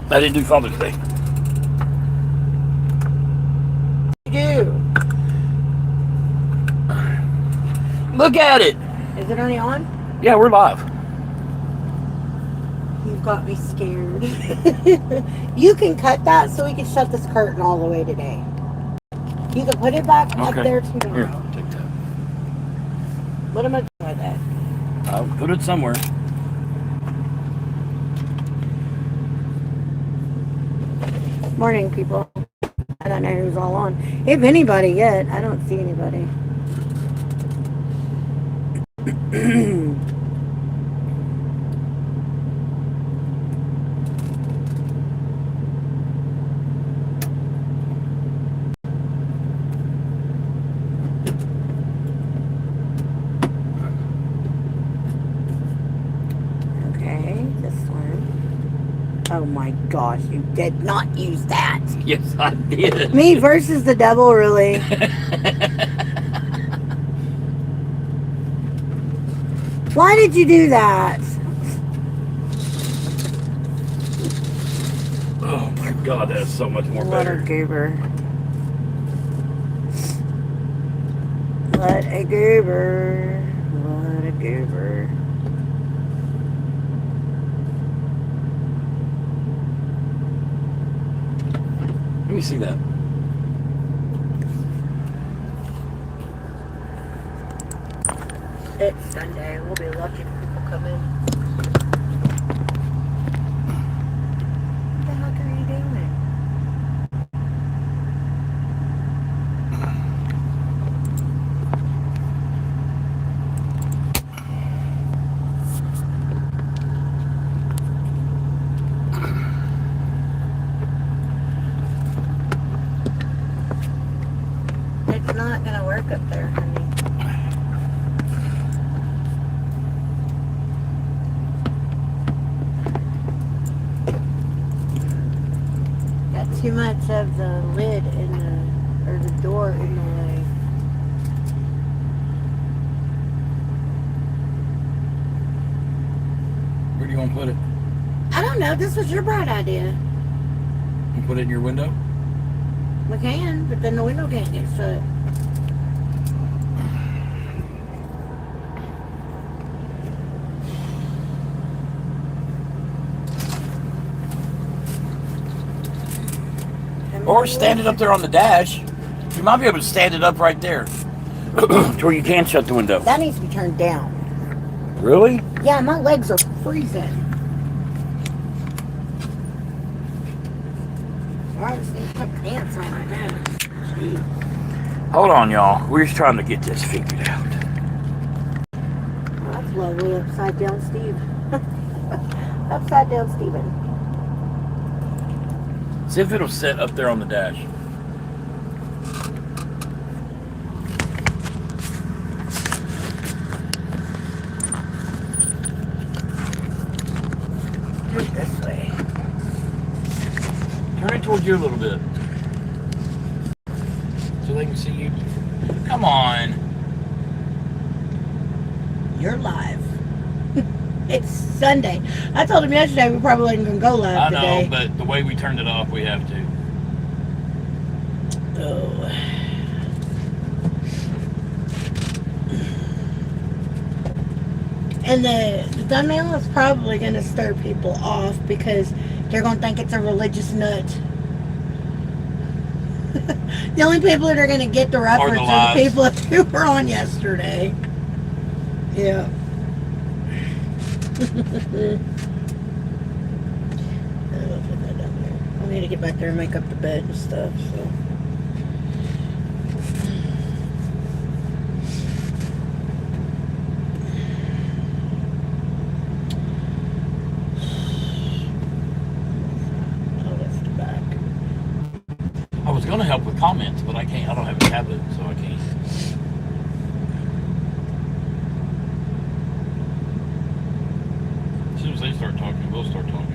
I didn't do Father's Day. You do. Look at it. Is it already on? Yeah, we're live. You've got me scared. You can cut that so we can shut this curtain all the way today. You can put it back up there tomorrow. Here, take that. What am I doing with that? I'll put it somewhere. Morning, people. I don't know who's all on. If anybody yet, I don't see anybody. Okay, this one. Oh my gosh, you did not use that. Yes, I did. Me versus the devil, really. Why did you do that? Oh my God, that's so much more What better. a goober. What a goober. What a goober. Let me see that. It's Sunday. We'll be lucky if people come in. What the heck are you doing? It's not going to work up there, honey. Too much of the lid in the, or the door in the way. Where do you want to put it? I don't know. This was your bright idea. You put it in your window? We can, but then the window can't get shut. Or stand it up there on the dash. You might be able to stand it up right there. To where you can shut the window. That needs to be turned down. Really? Yeah, my legs are freezing. I just need to put pants on right now. Jeez. Hold on, y'all. We're just trying to get this figured out. Well, that's lovely, upside down Steve. Upside down Steven. See if it'll sit up there on the dash. Do it this way. Turn it towards you a little bit. So they can see you. Come on. You're live. It's Sunday. I told him yesterday we probably wasn't going to go live today. I know, but the way we turned it off, we have to. Oh. And the thumbnail is probably going to stir people off because they're going to think it's a religious nut. The only people that are going to get the reference are the people who were on yesterday. Yeah. I need to get back there and make up the bed and stuff, so. Oh, that's the back. I was going to help with comments, but I can't. I don't have a tablet, so I can't. As soon as they start talking, we'll start talking.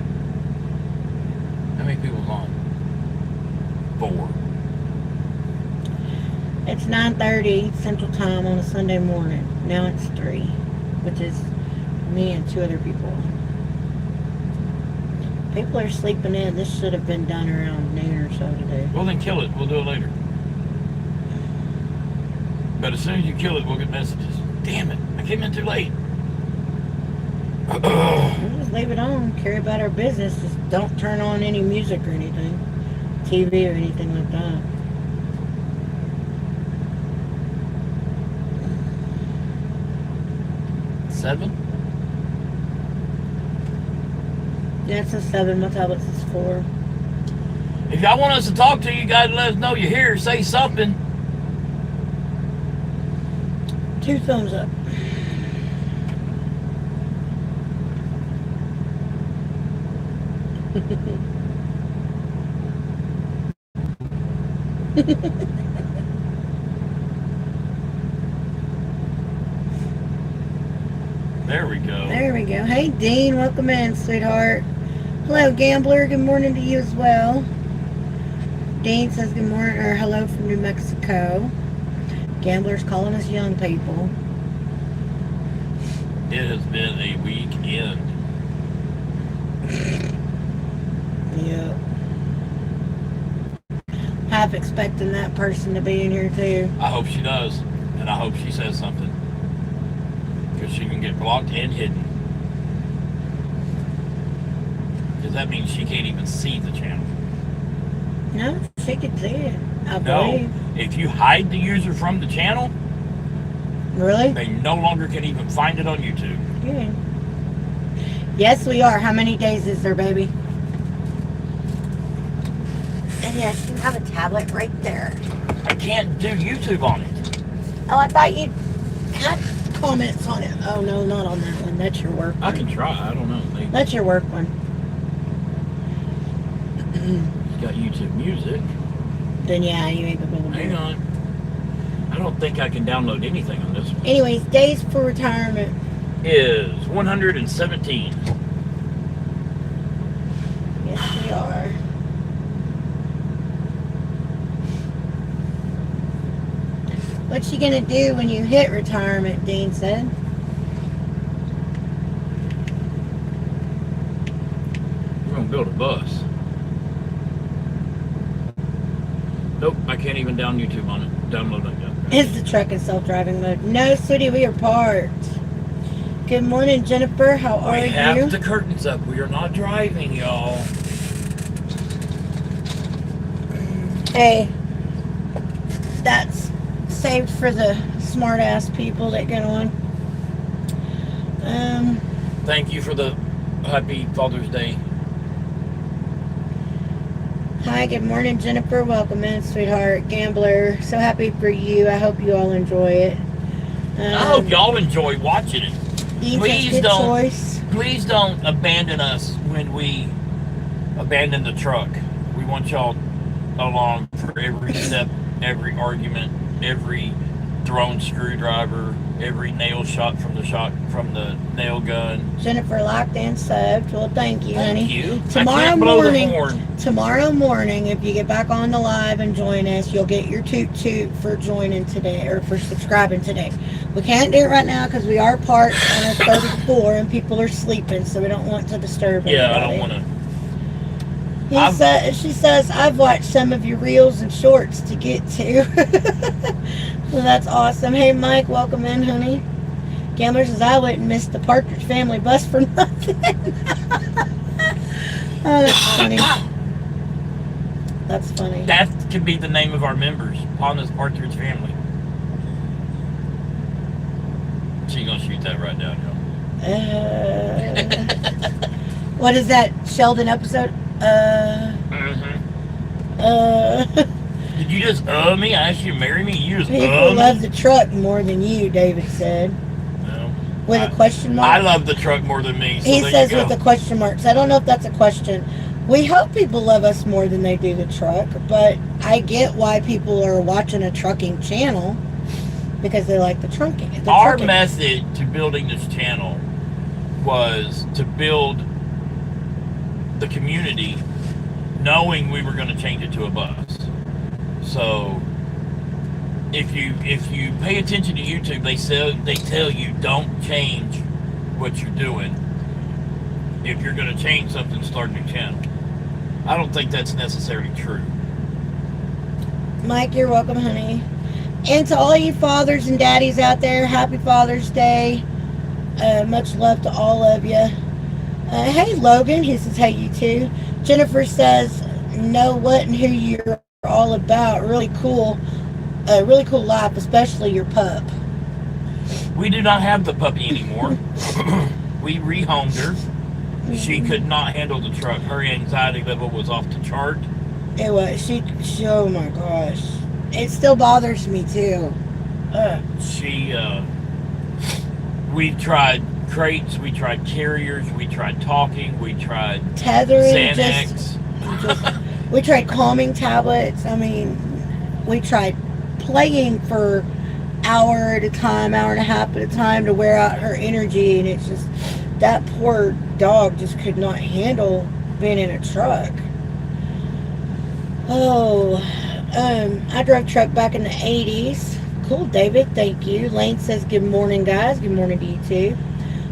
How many people's on? 4. It's 9:30 Central Time on a Sunday morning. Now it's 3, which is me and 2 other people. People are sleeping in. This should have been done around noon or so today. Well, then kill it. We'll do it later. But as soon as you kill it, we'll get messages. Damn it. I came in too late. We'll just leave it on. Carry about our business. Just don't turn on any music or anything. TV or anything like that. Seven? Yeah, it's a 7. My tablet's a 4. If y'all want us to talk to you, guys, let us know you're here. Say something. 2 thumbs up. There we go. There we go. Hey, Dean. Welcome in, sweetheart. Hello, Gambler. Good morning to you as well. Dean says good morning, or hello from New Mexico. Gambler's calling us young people. It has been a weekend. Yep. Half expecting that person to be in here too. I hope she does. And I hope she says something. Because she can get blocked and hidden. Because that means she can't even see the channel. No, she could see it. I No, believe. if you hide the user from the channel, Really? they no longer can even find it on YouTube. Yeah. Yes, we are. How many days is there, baby? And yes, you have a tablet right there. I can't do YouTube on it. Oh, I thought you had comments on it. Oh, no, not on that one. That's your work I one. can try. I don't know. Maybe. That's your work one. It's got YouTube music. Then, yeah, you ain't gonna be able to do Hang it. on. I don't think I can download anything on this one. Anyways, days for retirement. Is 117. Yes, we are. What you gonna do when you hit retirement, Dean said. We're gonna build a bus. Nope, I can't even download YouTube on it. Download it yet. Is the truck in self-driving mode? No, sweetie, we are parked. Good morning, Jennifer. How are We you? have the curtains up. We are not driving, y'all. Hey, that's saved for the smart-ass people that get on. Thank you for the happy Father's Day. Hi, good morning, Jennifer. Welcome in, sweetheart. Gambler, so happy for you. I hope you all enjoy it. I hope y'all enjoy watching it. Please don't. Choice. Please don't abandon us when we abandon the truck. We want y'all along for every step, every argument, every thrown screwdriver, every nail shot from the nail gun. Jennifer locked and subbed. Well, thank you, honey. Thank you. Tomorrow morning, if you get back on the live and join us, you'll get your toot for joining today, or for subscribing today. We can't do it right now because we are parked on our third floor and people are sleeping, so we don't want to disturb anybody. Yeah, I don't want to. She says, I've watched some of your reels and shorts to get to. Well, that's awesome. Hey, Mike, welcome in, honey. Gambler says, I wouldn't miss the Partridge Family bus for nothing. Oh, that's funny. That's funny. That could be the name of our members, Pawna's Partridge Family. She's going to shoot that right down, y'all. What is that Sheldon episode? Did you just me? I asked you to marry me. You just People love the truck more than you, David said. No. With a question mark? I love the truck more than me. So he says with the question marks. I don't know if that's a question. We hope people love us more than they do the truck, but I get why people are watching a trucking channel because they like the trucking. Our method to building this channel was to build the community knowing we were going to change it to a bus. So if you pay attention to YouTube, they tell you don't change what you're doing. if you're going to change something, start a new channel. I don't think that's necessarily true. Mike, you're welcome, honey. And to all you fathers and daddies out there, happy Father's Day. Much love to all of you. Hey, Logan. He says, hey, you too. Jennifer says, know what and who you're all about. Really cool life, especially your pup. We do not have the puppy anymore. We rehomed her. She could not handle the truck. Her anxiety level was off the chart. It was. She oh my gosh. It still bothers me too. We tried crates, we tried carriers, we tried talking, we tried tethering, Xanax. We tried calming tablets. I mean, we tried playing for hour at a time, hour and a half at a time to wear out her energy, and it's just that poor dog just could not handle being in a truck. I drove truck back in the 80s. Cool, David, thank you. Lane says good morning, guys. Good morning to you too.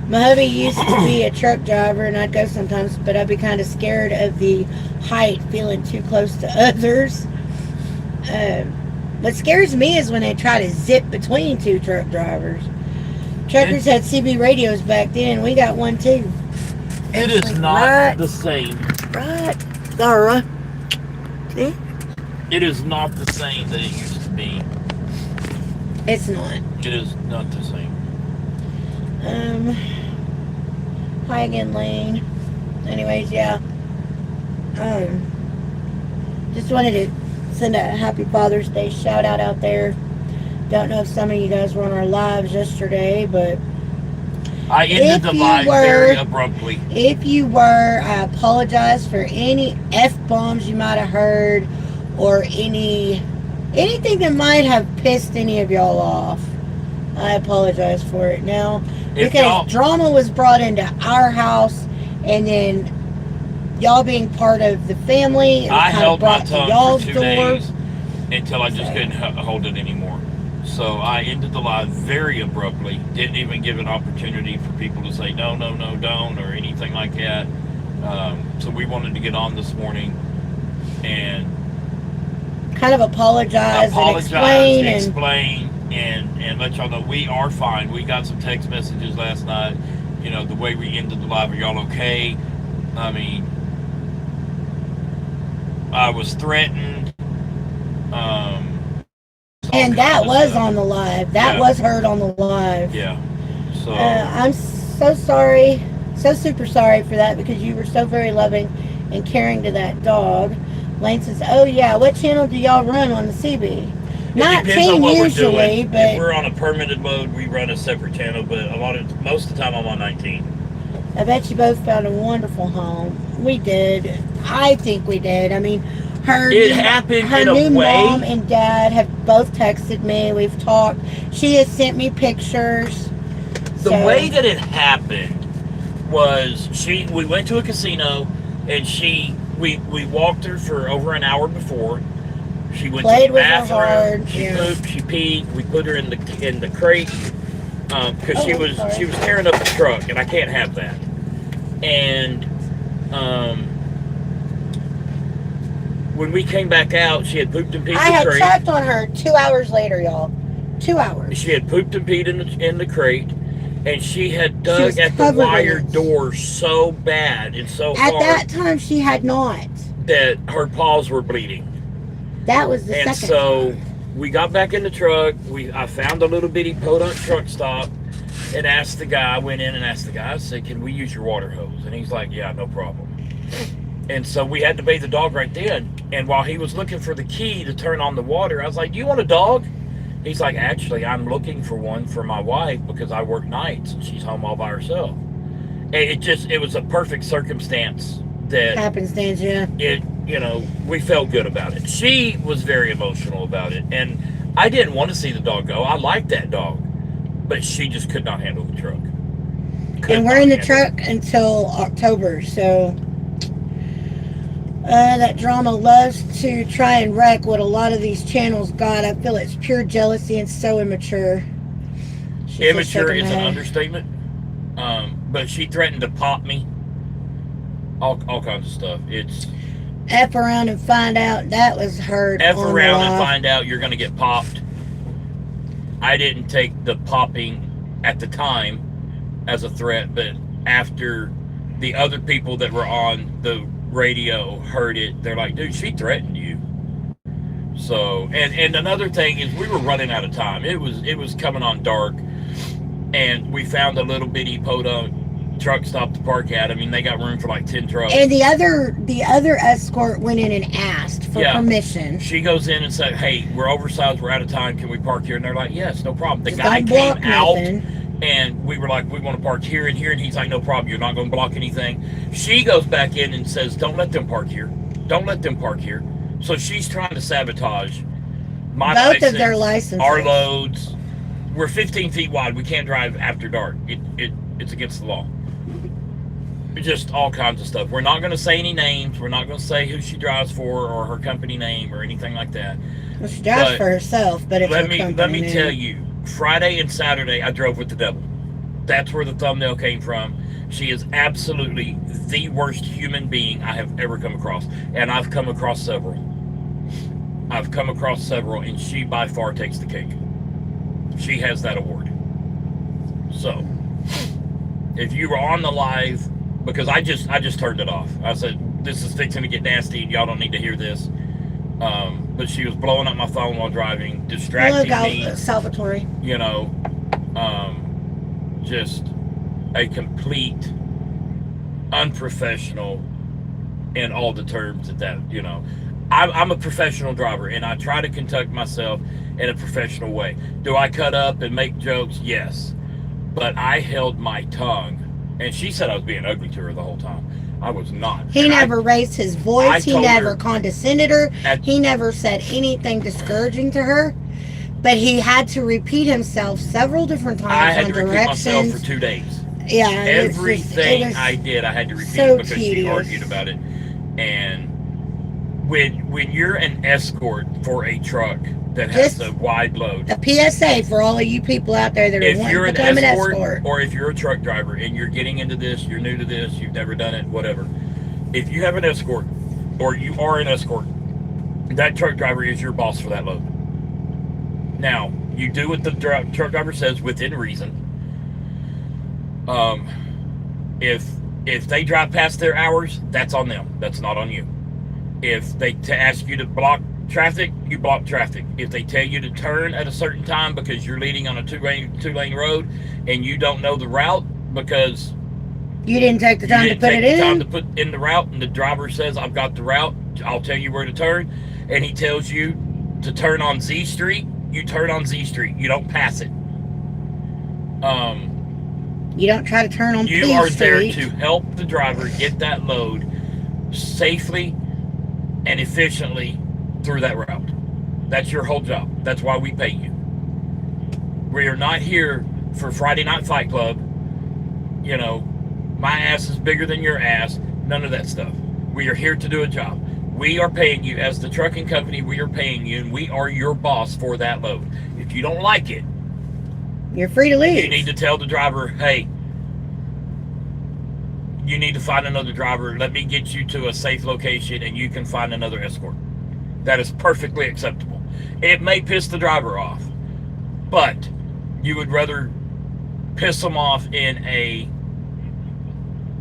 My hubby used to be a truck driver, and I'd go sometimes, but I'd be kind of scared of the height, feeling too close to others. What scares me is when they try to zip between two truck drivers. Truckers had CB radios back then. We got one too. It is not the same. Right. Laura. See? It is not the same that it used to be. It's not. It is not the same. Hi again, Lane. Anyways, yeah. Just wanted to send a happy Father's Day shout out there. Don't know if some of you guys were on our lives yesterday, but I ended the live very abruptly. If you were, I apologize for any F-bombs you might have heard or anything that might have pissed any of y'all off. I apologize for it now. Because drama was brought into our house, and then y'all being part of the family, I held my tongue for 2 days until I just couldn't hold it anymore. So I ended the live very abruptly. Didn't even give an opportunity for people to say no, don't, or anything like that. So we wanted to get on this morning and kind of apologize and explain and let y'all know we are fine. We got some text messages last night. You know, the way we ended the live, are y'all okay? I mean, I was threatened. And that was on the live. That was heard on the live. Yeah. So I'm so sorry, so super sorry for that, because you were so very loving and caring to that dog. Lane says, "Oh yeah, what channel do y'all run on the CB?" 19 usually, but if we're on a permitted mode, we run a separate channel. But most of the time, I'm on 19. I bet you both found a wonderful home. We did. I think we did. I mean, her new mom and dad have both texted me. We've talked. She has sent me pictures. The way that it happened was we went to a casino, and we walked her for over an hour before. She went to the bathroom. She pooped. She peed. We put her in the crate because she was tearing up the truck, and I can't have that. And when we came back out, she had pooped and peed in the crate. I had checked on her 2 hours later, y'all. 2 hours. She had pooped and peed in the crate, and she had dug at the wire door so bad and so hard. At that time, she had not. That her paws were bleeding. That was the second And so we got back in the truck. I found a little bitty podunk truck stop and went in and asked the guy, I said, "Can we use your water hose?" And he's like, "Yeah, no problem." And so we had to bathe the dog right then. And while he was looking for the key to turn on the water, I was like, "Do you want a dog?" He's like, "Actually, I'm looking for one for my wife because I work nights and she's home all by herself." And it was a perfect circumstance that happenstance, yeah. We felt good about it. She was very emotional about it, and I didn't want to see the dog go. I liked that dog, but she just could not handle the truck. And we're in the truck until October, so that drama loves to try and wreck what a lot of these channels got. I feel it's pure jealousy and so immature. Immature is an understatement. But she threatened to pop me all kinds of stuff. It's F around and find out that was heard. F on around the and live. find out you're going to get popped. I didn't take the popping at the time as a threat, but after the other people that were on the radio heard it, they're like, dude, she threatened you. So, and another thing is we were running out of time. It was coming on dark, and we found a little bitty podunk truck stop to park at. I mean, they got room for like 10 trucks. And the other escort went in and asked for permission. She goes in and said, hey, we're oversized, we're out of time, can we park here? And they're like, yes, no problem. The guy came out, and we were like, we want to park here and here, and he's like, no problem, you're not going to block anything. She goes back in and says, don't let them park here. Don't let them park here. So she's trying to sabotage my both of their licenses. Our loads. We're 15 feet wide. We can't drive after dark. It's against the law. Just all kinds of stuff. We're not going to say any names. We're not going to say who she drives for or her company name or anything like that. Well, she drives for herself, but it's let me tell you, Friday and Saturday I drove with the devil. That's where the thumbnail came from. She is absolutely the worst human being I have ever come across, and I've come across several. And she by far takes the cake. She has that award. So, if you were on the live, because I just turned it off. I said, this is fixing to get nasty, and y'all don't need to hear this. But she was blowing up my phone while driving, distracting me. Salvatore. You know, just a complete unprofessional in all the terms that you know. I'm a professional driver, and I try to conduct myself in a professional way. Do I cut up and make jokes? Yes. But I held my tongue, and she said I was being ugly to her the whole time. I was not. He never raised his voice. He never condescended her. He never said anything discouraging to her. But he had to repeat himself several different times I had on to directions. repeat myself for 2 days. Yeah. Everything I did, I had to repeat so because tedious. she argued about it. And when you're an escort for a truck that has a wide load. A PSA for all of you people out there that are wanting to become an escort. Or if you're a truck driver and you're getting into this, you're new to this, you've never done it, whatever. If you have an escort, or you are an escort, that truck driver is your boss for that load. Now, you do what the truck driver says within reason. If they drive past their hours, that's on them. That's not on you. If they ask you to block traffic, you block traffic. If they tell you to turn at a certain time because you're leading on a two-lane road and you don't know the route because you didn't take the time to put it in. Time to put in the route, and the driver says, "I've got the route. I'll tell you where to turn," and he tells you to turn on Z Street. You turn on Z Street. You don't pass it. You don't try to turn on P Street. You are there to help the driver get that load safely and efficiently through that route. That's your whole job. That's why we pay you. We are not here for Friday Night Fight Club. You know, my ass is bigger than your ass. None of that stuff. We are here to do a job. We are paying you as the trucking company. We are paying you, and we are your boss for that load. If you don't like it, you're free to leave. You need to tell the driver, hey, you need to find another driver. Let me get you to a safe location and you can find another escort. That is perfectly acceptable. It may piss the driver off, but you would rather piss them off in a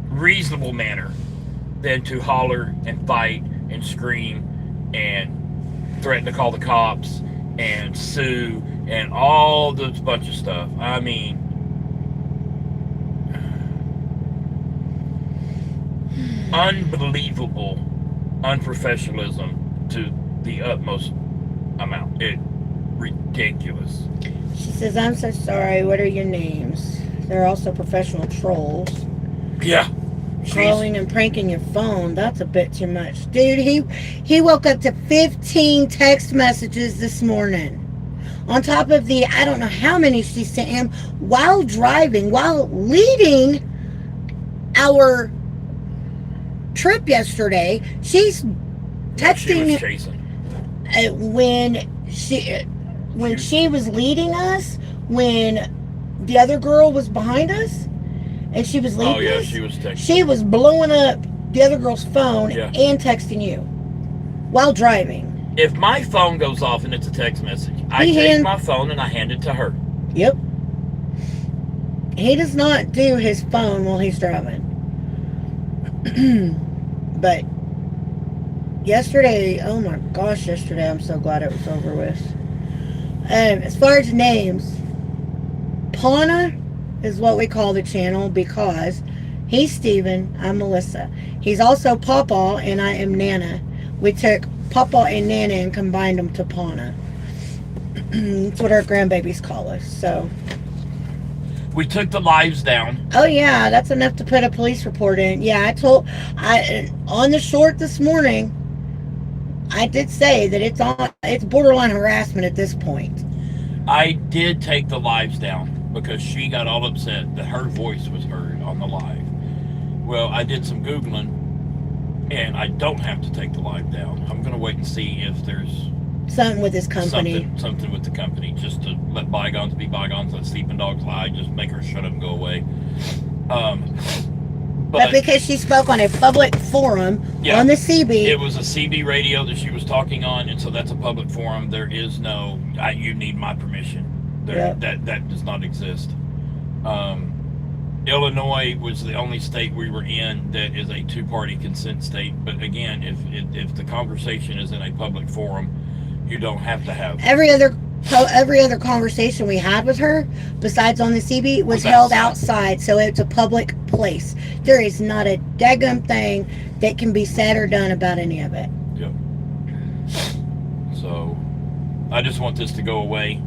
reasonable manner than to holler and fight and scream and threaten to call the cops and sue and all this bunch of stuff. I mean, unbelievable unprofessionalism to the utmost amount. Ridiculous. She says, "I'm so sorry. What are your names?" They're also professional trolls. Yeah. Calling and pranking your phone. That's a bit too much. Dude, he woke up to 15 text messages this morning. On top of the, I don't know how many she sent him while driving, while leading our trip yesterday. She's texting when she was leading us, when the other girl was behind us and she was leading us. She was texting. She was blowing up the other girl's phone and texting you while driving. If my phone goes off and it's a text message, I take my phone and I hand it to her. Yep. He does not do his phone while he's driving. But yesterday, oh my gosh, yesterday, I'm so glad it was over with. As far as names, Pawna is what we call the channel because he's Steven, I'm Melissa. He's also Pawpaw and I am Nana. We took Pawpaw and Nana and combined them to Pawna. That's what our grandbabies call us. So we took the lives down. Oh yeah, that's enough to put a police report in. Yeah, on the short this morning, I did say that it's borderline harassment at this point. I did take the lives down because she got all upset that her voice was heard on the live. Well, I did some Googling and I don't have to take the live down. I'm going to wait and see if there's something with his company. Something with the company, just to let bygones be bygones, let sleeping dogs lie, just make her shut up and go away. But because she spoke on a public forum on the CB. It was a CB radio that she was talking on, and so that's a public forum. There is no, you need my permission. That does not exist. Illinois was the only state we were in that is a two-party consent state. But again, if the conversation is in a public forum, you don't have to have every other conversation we had with her, besides on the CB, was held outside, so it's a public place. There is not a daggum thing that can be said or done about any of it. Yep. So, I just want this to go away.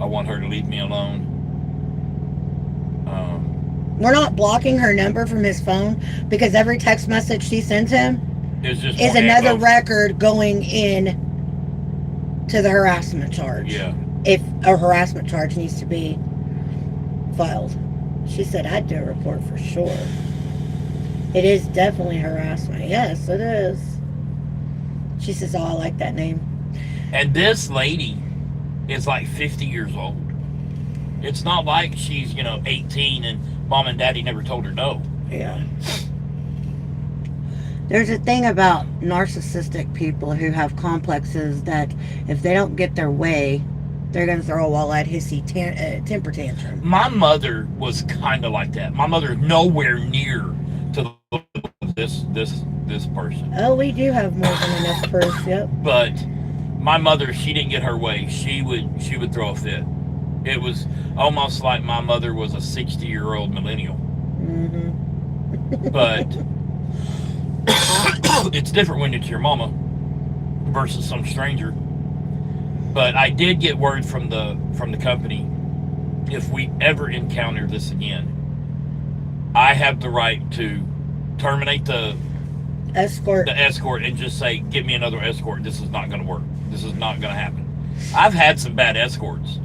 I want her to leave me alone. We're not blocking her number from his phone because every text message she sends him is another record going in to the harassment charge. Yeah. If a harassment charge needs to be filed. She said, I'd do a report for sure. It is definitely harassment. Yes, it is. She says, oh, I like that name. And this lady is like 50 years old. It's not like she's, 18 and mom and daddy never told her no. Yeah. There's a thing about narcissistic people who have complexes that if they don't get their way, they're going to throw a all-out hissy temper tantrum. My mother was kind of like that. My mother is nowhere near to this person. Oh, we do have more than enough proof, yep. But my mother, she didn't get her way. She would throw a fit. It was almost like my mother was a 60-year-old millennial. Mm-hmm. But it's different when it's your mama versus some stranger. But I did get word from the company, if we ever encounter this again, I have the right to terminate the escort and just say, get me another escort. This is not going to work. This is not going to happen. I've had some bad escorts,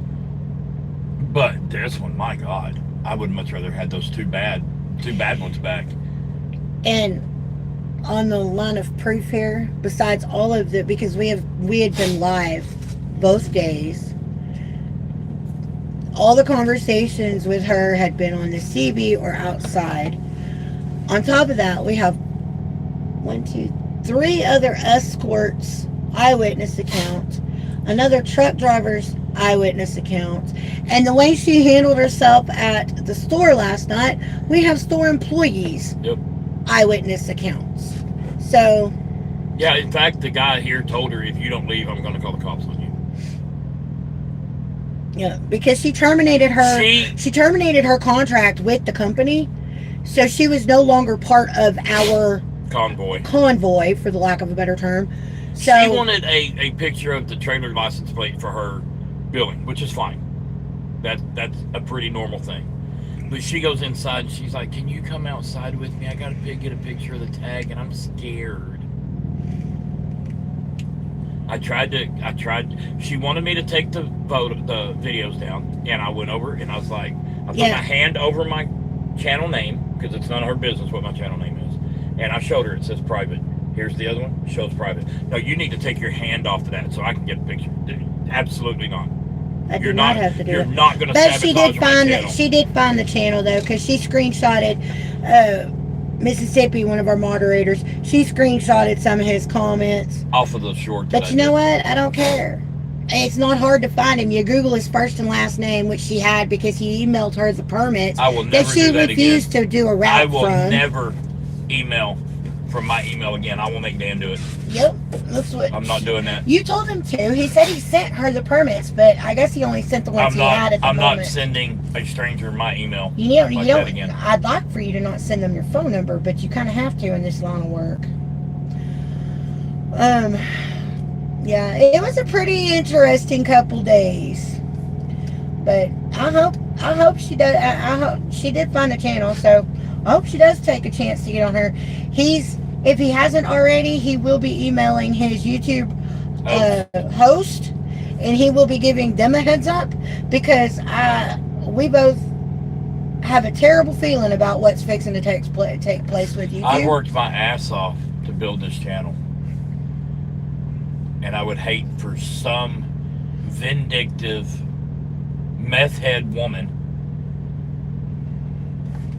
but this one, my God, I would much rather had those two bad ones back. And on the line of proof here, besides all of the, because we had been live both days, all the conversations with her had been on the CB or outside. On top of that, we have 3 other escorts eyewitness accounts, another truck driver's eyewitness account, and the way she handled herself at the store last night, we have store employees eyewitness accounts. So yeah, in fact, the guy here told her, if you don't leave, I'm going to call the cops on you. Yeah, because she terminated her contract with the company, so she was no longer part of our convoy, for the lack of a better term. So she wanted a picture of the trailer license plate for her billing, which is fine. That's a pretty normal thing. But she goes inside and she's like, can you come outside with me? I got to get a picture of the tag and I'm scared. I tried. She wanted me to take the videos down, and I went over and I was like, I put my hand over my channel name, because it's none of her business what my channel name is. And I showed her, it says private. Here's the other one, shows private. No, you need to take your hand off of that so I can get a picture. Absolutely not. You're not have to do You're it. not going to But sabotage my channel. she did find the channel, though, because she screenshotted Mississippi, one of our moderators, she screenshotted some of his comments. Off of the short. But you know what? I don't care. It's not hard to find him. You Google his first and last name, which she had because he emailed her the permits I will never that she do that refused again. to do a route I will from. never email from my email again. I will make Dan do it. Yep, that's what. I'm not doing that. You told him to. He said he sent her the permits, but I guess he only sent the ones he had at the moment. I'm not sending a stranger my email. You know, that again. I'd like for you to not send them your phone number, but you kind of have to in this line of work. Yeah, it was a pretty interesting couple days, but I hope she does. I hope she did find the channel, so I hope she does take a chance to get on her. If he hasn't already, he will be emailing his YouTube host, and he will be giving them a heads up because we both have a terrible feeling about what's fixing to take place with YouTube. I worked my ass off to build this channel. And I would hate for some vindictive meth head woman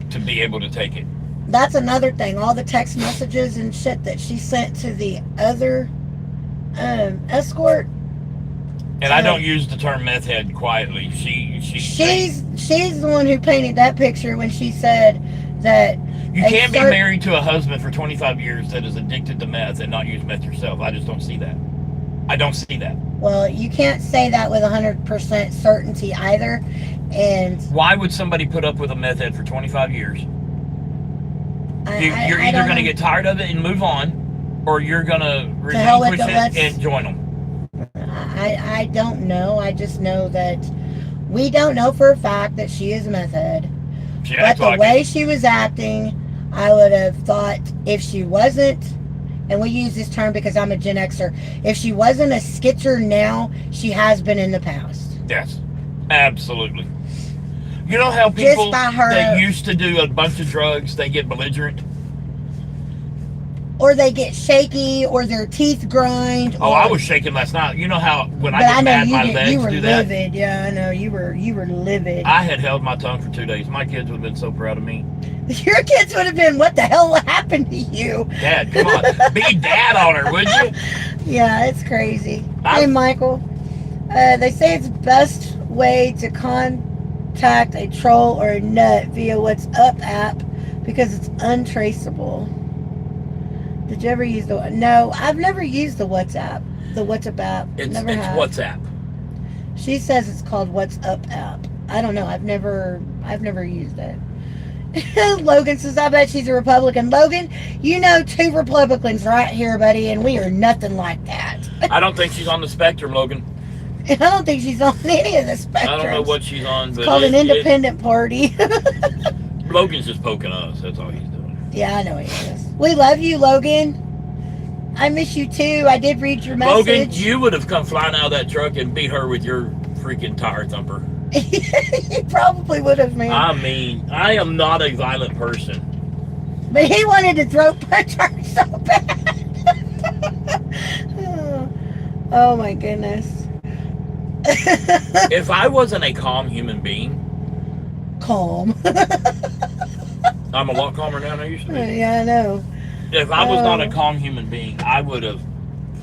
to be able to take it. That's another thing. All the text messages and shit that she sent to the other escort. And I don't use the term meth head quietly. She's the one who painted that picture when she said that you can't be married to a husband for 25 years that is addicted to meth and not use meth yourself. I just don't see that. I don't see that. Well, you can't say that with 100% certainty either. And why would somebody put up with a meth head for 25 years? You're either going to get tired of it and move on, or you're going to relinquish it and join them. I don't know. I just know that we don't know for a fact that she is a meth head. But the way she was acting, I would have thought if she wasn't, and we use this term because I'm a Gen Xer, if she wasn't a skitzer now, she has been in the past. Yes, absolutely. You know how people that used to do a bunch of drugs, they get belligerent? Or they get shaky, or their teeth grind. Oh, I was shaking last night. You know how when I get mad, my legs do that? You were livid. Yeah, I know. You were livid. I had held my tongue for 2 days. My kids would have been so proud of me. Your kids would have been, what the hell happened to you? Dad, come on. Be dad on her, would you? Yeah, it's crazy. Hey, Michael. They say it's best way to contact a troll or a nut via WhatsApp app because it's untraceable. Did you ever use the... No, I've never used the WhatsApp. The WhatsApp app. It's WhatsApp. She says it's called WhatsApp app. I don't know. I've never used it. Logan says, I bet she's a Republican. Logan, you know 2 Republicans right here, buddy, and we are nothing like that. I don't think she's on the spectrum, Logan. I don't think she's on any of the spectrums. I don't know what she's on, but it's called an independent party. Logan's just poking us. That's all he's doing. Yeah, I know he is. We love you, Logan. I miss you too. I did read your message. Logan, you would have come flying out of that truck and beat her with your freaking tire thumper. He probably would have, man. I mean, I am not a violent person. But he wanted to throat punch her so bad. Oh my goodness. If I wasn't a calm human being... Calm. I'm a lot calmer now than I used to be. Yeah, I know. If I was not a calm human being, I would have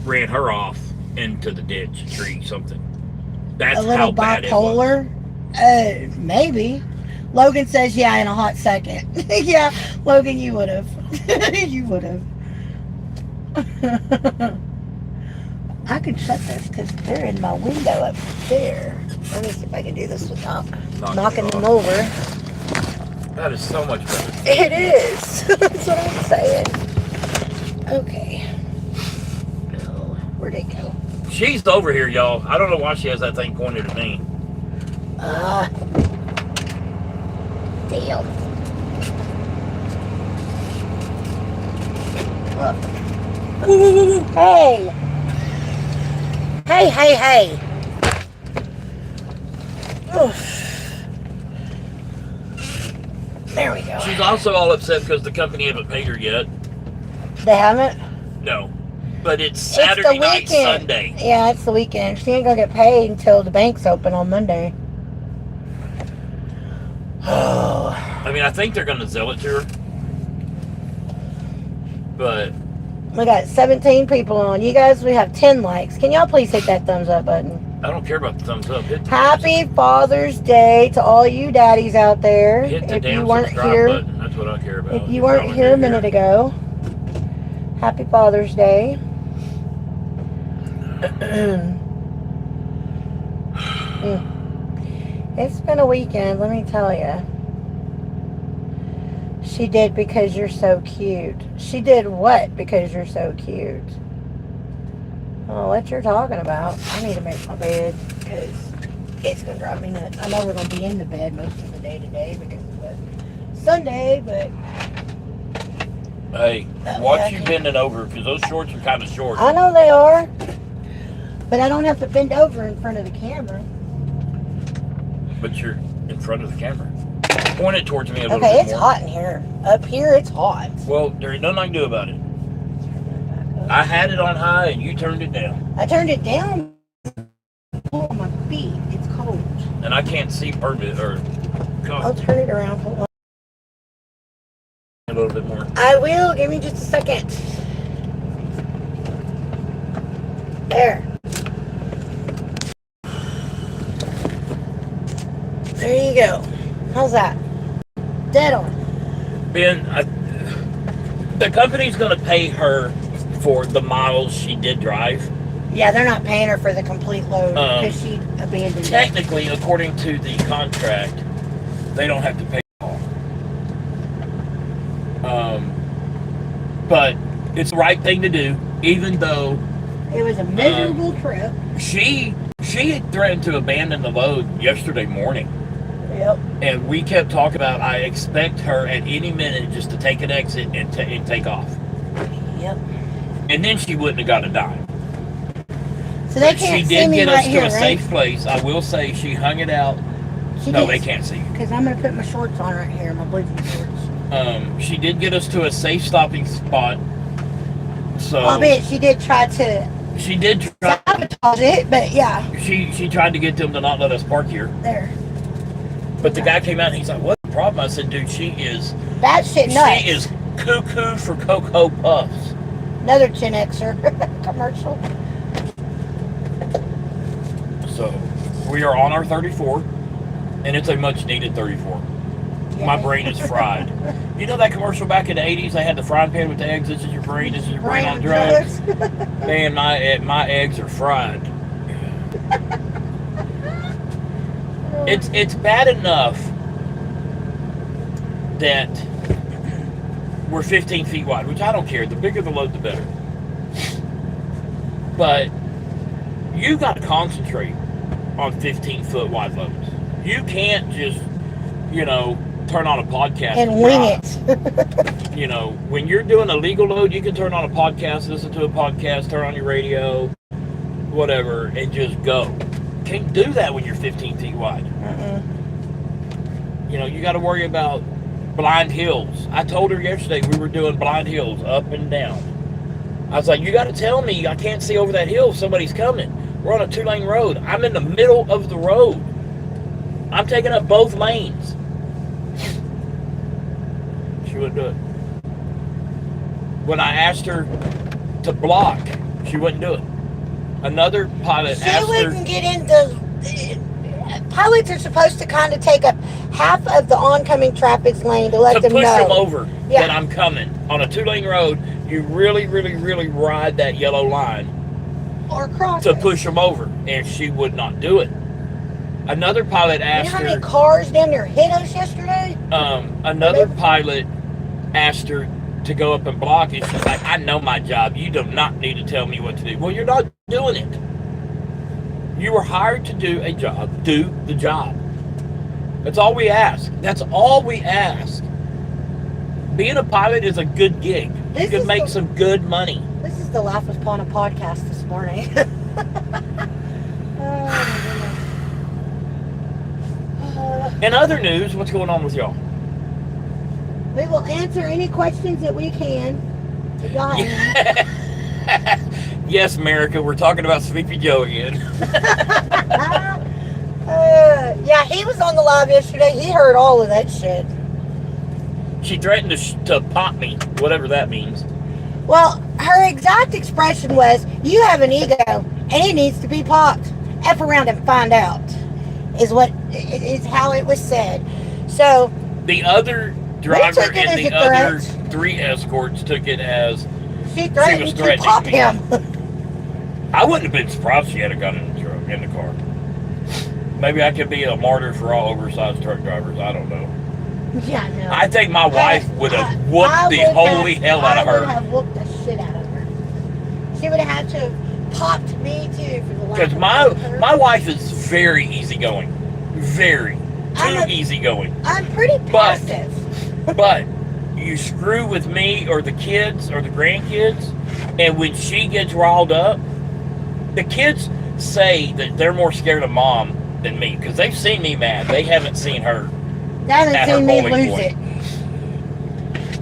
ran her off into the ditch, tree, something. That's how bad it was. A little bipolar? Maybe. Logan says, yeah, in a hot second. Yeah, Logan, you would have. You would have. I can shut this because they're in my window up there. Let me see if I can do this without knocking them over. That is so much better. It is. That's what I'm saying. Okay. Where'd it go? She's over here, y'all. I don't know why she has that thing pointed at me. Damn. Hey. Hey. Oof. There we go. She's also all upset because the company haven't paid her yet. They haven't? No. But it's Saturday night, Sunday. Yeah, it's the weekend. She ain't gonna get paid until the bank's open on Monday. I mean, I think they're gonna sell it to her. But we got 17 people on. You guys, we have 10 likes. Can y'all please hit that thumbs up button? I don't care about the thumbs up. Hit the Happy Father's Day to all you daddies out there. Hit the If damn you weren't subscribe here, button. That's what I care about. if you weren't here a minute ago, Happy Father's Day. It's been a weekend, let me tell you. She did because you're so cute. She did what because you're so cute? Oh, what you're talking about. I need to make my bed because it's going to drive me nuts. I know we're going to be in the bed most of the day today because it's Sunday, but... Hey, watch you bending over because those shorts are kind of short. I know they are, but I don't have to bend over in front of the camera. But you're in front of the camera. Point it towards me a little bit Okay, it's more. hot in here. Up here, it's hot. Well, there ain't nothing I can do about it. I had it on high and you turned it down. I turned it down. Oh, my feet. It's cold. And I can't see permit or... I'll turn it around. Hold on. A little bit more. I will. Give me just a second. There. There you go. How's that? Dead on. Ben, the company's going to pay her for the miles she did drive. Yeah, they're not paying her for the complete load because she abandoned it. Technically, according to the contract, they don't have to pay all. But it's the right thing to do, even though it was a miserable trip. She had threatened to abandon the load yesterday morning. Yep. And we kept talking about, I expect her at any minute just to take an exit and take off. Yep. And then she wouldn't have got a dime. So they can't see me right here, right? She did get us to a safe place. I will say she hung it out. No, they can't see you. Because I'm going to put my shorts on right here, my blizzard shorts. She did get us to a safe stopping spot. So I bet she did try to... She did try... sabotage it, but yeah. She tried to get them to not let us park here. There. But the guy came out and he's like, what's the problem? I said, dude, she is... That shit nuts. She is cuckoo for Cocoa Puffs. Another Gen Xer commercial. So, we are on our 34, and it's a much-needed 34. Yeah. My brain is fried. You know that commercial back in the 80s? They had the frying pan with the eggs. This is your brain. This is your brain on drugs. Man, my eggs are fried. It's bad enough that we're 15 feet wide, which I don't care. The bigger the load, the better. But you got to concentrate on 15-foot wide loads. You can't just, turn on a podcast and wing it. When you're doing a legal load, you can turn on a podcast, listen to a podcast, turn on your radio, whatever, and just go. Can't do that when you're 15 feet wide. You got to worry about blind hills. I told her yesterday we were doing blind hills up and down. I was like, you got to tell me I can't see over that hill if somebody's coming. We're on a 2-lane road. I'm in the middle of the road. I'm taking up both lanes. She wouldn't do it. When I asked her to block, she wouldn't do it. Another pilot asked her... She wouldn't get into... Pilots are supposed to kind of take up half of the oncoming traffic's lane to let them know. To push them over that I'm coming. On a 2-lane road, you really, really, really ride that yellow line. Or cross to push them over. And she would not do it. Another pilot asked her... You know how many cars down there hit us yesterday? Another pilot asked her to go up and block it. She's like, I know my job. You do not need to tell me what to do. Well, you're not doing it. You were hired to do a job. Do the job. That's all we ask. That's all we ask. Being a pilot is a good gig. You can make some good money. This is the Life with Pawna podcast this morning. Oh, my goodness. In other news, what's going on with y'all? We will answer any questions that we can. Yes, America, we're talking about Sleepy Joe again. Yeah, he was on the live yesterday. He heard all of that shit. She threatened to pop me, whatever that means. Well, her exact expression was, "You have an ego, and it needs to be popped. F around and find out," is how it was said. So the other driver and the other threat. 3 escorts took it as She threatened to pop him. I wouldn't have been surprised if she had a gun in the car. Maybe I could be a martyr for all oversized truck drivers. I don't know. Yeah, no. I think my wife would have whooped the holy hell out of her. I would have whooped the shit out of her. She would have had to have popped me too for the last. Because my wife is very easygoing, very easygoing. I'm pretty passive. But you screw with me or the kids or the grandkids, and when she gets riled up, the kids say that they're more scared of mom than me because they've seen me mad. They haven't seen her. They haven't seen me lose it.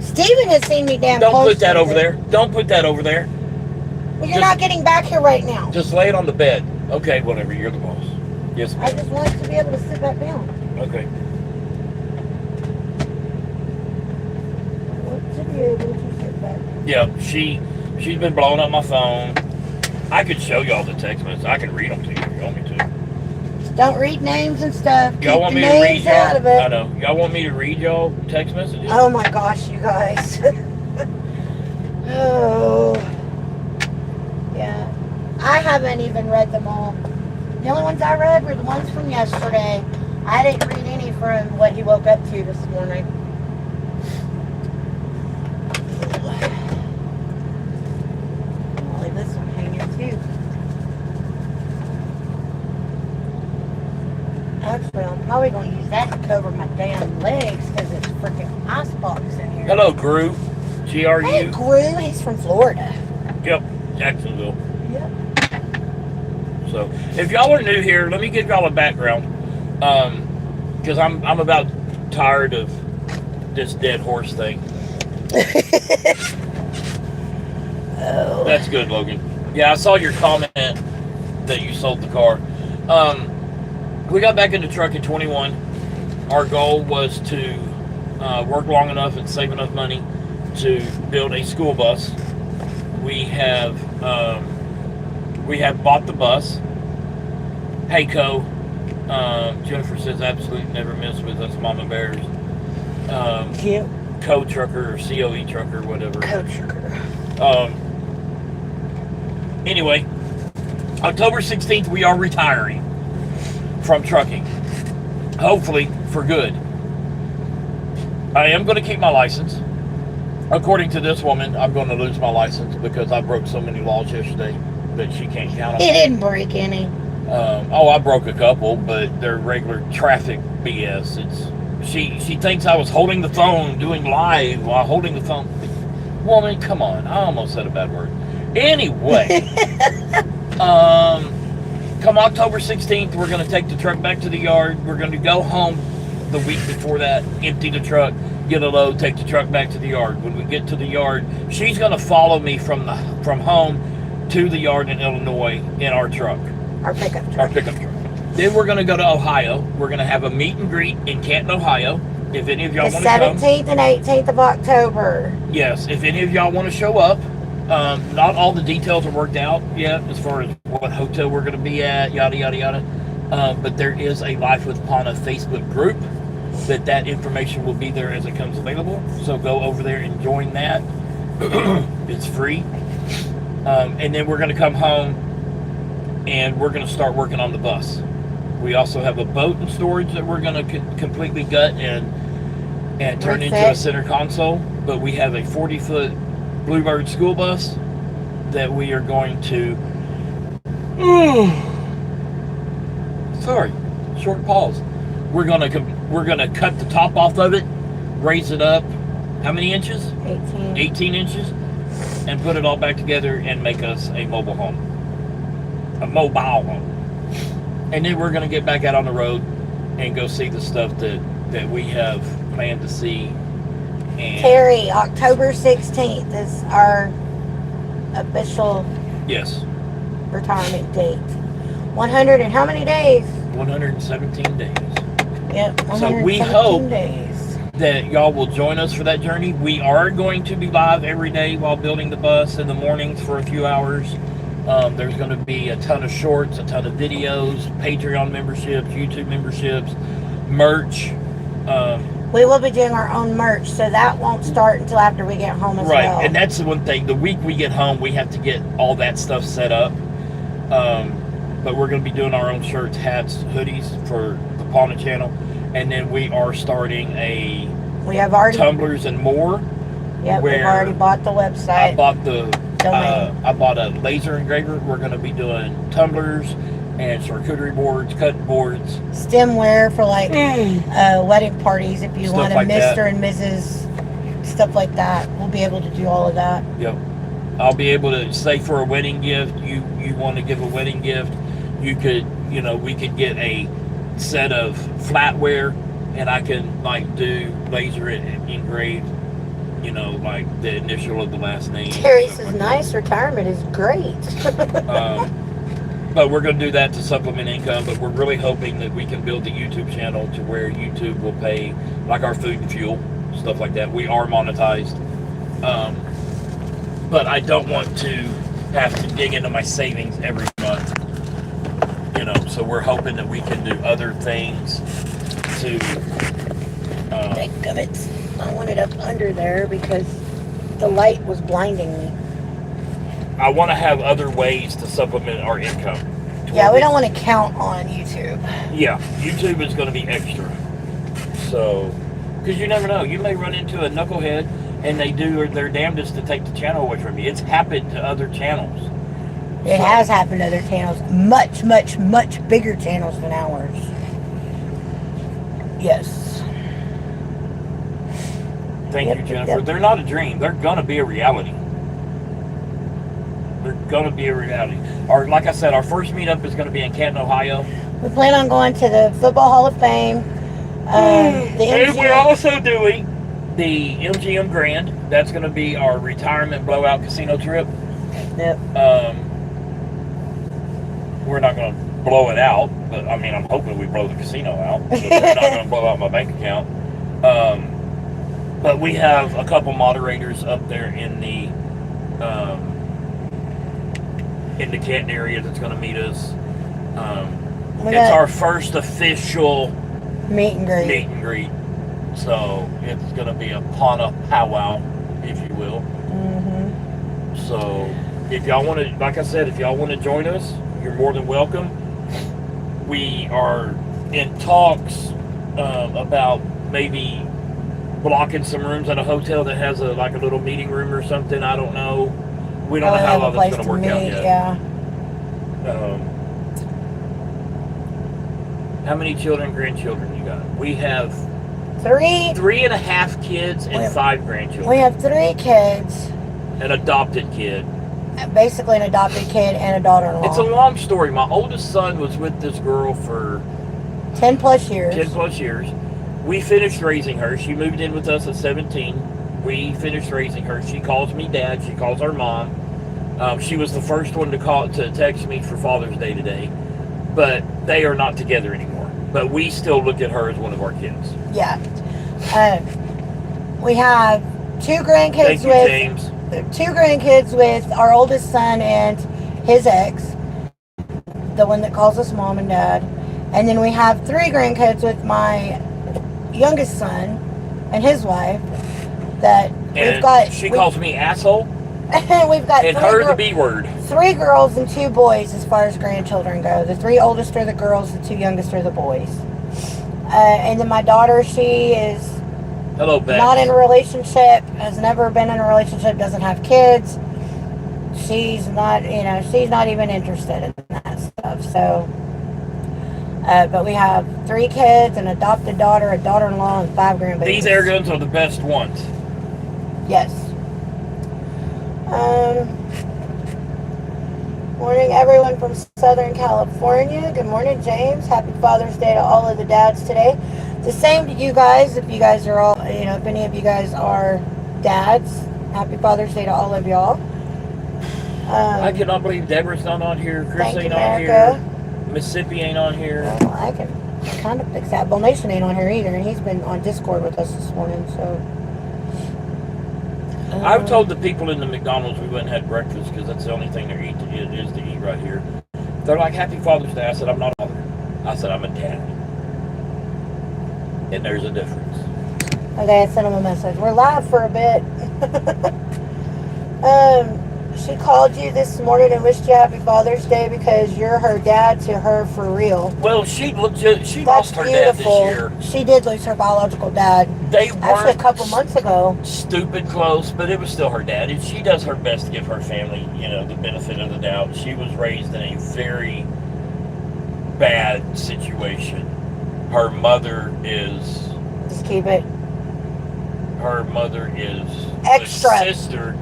Steven has seen me damn. Don't put that over there. Don't put that over there. Well, you're not getting back here right now. Just lay it on the bed. Okay, whatever. You're the boss. Yes, ma'am. I just want to be able to sit back down. Okay. I want to be able to sit back down. Yeah, she's been blowing up my phone. I could show y'all the text messages. I can read them to you if you want me to. Don't read names and stuff. Y'all want me to read y'all? Out of it. I know. Y'all want me to read y'all text messages? Oh my gosh, you guys. Oh. Yeah. I haven't even read them all. The only ones I read were the ones from yesterday. I didn't read any from what he woke up to this morning. I'll leave this one hanging too. Actually, I'm probably going to use that to cover my damn legs because it's freaking icebox in here. Hello, Gru. GRU. Hey, Gru. He's from Florida. Yep, Jacksonville. Yep. So, if y'all are new here, let me give y'all a background. Because I'm about tired of this dead horse thing. Oh. That's good, Logan. Yeah, I saw your comment that you sold the car. We got back into truck in 21. Our goal was to work long enough and save enough money to build a school bus. We have bought the bus. Heyco. Jennifer says absolutely never miss with us mama bears. Cute. Co-trucker or COE trucker, whatever. Co-trucker. Anyway, October 16th we are retiring from trucking. Hopefully for good. I am going to keep my license. According to this woman, I'm going to lose my license because I broke so many laws yesterday that she can't count on. He didn't break any. I broke a couple, but they're regular traffic BS. She thinks I was holding the phone, doing live while holding the phone. Woman, come on. I almost said a bad word. Anyway, come October 16th, we're going to take the truck back to the yard. We're going to go home the week before that, empty the truck, get a load, take the truck back to the yard. When we get to the yard, she's going to follow me from home to the yard in Illinois in our truck. Our pickup truck. Then we're going to go to Ohio. We're going to have a meet and greet in Canton, Ohio. If any of y'all want to come. The 17th and 18th of October. Yes, if any of y'all want to show up. Not all the details are worked out yet as far as what hotel we're going to be at, yada, yada, yada. But there is a Life with Pawna Facebook group that information will be there as it comes available. So go over there and join that. It's free. And then we're going to come home and we're going to start working on the bus. We also have a boat in storage that we're going to completely gut and turn into a center console. But we have a 40-foot Bluebird school bus that we are going to... Sorry, short pause. We're gonna cut the top off of it, raise it up. How many inches? 18. 18 inches, and put it all back together and make us a mobile home. A mobile home. And then we're gonna get back out on the road and go see the stuff that we have planned to see. And Terry, October 16th is our official retirement date. 100 and how many days? 117 days. Yep, 117 So we hope days. that y'all will join us for that journey. We are going to be live every day while building the bus in the mornings for a few hours. There's going to be a ton of shorts, a ton of videos, Patreon memberships, YouTube memberships, merch. We will be doing our own merch, so that won't start until after we get home as well. Right, and that's the one thing. The week we get home, we have to get all that stuff set up. But we're going to be doing our own shirts, hats, hoodies for the Pawna channel. And then we are starting we have already tumblers and more. Yep, we've already bought the website. I bought a laser engraver. We're going to be doing tumblers and charcuterie boards, cutting boards, stemware for like wedding parties. If you want a like Mr. and Mrs. stuff like that, we'll be able to do all of that. Yep. I'll be able to say for a wedding gift, you want to give a wedding gift, you could, we could get a set of flatware, and I can like do laser engrave, like the initial of the last name. Terry says, nice, retirement is great. But we're going to do that to supplement income, but we're really hoping that we can build the YouTube channel to where YouTube will pay like our food and fuel, stuff like that. We are monetized. But I don't want to have to dig into my savings every month. So we're hoping that we can do other things to... Think of it. I want it up under there because the light was blinding me. I want to have other ways to supplement our income. Yeah, we don't want to count on YouTube. Yeah, YouTube is going to be extra. So, because you never know. You may run into a knucklehead and they do their damnedest to take the channel away from you. It's happened to other channels. It has happened to other channels. Much, much, much bigger channels than ours. Yes. Thank you, Jennifer. They're not a dream. They're going to be a reality. They're going to be a reality. Like I said, our first meetup is going to be in Canton, Ohio. We plan on going to the Football Hall of Fame. And we're also doing the MGM Grand. That's going to be our retirement blowout casino trip. Yep. We're not going to blow it out, but I'm hoping we blow the casino out. But we're not going to blow out my bank account. But we have a couple moderators up there in the Canton area that's going to meet us. It's our first official meet and greet. So it's going to be a Pawna powwow, if you will. Mm-hmm. So if y'all want to, like I said, if y'all want to join us, you're more than welcome. We are in talks about maybe blocking some rooms at a hotel that has a little meeting room or something. I don't know. We don't know how all that's going to work out yet. Yeah. How many children, grandchildren you got? We have 3.5 kids and 5 grandchildren. We have 3 kids. An adopted kid. Basically an adopted kid and a daughter-in-law. It's a long story. My oldest son was with this girl for 10 plus years. 10 plus years. We finished raising her. She moved in with us at 17. We finished raising her. She calls me dad. She calls her mom. She was the first one to text me for Father's Day today. But they are not together anymore. But we still look at her as one of our kids. Yeah. We have 2 grandkids James. 2 grandkids with our oldest son and his ex, the one that calls us mom and dad. And then we have 3 grandkids with my youngest son and his wife. She calls me asshole. We've got and her the B word. 3 girls and 2 boys as far as grandchildren go. The 3 oldest are the girls, the 2 youngest are the boys. And then my daughter, she is Hello, Bex. Not in a relationship, has never been in a relationship, doesn't have kids. She's not, she's not even interested in that stuff. So, but we have 3 kids, an adopted daughter, a daughter-in-law, and 5 grandbabies. These airguns are the best ones. Yes. Morning, everyone from Southern California. Good morning, James. Happy Father's Day to all of the dads today. The same to you guys. If you guys are all, if any of you guys are dads, happy Father's Day to all of y'all. I cannot believe Deborah's not on here. Chris ain't on America. here. Mississippi ain't on here. Well, I can kind of sad. Well, Nation ain't on here either, and he's been on Discord with us this morning, so. I've told the people in the McDonald's we went and had breakfast because that's the only thing they're is to eat right here. They're like, Happy Father's Day. I said, I'm not a father. I said, I'm a dad. And there's a difference. Okay, I sent him a message. We're live for a bit. She called you this morning and wished you Happy Father's Day because you're her dad to her for real. Well, she lost her dad this year. She did lose her biological dad. They actually weren't a couple months ago. Stupid close, but it was still her dad. And she does her best to give her family, the benefit of the doubt. She was raised in a very bad situation. Her mother is... Just keep it. Her mother is... Extra. The sister...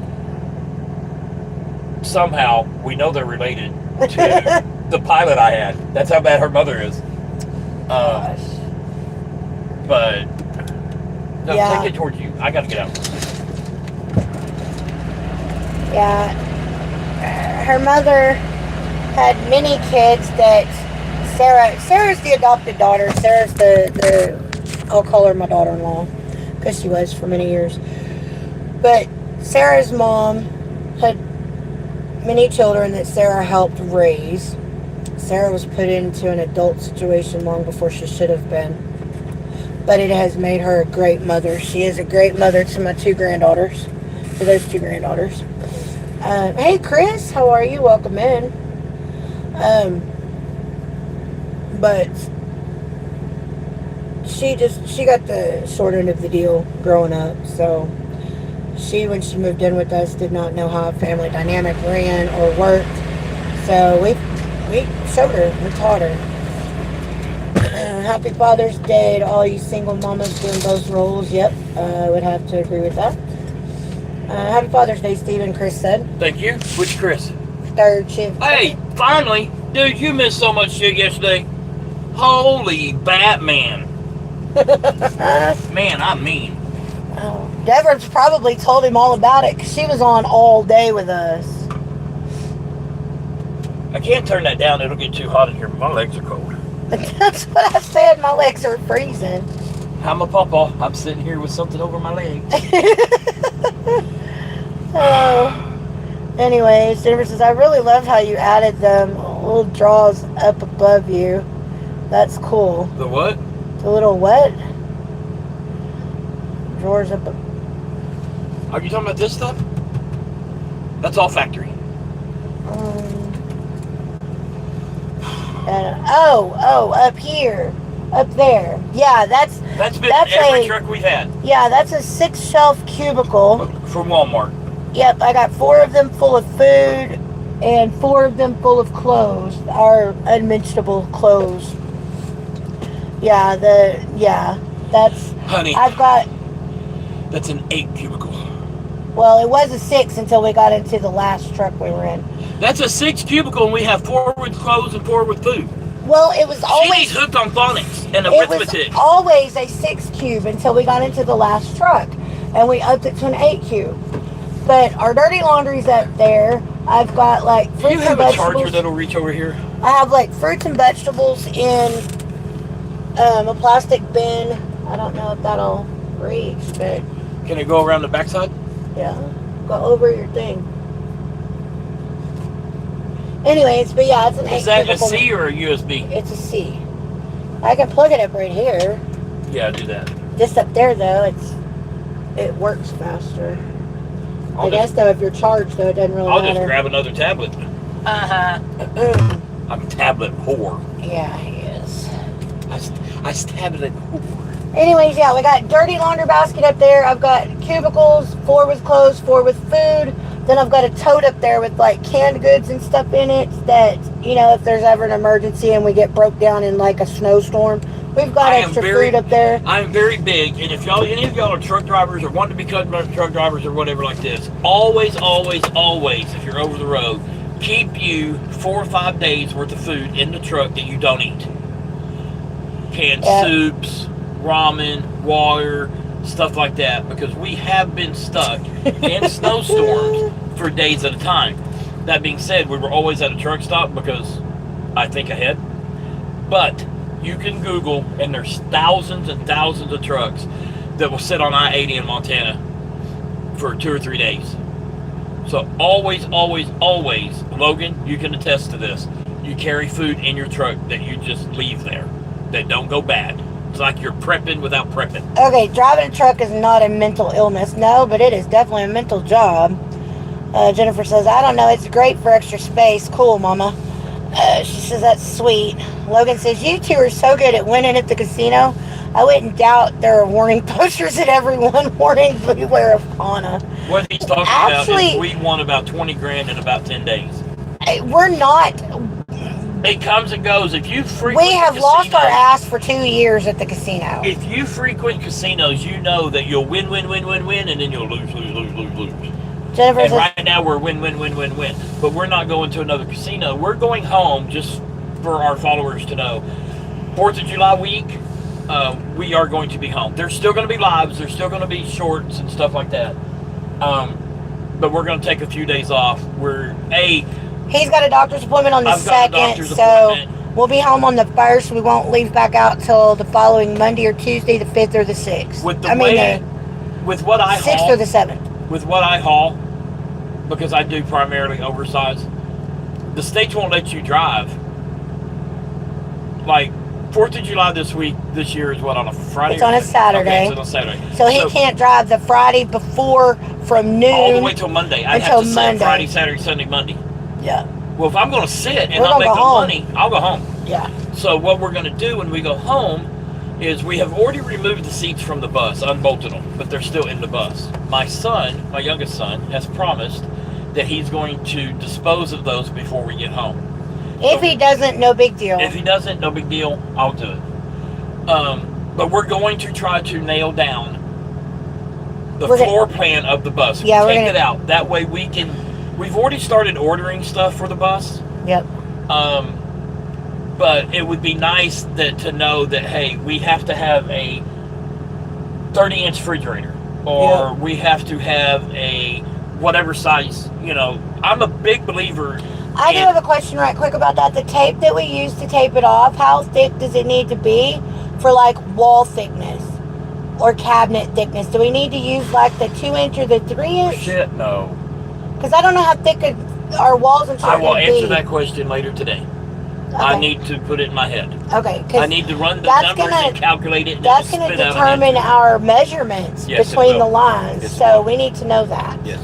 Somehow, we know they're related to the pilot I had. That's how bad her mother is. Gosh. But... No, yeah. take it towards you. I gotta get out. Yeah. Her mother had many kids that Sarah's the adopted daughter. Sarah's the I'll call her my daughter-in-law because she was for many years. But Sarah's mom had many children that Sarah helped raise. Sarah was put into an adult situation long before she should have been. But it has made her a great mother. She is a great mother to my two granddaughters. To those two granddaughters. Hey, Chris. How are you? Welcome in. But she got the short end of the deal growing up. So when she moved in with us, did not know how a family dynamic ran or worked. So we showed her. We taught her. Happy Father's Day to all you single mamas doing those roles. Yep, I would have to agree with that. Happy Father's Day, Stephen, Chris said. Thank you. Which Chris? Third shift. Hey, finally. Dude, you missed so much shit yesterday. Holy Batman. Man, I'm mean. Oh, Deborah's probably told him all about it because she was on all day with us. I can't turn that down. It'll get too hot in here. My legs are cold. That's what I said. My legs are freezing. I'm a pawpaw. I'm sitting here with something over my leg. Oh. Anyways, Jennifer says, I really love how you added them little drawers up above you. That's cool. The what? The little what? Drawers up. Are you talking about this stuff? That's all factory. Up here. Up there. Yeah, that's been every truck we've had. Yeah, that's a 6-shelf cubicle. From Walmart. Yep, I got 4 of them full of food and 4 of them full of clothes. Our unmentionable clothes. Yeah, that's... Honey. I've got... That's an 8 cubicle. Well, it was a 6 until we got into the last truck we were in. That's a 6 cubicle, and we have 4 with clothes and 4 with food. Well, it was always... She's hooked on phonics and arithmetic. It was always a 6 cube until we got into the last truck. And we upped it to an 8 cube. But our dirty laundry's up there. I've got like fruits and vegetables. Do you have a charger that'll reach over here? I have like fruits and vegetables in a plastic bin. I don't know if that'll reach, but... Can it go around the backside? Yeah. Go over your thing. Anyways, but yeah, it's an 8 Is that a cubicle. C or a USB? It's a C. I can plug it up right here. Yeah, do that. Just up there though, it works faster. I guess though, if you're charged though, it doesn't really matter. I'll just grab another tablet. I'm a tablet whore. Yeah, he is. I tablet whore. Anyways, yeah, we got dirty laundry basket up there. I've got cubicles, 4 with clothes, 4 with food. Then I've got a tote up there with like canned goods and stuff in it that, if there's ever an emergency and we get broke down in like a snowstorm, we've got extra food up there. I'm very big, and if any of y'all are truck drivers or want to become truck drivers or whatever like this, always, if you're over the road, keep you 4 or 5 days worth of food in the truck that you don't eat. Canned soups, ramen, water, stuff like that, because we have been stuck in snowstorms for days at a time. That being said, we were always at a truck stop because I think ahead. But You can Google, and there's thousands and thousands of trucks that will sit on I-80 in Montana for 2 or 3 days. So always, always, always, Logan, you can attest to this. You carry food in your truck that you just leave there, that don't go bad. It's like you're prepping without prepping. Okay, driving a truck is not a mental illness, no, but it is definitely a mental job. Jennifer says, I don't know, it's great for extra space. Cool, mama. She says, that's sweet. Logan says, you two are so good at winning at the casino. I wouldn't doubt there are warning posters at everyone warning beware of Pawna. What he's talking about is we won about 20 grand in about 10 days. We're not. It comes and goes. If you frequent We have lost our ass for 2 years at the casino. If you frequent casinos, you know that you'll win, and then you'll lose. Jennifer and says, right now we're win. But we're not going to another casino. We're going home, just for our followers to know. 4th of July week, we are going to be home. There's still going to be lives. There's still going to be shorts and stuff like that. But we're going to take a few days off. He's got a doctor's appointment on the 2nd, so we'll be home on the 1st. We won't leave back out till the following Monday or Tuesday, the 5th or the 6th. With what I 6th haul, or the 7th. With what I haul, because I do primarily oversized, the states won't let you drive. Like 4th of July this year is what, on a Friday? It's on a Saturday. Okay, it's on a Saturday. So he can't drive the Friday before from noon. All the way till Monday. I have to sit Friday, Saturday, Sunday, Monday. Yeah. Well, if I'm going to sit and not make no money, I'll go home. Yeah. So what we're going to do when we go home is we have already removed the seats from the bus, unbolted them, but they're still in the bus. My son, my youngest son, has promised that he's going to dispose of those before we get home. If he doesn't, no big deal. If he doesn't, no big deal. I'll do it. But we're going to try to nail down the floor plan of the bus. Yeah, take it out. That way we can. We've already started ordering stuff for the bus. Yep. But it would be nice to know that, hey, we have to have a 30-inch refrigerator, or we have to have a whatever size. I'm a big believer. I do have a question right quick about that. The tape that we use to tape it off, how thick does it need to be for like wall thickness or cabinet thickness? Do we need to use like the 2-inch or the 3-inch? Shit, no. Because I don't know how thick our walls and shit I will answer be. that question later today. Okay. I need to put it in my head. Okay. I need to run the numbers and calculate it. And that's going to determine our measurements between the lines. Yes, so we need to know that. Yes.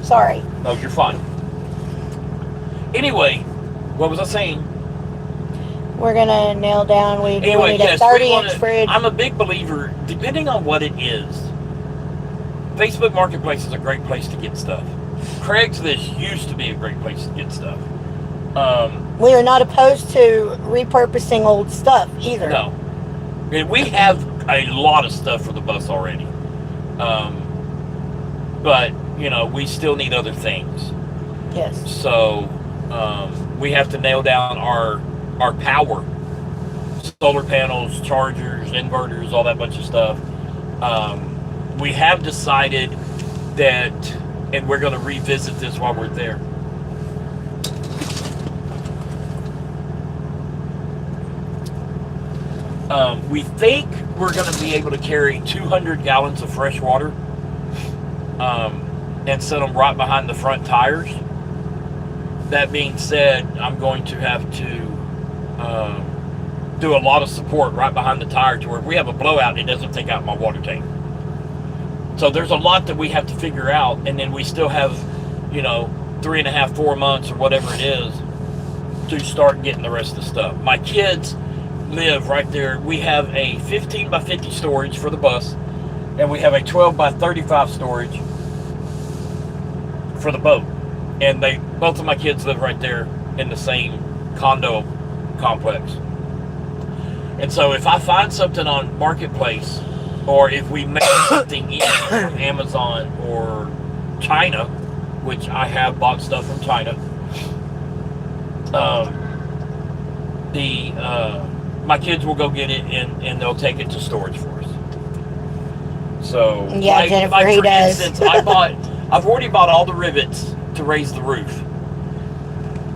Sorry. No, you're fine. Anyway, what was I saying? We're going to nail down, we need a 30-inch fridge. I'm a big believer, depending on what it is, Facebook Marketplace is a great place to get stuff. Craigslist used to be a great place to get stuff. We are not opposed to repurposing old stuff either. No. We have a lot of stuff for the bus already. But, we still need other things. Yes. So, we have to nail down our power. Solar panels, chargers, inverters, all that bunch of stuff. We have decided that, and we're going to revisit this while we're there. We think we're going to be able to carry 200 gallons of fresh water and set them right behind the front tires. That being said, I'm going to have to do a lot of support right behind the tire to where if we have a blowout, it doesn't take out my water tank. So there's a lot that we have to figure out, and then we still have, 3.5, 4 months or whatever it is to start getting the rest of the stuff. My kids live right there. We have a 15 by 50 storage for the bus, and we have a 12 by 35 storage for the boat. And both of my kids live right there in the same condo complex. And so if I find something on Marketplace, or if we make something in from Amazon or China, which I have bought stuff from China, my kids will go get it and they'll take it to storage for us. So yeah, Jennifer, he does. Instance, I've already bought all the rivets to raise the roof.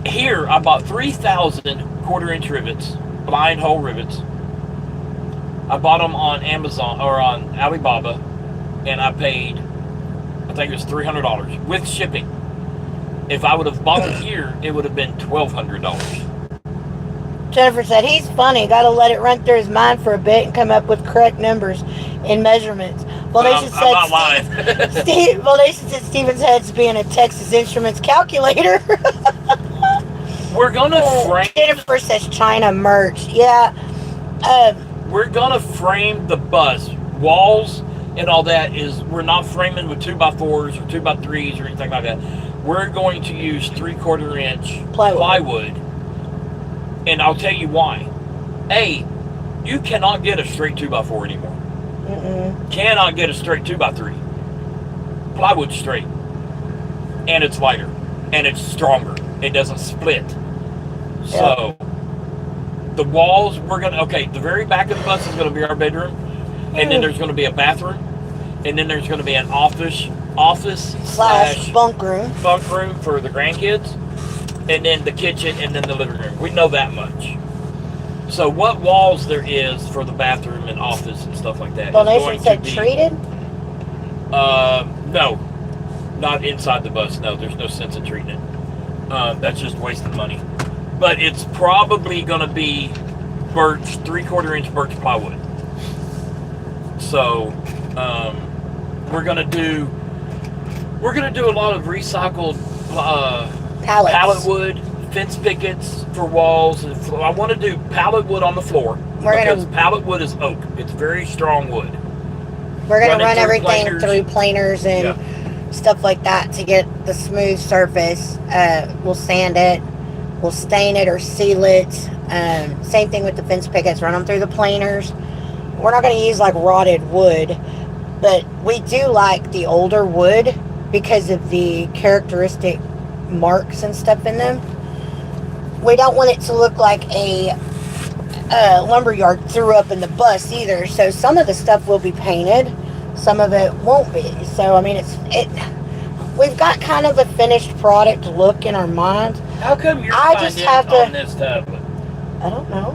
Here, I bought 3,000 quarter-inch rivets, blind hole rivets, I bought them on Amazon or on Alibaba, and I paid, I think it was $300 with shipping. If I would have bought them here, it would have been $1,200. Jennifer said, he's funny. Got to let it run through his mind for a bit and come up with correct numbers and measurements. Well, I'm not lying. Nation said Steven's head's being a Texas Instruments calculator. We're going to frame... Jennifer says China merch. Yeah. We're going to frame the bus. Walls and all that is... We're not framing with 2x4s or 2x3s or anything like that. We're going to use 3/4 inch plywood. And I'll tell you why. A, you cannot get a straight 2x4 anymore. Cannot get a straight 2x3. Plywood's straight. And it's lighter. And it's stronger. It doesn't split. So, the walls, we're going to... Okay, the very back of the bus is going to be our bedroom. And then there's going to be a bathroom. And then there's going to be an office slash bunk room for the grandkids. And then the kitchen, and then the living room. We know that much. So what walls there is for the bathroom and office and stuff like that. Donation said treated? No. Not inside the bus. No, there's no sense in treating it. That's just wasting money. But it's probably going to be birch, 3/4 inch birch plywood. So we're going to do a lot of recycled pallet wood, fence pickets for walls. And I want to do pallet wood on the floor because pallet wood is oak. It's very strong wood. We're going to run everything through planers and stuff like that to get the smooth surface. We'll sand it. We'll stain it or seal it. Same thing with the fence pickets. Run them through the planers. We're not going to use like rotted wood, but we do like the older wood because of the characteristic marks and stuff in them. We don't want it to look like a lumberyard threw up in the bus either. So some of the stuff will be painted, some of it won't be. So I mean, we've got kind of a finished product look in our mind. How come you're on this tablet? I don't know.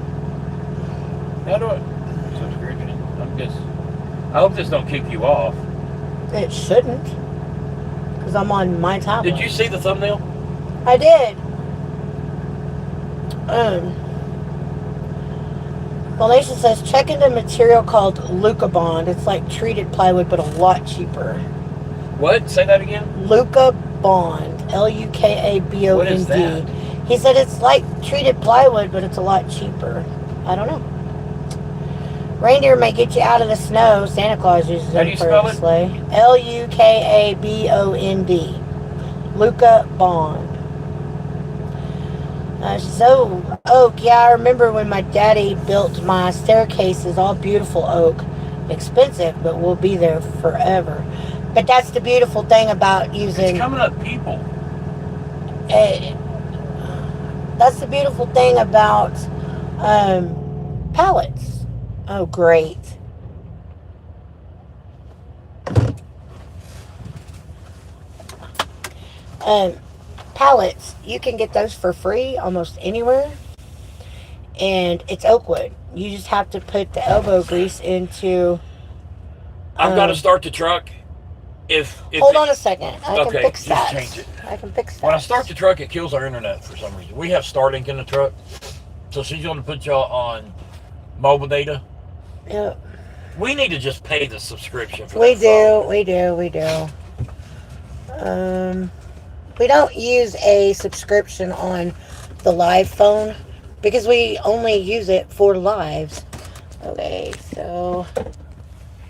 How do I? I hope this don't kick you off. It shouldn't, because I'm on my tablet. Did you see the thumbnail? I did. Malaysia says, check into material called Luca Bond. It's like treated plywood, but a lot cheaper. What? Say that again? Luca Bond. L-U-K-A-B-O-N-D. What is that? He said it's like treated plywood, but it's a lot cheaper. I don't know. Reindeer may get you out of the snow. Santa Claus uses them for a sleigh. L-U-K-A-B-O-N-D. Luca Bond. So, oak. Yeah, I remember when my daddy built my staircases, all beautiful oak. Expensive, but we'll be there forever. But that's the beautiful thing about using... It's coming up, people. That's the beautiful thing about pallets. Oh, great. Pallets, you can get those for free almost anywhere. And it's oak wood. You just have to put the elbow grease into... I've got to start the truck. Hold on a second. I can fix that. Change it. I can fix that. When I start the truck, it kills our internet for some reason. We have Starlink in the truck. So she's going to put y'all on mobile data. Yep. We need to just pay the subscription for We do. We don't use a subscription on the live phone because we only use it for lives. Okay, so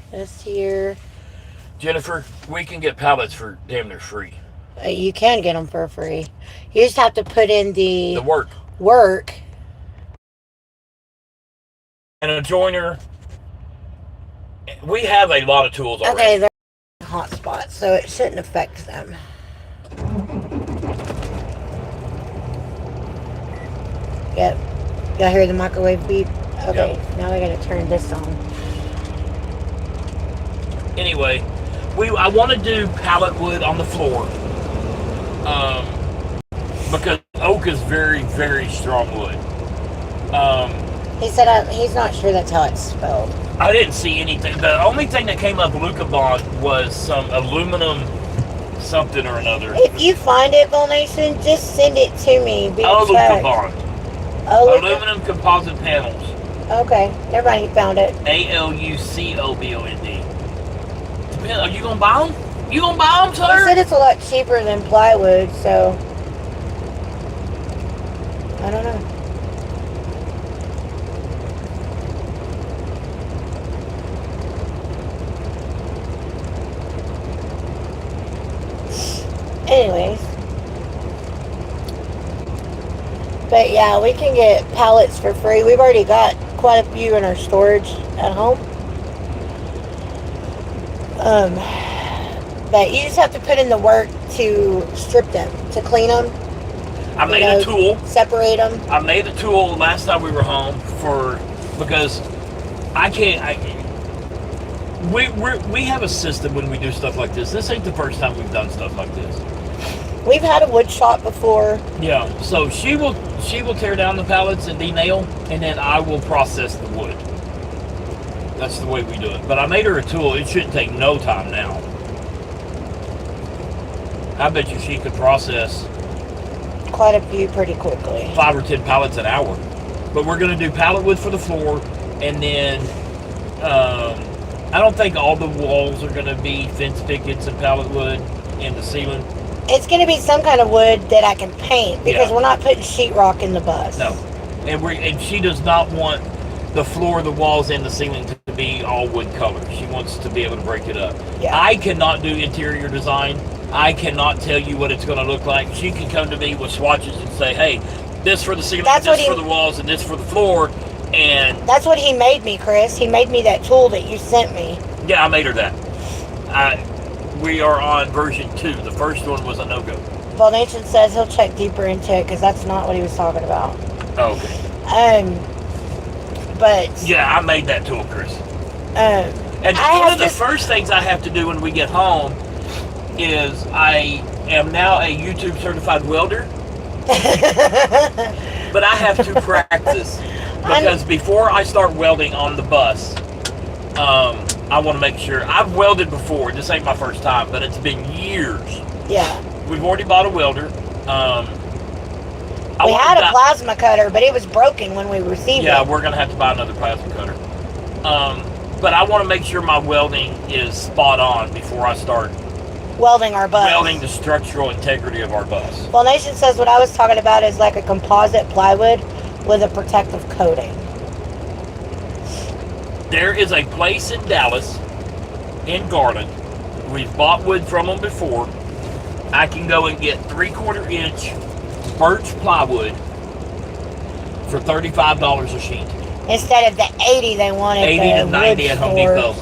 this here. Jennifer, we can get pallets for damn near free. You can get them for free. You just have to put in the work. And a joiner. We have a lot of tools already. Okay, they're hot spots, so it shouldn't affect them. Yep. Y'all hear the microwave beep? Okay, Now I gotta turn this on. Anyway, I want to do pallet wood on the floor. Because oak is very, very strong wood. He said he's not sure that's how it's spelled. I didn't see anything. The only thing that came up Luca bought was some aluminum something or another. If you find it, Volnation, just send it to me. Luca bond. Oh, aluminum composite panels. Okay, never mind. He found it. ALUCOBOND. Are you gonna buy them? You gonna buy them, sir? He said it's a lot cheaper than plywood, so I don't know. Anyways, but yeah, we can get pallets for free. We've already got quite a few in our storage at home. But you just have to put in the work to strip them, to clean them. I made a tool. Separate them. I made a tool last time we were home because we have a system when we do stuff like this. This ain't the first time we've done stuff like this. We've had a wood shop before. Yeah, so she will tear down the pallets and denail, and then I will process the wood. That's the way we do it. But I made her a tool. It shouldn't take no time now. I bet you she could process quite a few pretty quickly. 5 or 10 pallets an hour. But we're going to do pallet wood for the floor, and then I don't think all the walls are going to be fence pickets and pallet wood in the ceiling. It's going to be some kind of wood that I can paint because we're not putting sheetrock in the bus. No, and she does not want the floor, the walls, and the ceiling to be all wood color. She wants to be able to break it up. Yeah. I cannot do interior design. I cannot tell you what it's going to look like. She can come to me with swatches and say, hey, this for the ceiling, this for the walls, and this for the floor. And that's what he made me, Chris. He made me that tool that you sent me. Yeah, I made her that. We are on version 2. The first one was a no-go. Volnation says he'll check deeper into it because that's not what he was talking about. Oh, okay. But yeah, I made that tool, Chris. And one of the first things I have to do when we get home is I am now a YouTube certified welder. But I have to practice because before I start welding on the bus, I want to make sure. I've welded before. This ain't my first time, but it's been years. Yeah. We've already bought a welder. We had a plasma cutter, but it was broken when we received it. Yeah, we're going to have to buy another plasma cutter. But I want to make sure my welding is spot on before I start welding our bus. Welding the structural integrity of our bus. Volnation says what I was talking about is like a composite plywood with a protective coating. There is a place in Dallas, in Garland. We've bought wood from them before. I can go and get 3/4 inch birch plywood for $35 a sheet. Instead of the 80 they wanted. 80 to 90 at Home Depot.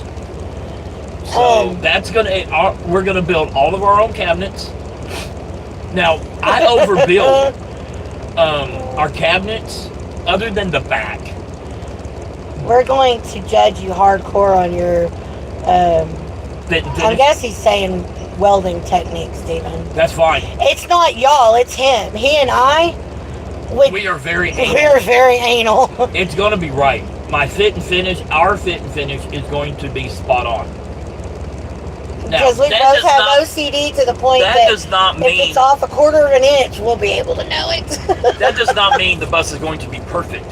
So that's we're gonna build all of our own cabinets. Now I overbuild our cabinets, other than the back. We're going to judge you hardcore on your. I guess he's saying welding techniques, Stephen. That's fine. It's not y'all, it's him. He and I. We are very anal. We are very anal. It's going to be right. My fit and finish, our fit and finish is going to be spot on. Because we both have OCD to the point that does not mean, if it's off 1/4 of an inch, we'll be able to know it. That does not mean the bus is going to be perfect.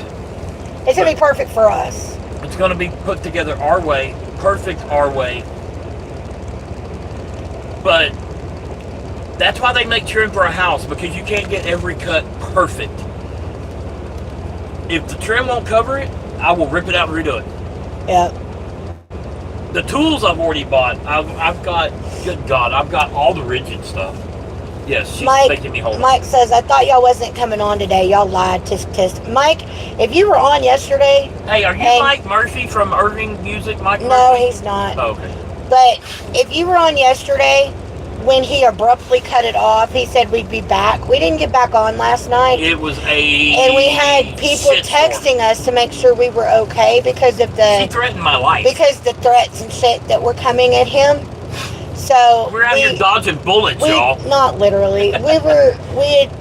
It's going to be perfect for us. It's going to be put together our way, perfect our way. But that's why they make trim for a house, because you can't get every cut perfect. If the trim won't cover it, I will rip it out and redo it. Yeah. The tools I've already bought, I've got, good God, I've got all the rigid stuff. Yes, she's making me hold. Mike says, I thought y'all wasn't coming on today. Y'all lied. Tisk, tisk. Mike, if you were on yesterday. Hey, are you Mike Murphy from Irving Music? Mike Murphy? No, he's not. Oh, okay. But if you were on yesterday, when he abruptly cut it off, he said we'd be back. We didn't get back on last night. It was and we had people texting us to make sure we were okay because of the. She threatened my life. Because the threats and shit that were coming at him. So we're out here dodging bullets, y'all. Not literally.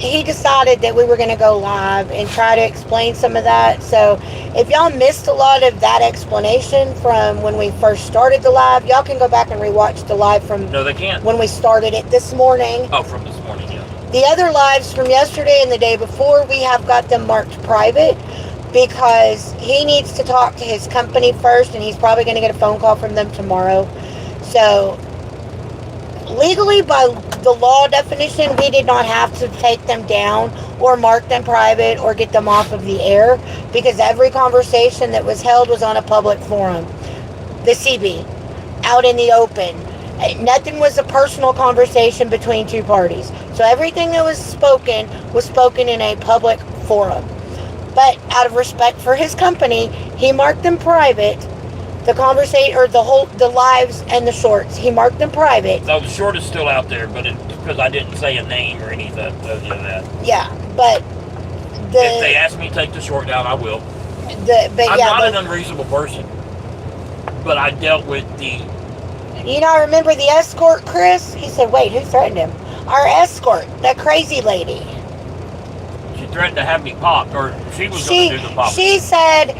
He decided that we were going to go live and try to explain some of that. So if y'all missed a lot of that explanation from when we first started the live, y'all can go back and rewatch the live from. No, they can't. When we started it this morning. Oh, from this morning, yeah. The other lives from yesterday and the day before, we have got them marked private because he needs to talk to his company first, and he's probably going to get a phone call from them tomorrow. So legally, by the law definition, we did not have to take them down or mark them private or get them off of the air because every conversation that was held was on a public forum, the CB, out in the open. Nothing was a personal conversation between two parties. So everything that was spoken in a public forum. But out of respect for his company, he marked them private. The conversation, or the lives and the shorts, he marked them private. So the short is still out there, but it's because I didn't say a name or anything of that. Yeah, but if they ask me to take the short down, I will. I'm not an unreasonable person, but I dealt with the. You know, I remember the escort, Chris. He said, "Wait, who threatened him?" Our escort, that crazy lady. She threatened to have me popped, or she was going to do the pop. She said,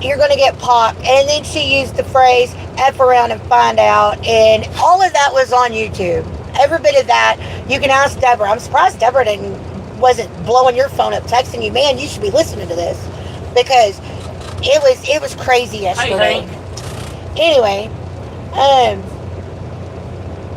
you're going to get popped. And then she used the phrase, F around and find out. And all of that was on YouTube. Every bit of that. You can ask Deborah. I'm surprised Deborah wasn't blowing your phone up, texting you, man, you should be listening to this. Because it was crazy yesterday. Hey. Anyway,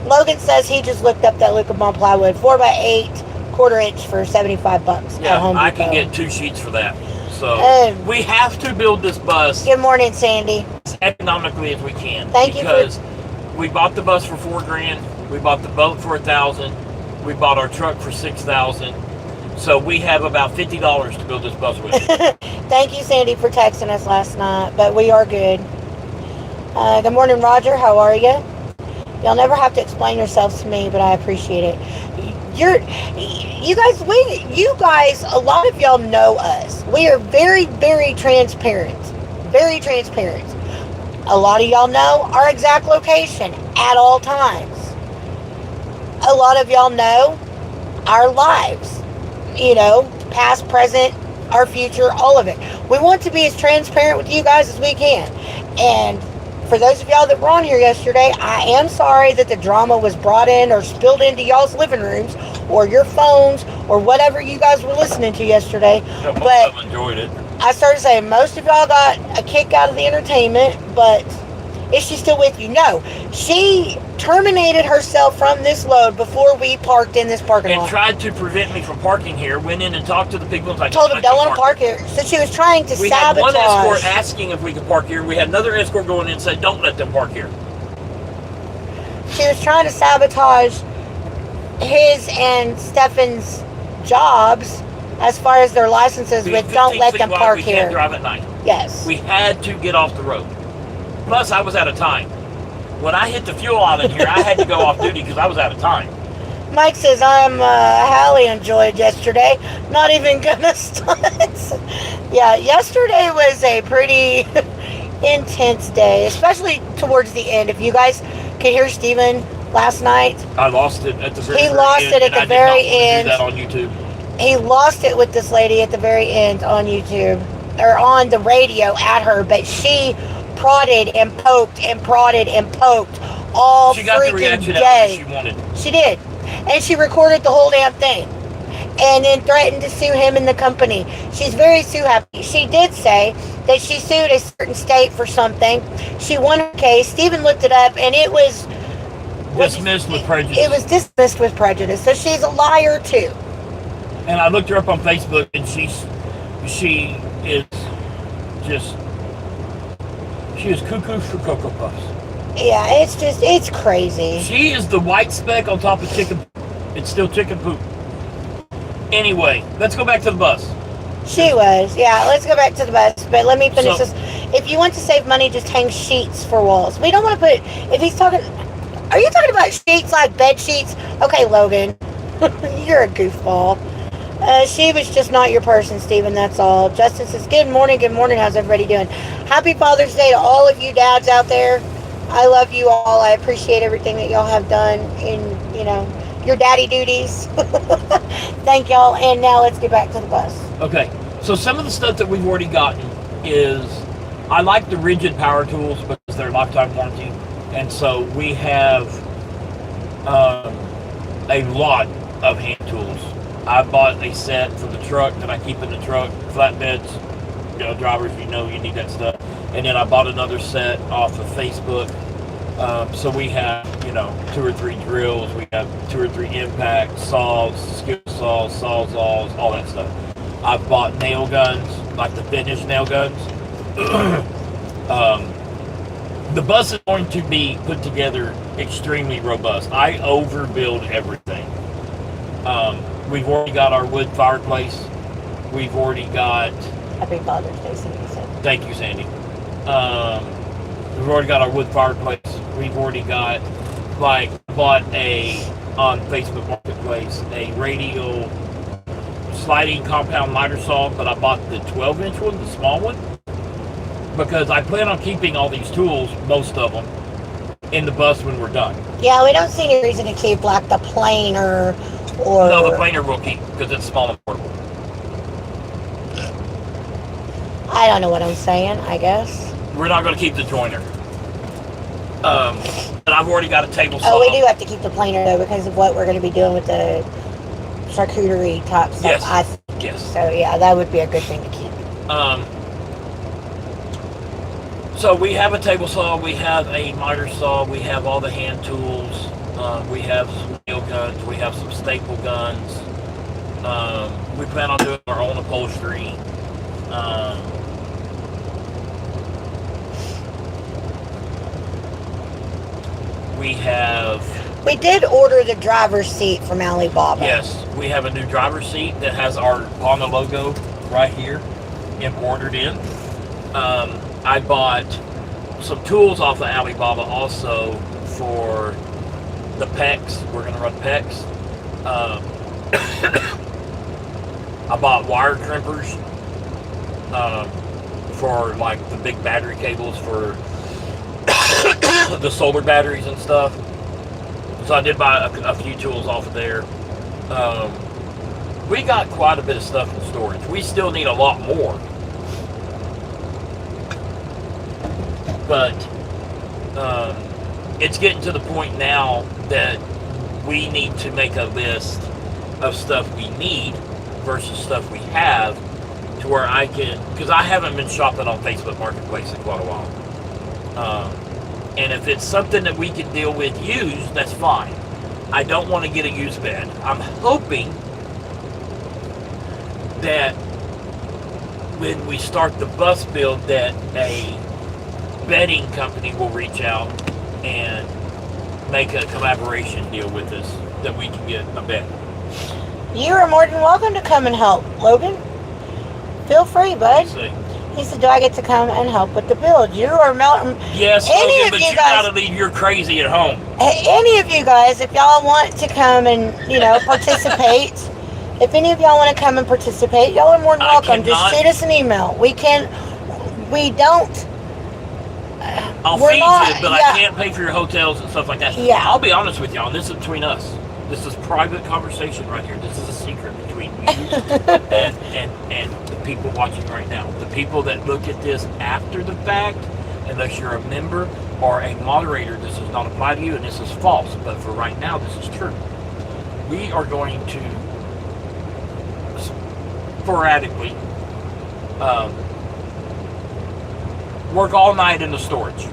Logan says he just looked up that Lucas plywood, 4x8, quarter-inch for $75 Yeah, at Home Depot. I can get 2 sheets for that. So we have to build this bus. Good morning, Sandy. As economically as we can. Thank you. Because we bought the bus for $4,000. We bought the boat for $1,000. We bought our truck for $6,000. So we have about $50 to build this bus with. Thank you, Sandy, for texting us last night. But we are good. Good morning, Roger. How are you? Y'all never have to explain yourselves to me, but I appreciate it. You guys, a lot of y'all know us. We are very, very transparent. Very transparent. A lot of y'all know our exact location at all times. A lot of y'all know our lives. You know, past, present, our future, all of it. We want to be as transparent with you guys as we can. And for those of y'all that were on here yesterday, I am sorry that the drama was brought in or spilled into y'all's living rooms or your phones or whatever you guys were listening to yesterday. Yeah, most of them enjoyed it. I started saying most of y'all got a kick out of the entertainment, but is she still with you? No. She terminated herself from this load before we parked in this parking lot. And tried to prevent me from parking here. Went in and talked to the people. And told them, don't want to park here. So she was trying to sabotage. We had one escort asking if we could park here. We had another escort going in and said, don't let them park here. She was trying to sabotage his and Stefan's jobs as far as their licenses with don't let them park here. We can't drive at night. Yes. We had to get off the road. Plus, I was out of time. When I hit the fuel out in here, I had to go off duty because I was out of time. Mike says, Hallie enjoyed yesterday. Not even gonna stunt. Yeah, yesterday was a pretty intense day, especially towards the end. If you guys could hear Steven last night. I lost it at the very end. He lost it at the very end. I did not want to do that on YouTube. He lost it with this lady at the very end on YouTube. Or on the radio at her, but she prodded and poked and prodded and poked all freaking day. She got the reaction that she wanted. She did. And she recorded the whole damn thing. And then threatened to sue him and the company. She's very sue happy. She did say that she sued a certain state for something. She won her case. Steven looked it up and it was dismissed with prejudice. It was dismissed with prejudice. So she's a liar too. And I looked her up on Facebook and she is cuckoo for Cocoa Puffs. Yeah, it's crazy. She is the white speck on top of chicken. It's still chicken poop. Anyway, let's go back to the bus. She was. Yeah, let's go back to the bus. But let me finish this. If you want to save money, just hang sheets for walls. We don't want to put, if he's talking, are you talking about sheets like bed sheets? Okay, Logan, you're a goofball. She was just not your person, Steven, that's all. Justin says, good morning, how's everybody doing? Happy Father's Day to all of you dads out there. I love you all. I appreciate everything that y'all have done in, your daddy duties. Thank y'all. And now let's get back to the bus. Okay. So some of the stuff that we've already gotten is, I like the rigid power tools because they're lifetime warranty. And so we have a lot of hand tools. I bought a set for the truck that I keep in the truck, flatbeds, drivers, you need that stuff. And then I bought another set off of Facebook. So we have, 2 or 3 drills, we have 2 or 3 impacts, saws, skill saws, sawzalls, all that stuff. I've bought nail guns, like the finished nail guns. The bus is going to be put together extremely robust. I overbuild everything. We've already got our wood fireplace. We've already got... Happy Father's Day, Sandy said. Thank you, Sandy. We've already got our wood fireplace. We've already got, bought on Facebook Marketplace, a radial sliding compound miter saw, but I bought the 12-inch one, the small one, because I plan on keeping all these tools, most of them, in the bus when we're done. Yeah, we don't see any reason to keep, the planer or... No, the planer we'll keep, because it's small and portable. I don't know what I'm saying, I guess. We're not going to keep the joiner. But I've already got a table saw. Oh, we do have to keep the planer, though, because of what we're going to be doing with the charcuterie type stuff. Yes. So, yeah, that would be a good thing to keep. So we have a table saw, we have a miter saw, we have all the hand tools, we have some nail guns, we have some staple guns. We plan on doing our own upholstery. We did order the driver's seat from Alibaba. Yes, we have a new driver's seat that has our Pawna logo right here embroidered in. I bought some tools off of Alibaba also for the pecs. We're going to run pecs. I bought wire crimpers for the big battery cables for the solar batteries and stuff. So I did buy a few tools off of there. We got quite a bit of stuff in storage. We still need a lot more. But it's getting to the point now that we need to make a list of stuff we need versus stuff we have, to where I can, because I haven't been shopping on Facebook Marketplace in quite a while. And if it's something that we can deal with used, that's fine. I don't want to get a used bed. I'm hoping that when we start the bus build, that a bedding company will reach out and make a collaboration deal with us, that we can get a bed. You are more than welcome to come and help, Logan. Feel free, bud. He said, do I get to come and help with the build? You are melting. Yes, Logan, but you gotta leave your crazy at home. Any of you guys, if y'all want to come and, participate, if any of y'all want to come and participate, y'all are more than welcome. Just shoot us an email. I'll feed you, but I can't pay for your hotels and stuff like that. Yeah. I'll be honest with y'all, and this is between us. This is private conversation right here. This is a secret between you and the people watching right now. The people that look at this after the fact, unless you're a member or a moderator, this does not apply to you, and this is false. But for right now, this is true. We are going to sporadically work all night in the storage,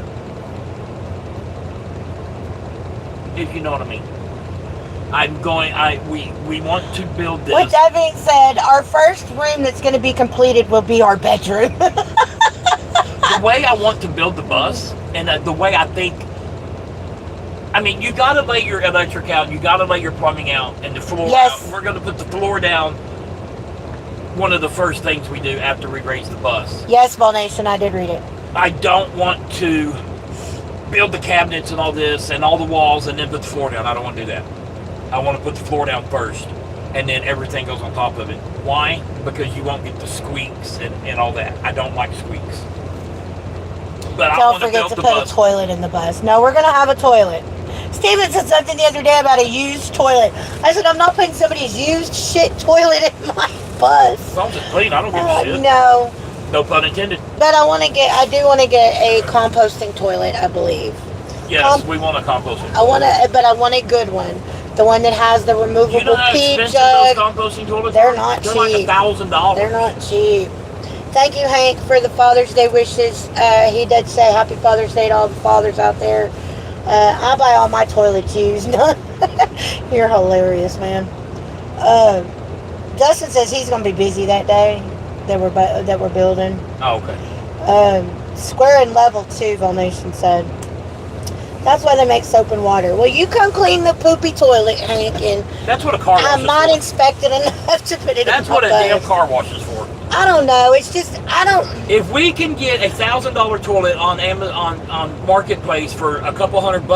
if you know what I mean. We want to build this. With that being said, our first room that's going to be completed will be our bedroom. The way I want to build the bus, and the way I think, you got to lay your electric out, you got to lay your plumbing out, and the floor out. We're going to put the floor down, one of the first things we do after we raise the bus. Yes, Ball Nation, I did read it. I don't want to build the cabinets and all this and all the walls and then put the floor down. I don't want to do that. I want to put the floor down first, and then everything goes on top of it. Why? Because you won't get the squeaks and all that. I don't like squeaks. But I Don't want to forget build to the put bus. a toilet in the bus. No, we're going to have a toilet. Steven said something the other day about a used toilet. I said, I'm not putting somebody's used shit toilet in my bus. As long as it's clean, I don't give a shit. No. No pun intended. But I do want to get a composting toilet, I believe. Yes, we want a composting toilet. I want a good one. The one that has the removable You know how pee expensive jug. those composting toilets They're are? not They're cheap. like $1,000. They're not cheap. Thank you, Hank, for the Father's Day wishes. He did say Happy Father's Day to all the fathers out there. I buy all my toilets used. You're hilarious, man. Dustin says he's going to be busy that day that we're building. Oh, okay. Square and level too, Volnation said. That's why they make soap and water. Well, you come clean the poopy toilet, Hank, and that's what a car wash is I'm not for. inspected enough to put it That's in what my a bus. damn car wash is for. I don't know. It's just, I don't... If we can get a $1,000 toilet on Amazon, on Marketplace for a couple $100,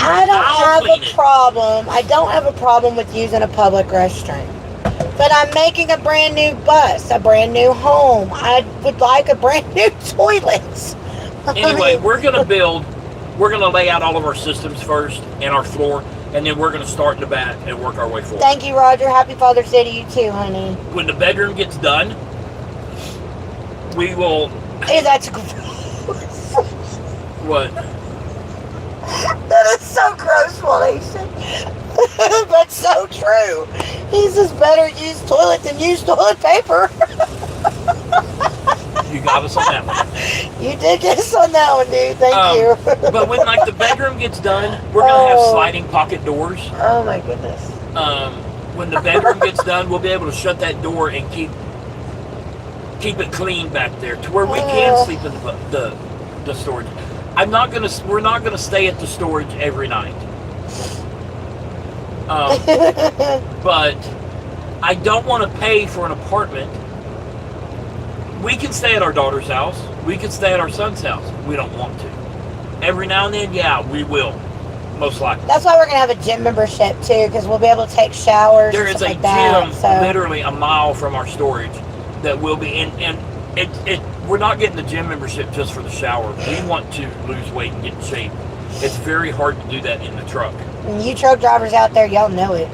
I don't I'll have a problem. I don't have a problem with using a public restroom. But I'm making a brand new bus, a brand new home. I would like a brand new toilet. Anyway, we're going to lay out all of our systems first and our floor, and then we're going to start in the back and work our way forward. Thank you, Roger. Happy Father's Day to you too, honey. When the bedroom gets done, we will... Hey, that's gross. What? That is so gross, Malaysia. But so true. He says better use toilet than use toilet paper. You got us on that one. You did get us on that one, dude. Thank you. But when like the bedroom gets done, we're gonna have sliding pocket doors. Oh my goodness. When the bedroom gets done, we'll be able to shut that door and keep it clean back there to where we can sleep in the storage. We're not gonna stay at the storage every night. But I don't want to pay for an apartment. We can stay at our daughter's house. We can stay at our son's house. We don't want to. Every now and then, yeah, we will. Most likely. That's why we're going to have a gym membership, too, because we'll be able to take showers there and is stuff a like that. gym So. literally a mile from our storage that will be in. And we're not getting the gym membership just for the shower. We want to lose weight and get in shape. It's very hard to do that in the truck. And you truck drivers out there, y'all know it.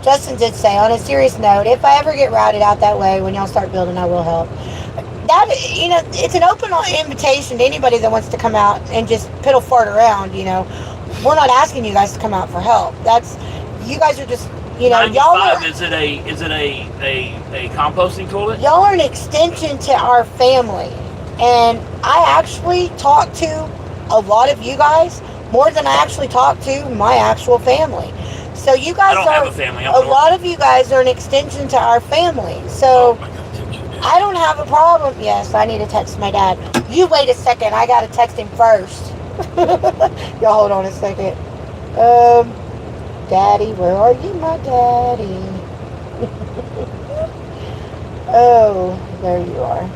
Justin did say, on a serious note, if I ever get routed out that way, when y'all start building, I will help. That, you know, it's an open invitation to anybody that wants to come out and just piddle fart around, you know. We're not asking you guys to come out for help. You guys are just, you know, y'all are... Is it a composting toilet? Y'all are an extension to our family. And I actually talk to a lot of you guys more than I actually talk to my actual family. So you guys I don't have a family. a lot of you guys are an extension to our family. So I don't have a problem. Yes, I need to text my dad. You wait a second. I got to text him first. Y'all hold on a second. Daddy, where are you, my daddy? Oh, there you are.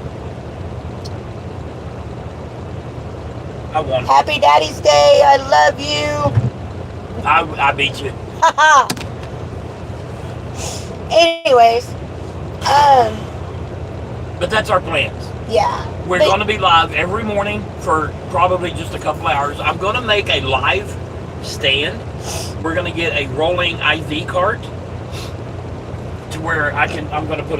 I won. Happy Daddy's Day. I love you. I beat you. Anyways, but that's our plans. Yeah. We're going to be live every morning for probably just a couple hours. I'm going to make a live stand. We're going to get a rolling IV cart to where I'm going to put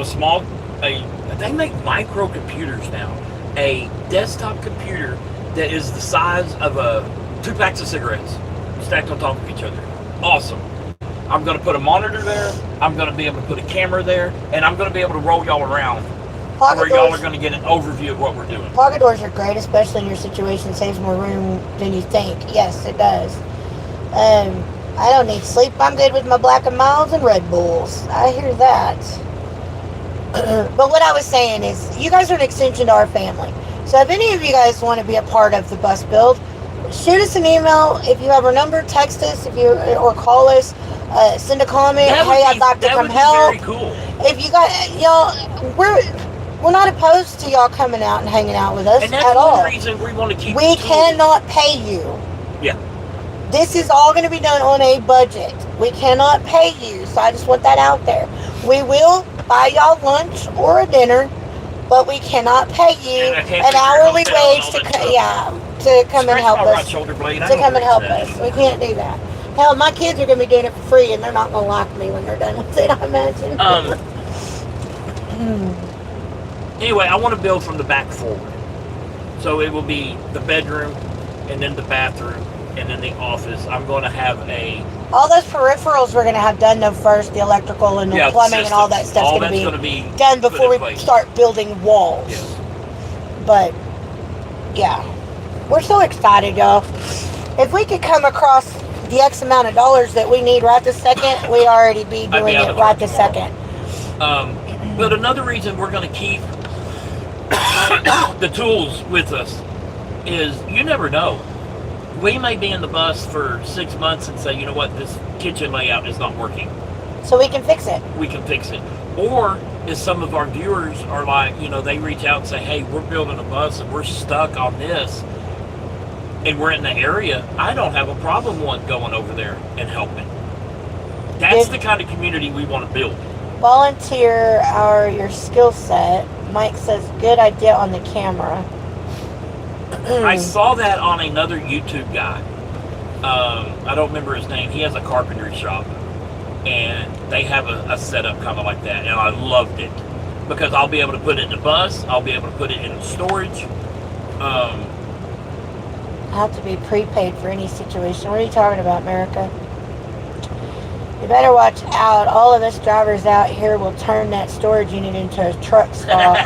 they make microcomputers now. A desktop computer that is the size of 2 packs of cigarettes stacked on top of each other. Awesome. I'm going to put a monitor there. I'm going to be able to put a camera there. And I'm going to be able to roll y'all around where y'all are going to get an overview of what we're doing. Pocket doors are great, especially in your situation. Saves more room than you think. Yes, it does. I don't need sleep. I'm good with my Black and Milds and Red Bulls. I hear that. But what I was saying is, you guys are an extension to our family. So if any of you guys want to be a part of the bus build, shoot us an email. If you have our number, text us. Or call us. Send a comment. Hey, I'd like to come help. Very cool. If you guys, y'all, we're not opposed to y'all coming out and hanging out with us and that's at all. one reason we want to keep. We cannot pay you. Yeah. This is all going to be done on a budget. We cannot pay you, so I just want that out there. We will buy y'all lunch or a dinner but we cannot pay you And I can't an pay your hourly hotel and wage all to that stuff. to come and Scratch help my us. right shoulder blade. I To know come and where help it's us. at. We can't do that. Hell, my kids are going to be doing it for free, and they're not going to like me when they're done with it, I imagine. Anyway, I want to build from the back forward. So it will be the bedroom, and then the bathroom, and then the office. I'm going to have all those peripherals we're going to have done though first, the electrical and the plumbing and all that stuff's going to be done before we start building walls. Yes. But, yeah. We're so excited, y'all. If we could come across the X amount of dollars that we need right this second, we'd already be doing it right this second. But another reason we're going to keep the tools with us is you never know. We may be in the bus for 6 months and say, you know what, this kitchen layout is not working. So we can fix it. We can fix it. Or if some of our viewers are like, you know, they reach out and say, hey, we're building a bus and we're stuck on this, and we're in the area, I don't have a problem going over there and helping. That's the kind of community we want to build. Volunteer your skill set. Mike says, good idea on the camera. I saw that on another YouTube guy. I don't remember his name. He has a carpentry shop, and they have a setup kind of like that, and I loved it because I'll be able to put it in the bus. I'll be able to put it in storage. I have to be prepaid for any situation. What are you talking about, America? You better watch out. All of us drivers out here will turn that storage unit into a truck stop.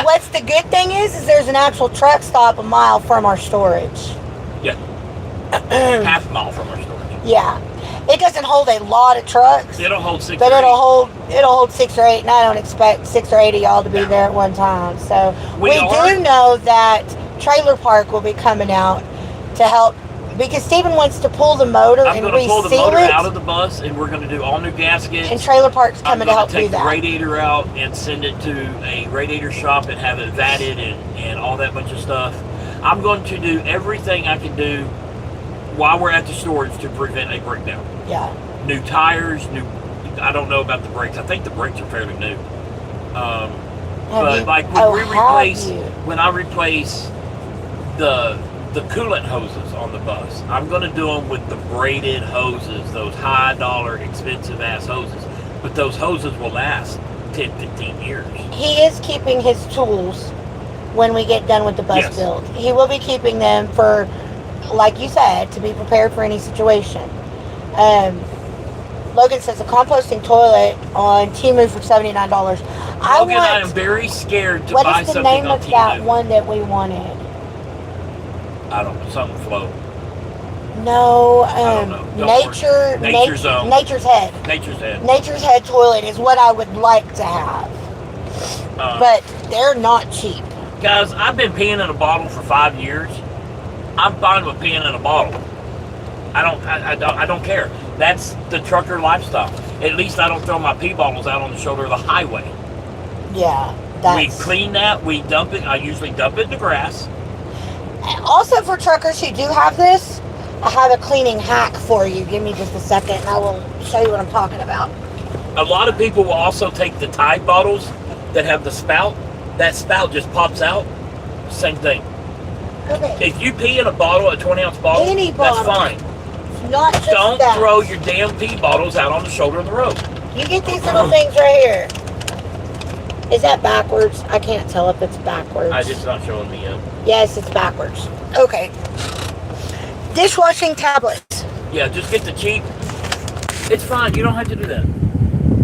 What's the good thing is there's an actual truck stop a mile from our storage. Yeah. Half a mile from our storage. Yeah. It doesn't hold a lot of trucks. It'll hold 6 but or 8. it'll hold 6 or 8, and I don't expect 6 or 8 of y'all to be there at one time. So we do know that Trailer Park will be coming out to help, because Steven wants to pull the motor and reseal it. I'm going to pull the motor out of the bus, and we're going to do all new gaskets. And Trailer Park's coming to help do that. I'm going to take the radiator out and send it to a radiator shop and have it vatted and all that bunch of stuff. I'm going to do everything I can do while we're at the storage to prevent a breakdown. Yeah. New tires, I don't know about the brakes. I think the brakes are fairly new. But like when I replace the coolant hoses on the bus, I'm going to do them with the braided hoses, those high dollar, expensive ass hoses. But those hoses will last 10, 15 years. He is keeping his tools when we get done with the bus build. He will be keeping them for, like you said, to be prepared for any situation. Logan says a composting toilet on Temu for $79. I am very scared to buy something on Temu. What is the name of that one that we wanted? I don't know, something float. No, I don't know. Nature's Head. Nature's Head toilet is what I would like to have. But they're not cheap. Guys, I've been peeing in a bottle for 5 years. I'm fine with peeing in a bottle. I don't care. That's the trucker lifestyle. At least I don't throw my pee bottles out on the shoulder of the highway. Yeah. We clean that, we dump it. I usually dump it in the grass. Also, for truckers who do have this, I have a cleaning hack for you. Give me just a second and I will show you what I'm talking about. A lot of people will also take the Tide bottles that have the spout. That spout just pops out. Same thing. Okay. If you pee in a bottle, a 20-ounce bottle, that's fine. Not just Don't throw your damn pee bottles out on the shoulder of the road. You get these little things right here. Is that backwards? I can't tell if it's backwards. It's not showing me yet. Yes, it's backwards. Okay. Dishwashing tablets. Yeah, just get the cheap. It's fine. You don't have to do that.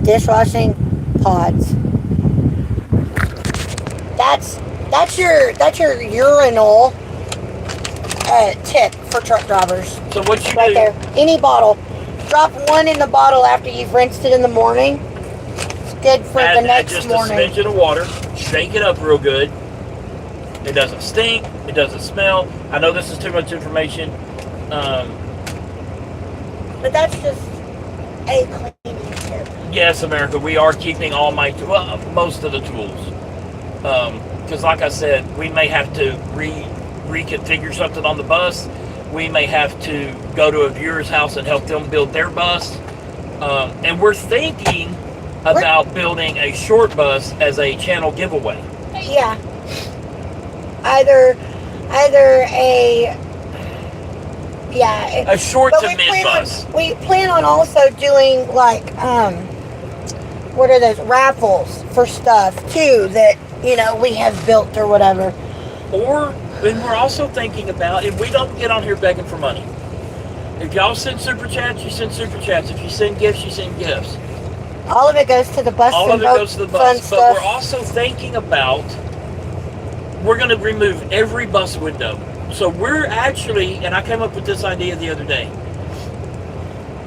Dishwashing pods. That's your urinal tip for truck drivers. So what you right do? There. Any bottle. Drop one in the bottle after you've rinsed it in the morning. It's good for the next just morning. Just a smidgen of water. Shake it up real good. It doesn't stink. It doesn't smell. I know this is too much information. But that's just a cleaning tip. Yes, America, we are keeping all most of the tools. Because like I said, we may have to reconfigure something on the bus. We may have to go to a viewer's house and help them build their bus. And we're thinking about building a short bus as a channel giveaway. Yeah. Either a short but to mid bus. We plan on also doing like what are those raffles for stuff too that we have built or whatever. And we're also thinking about, if we don't get on here begging for money. If y'all send super chats, you send super chats. If you send gifts, you send gifts. All of it goes to the bus. All of it goes to the bus. But we're also thinking about, we're going to remove every bus window. So we're actually, and I came up with this idea the other day.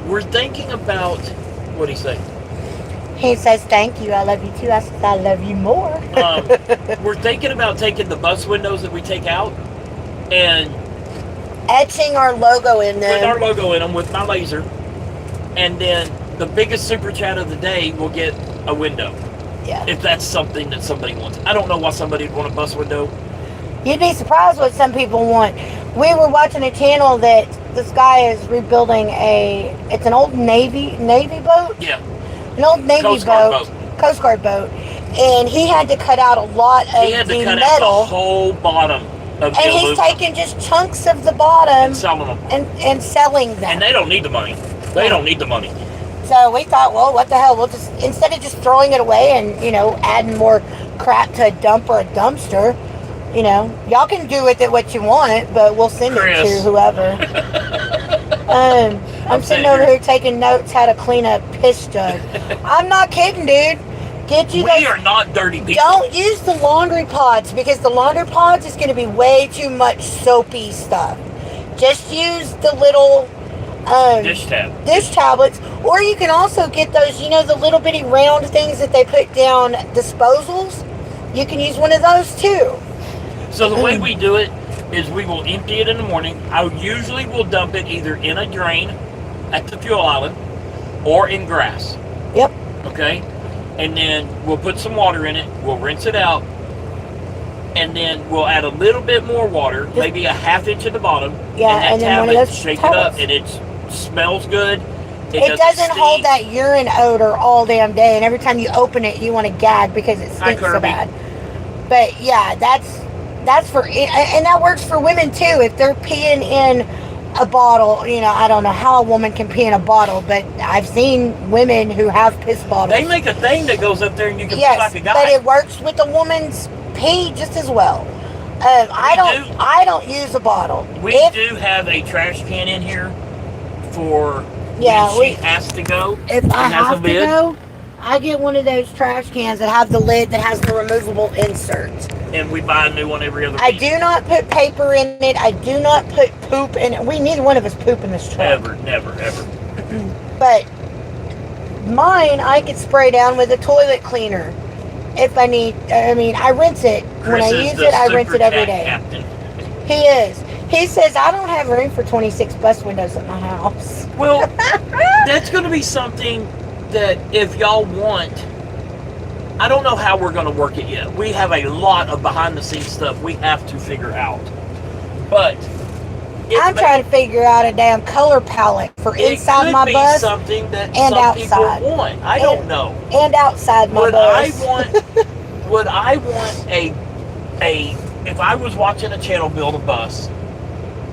We're thinking about, what do you say? He says, thank you, I love you too. I said, I love you more. We're thinking about taking the bus windows that we take out and etching our logo in them. With our logo in them with my laser. And then the biggest super chat of the day will get a window. Yeah. If that's something that somebody wants. I don't know why somebody would want a bus window. You'd be surprised what some people want. We were watching a channel that this guy is rebuilding it's an old Navy boat. Yeah. An old Navy Coast Guard boat. And he had to cut out a lot of the metal. He had to cut out the whole bottom of the aluminum. He's taking just chunks of the bottom and selling them. And selling them. And they don't need the money. They don't need the money. So we thought, well, what the hell? We'll just, instead of just throwing it away and, adding more crap to a dump or a dumpster, y'all can do with it what you want, but we'll send it to whoever. I'm sitting over here taking notes how to clean a piss jug. I'm not kidding, dude. We are not dirty people. Don't use the laundry pods, because the laundry pods is going to be way too much soapy stuff. Just use the little dish tablets, or you can also get those, the little bitty round things that they put down disposals. You can use one of those too. So the way we do it is we will empty it in the morning. I usually will dump it either in a drain at the fuel island or in grass. Yep. Okay? And then we'll put some water in it. We'll rinse it out. And then we'll add a little bit more water, maybe a half inch at the bottom. Yeah, and then one of those shake it up, and it smells good. It doesn't hold that urine odor all damn day, and every time you open it, you want to gag because it stinks so bad. But yeah, that's for, and that works for women too. If they're peeing in a bottle, I don't know how a woman can pee in a bottle, but I've seen women who have piss bottles. They make a thing that goes up there and you can piss like a guy. But it works with a woman's pee just as well. I don't use a bottle. We do have a trash can in here for when she has to go. If I have to go, I get one of those trash cans that have the lid that has the removable insert. And we buy a new one every other week. I do not put paper in it. I do not put poop in it. Neither one of us poop in this truck. Never. But mine, I could spray down with a toilet cleaner if I need. I rinse it. When I use it, I rinse it every day. Captain. He is. He says, I don't have room for 26 bus windows at my house. Well, that's going to be something that if y'all want, I don't know how we're going to work it yet. We have a lot of behind-the-scenes stuff we have to figure out. But I'm trying to figure out a damn color palette for inside my bus something that and some outside. People want. I don't know. And outside my bus. Would I want a if I was watching a channel build a bus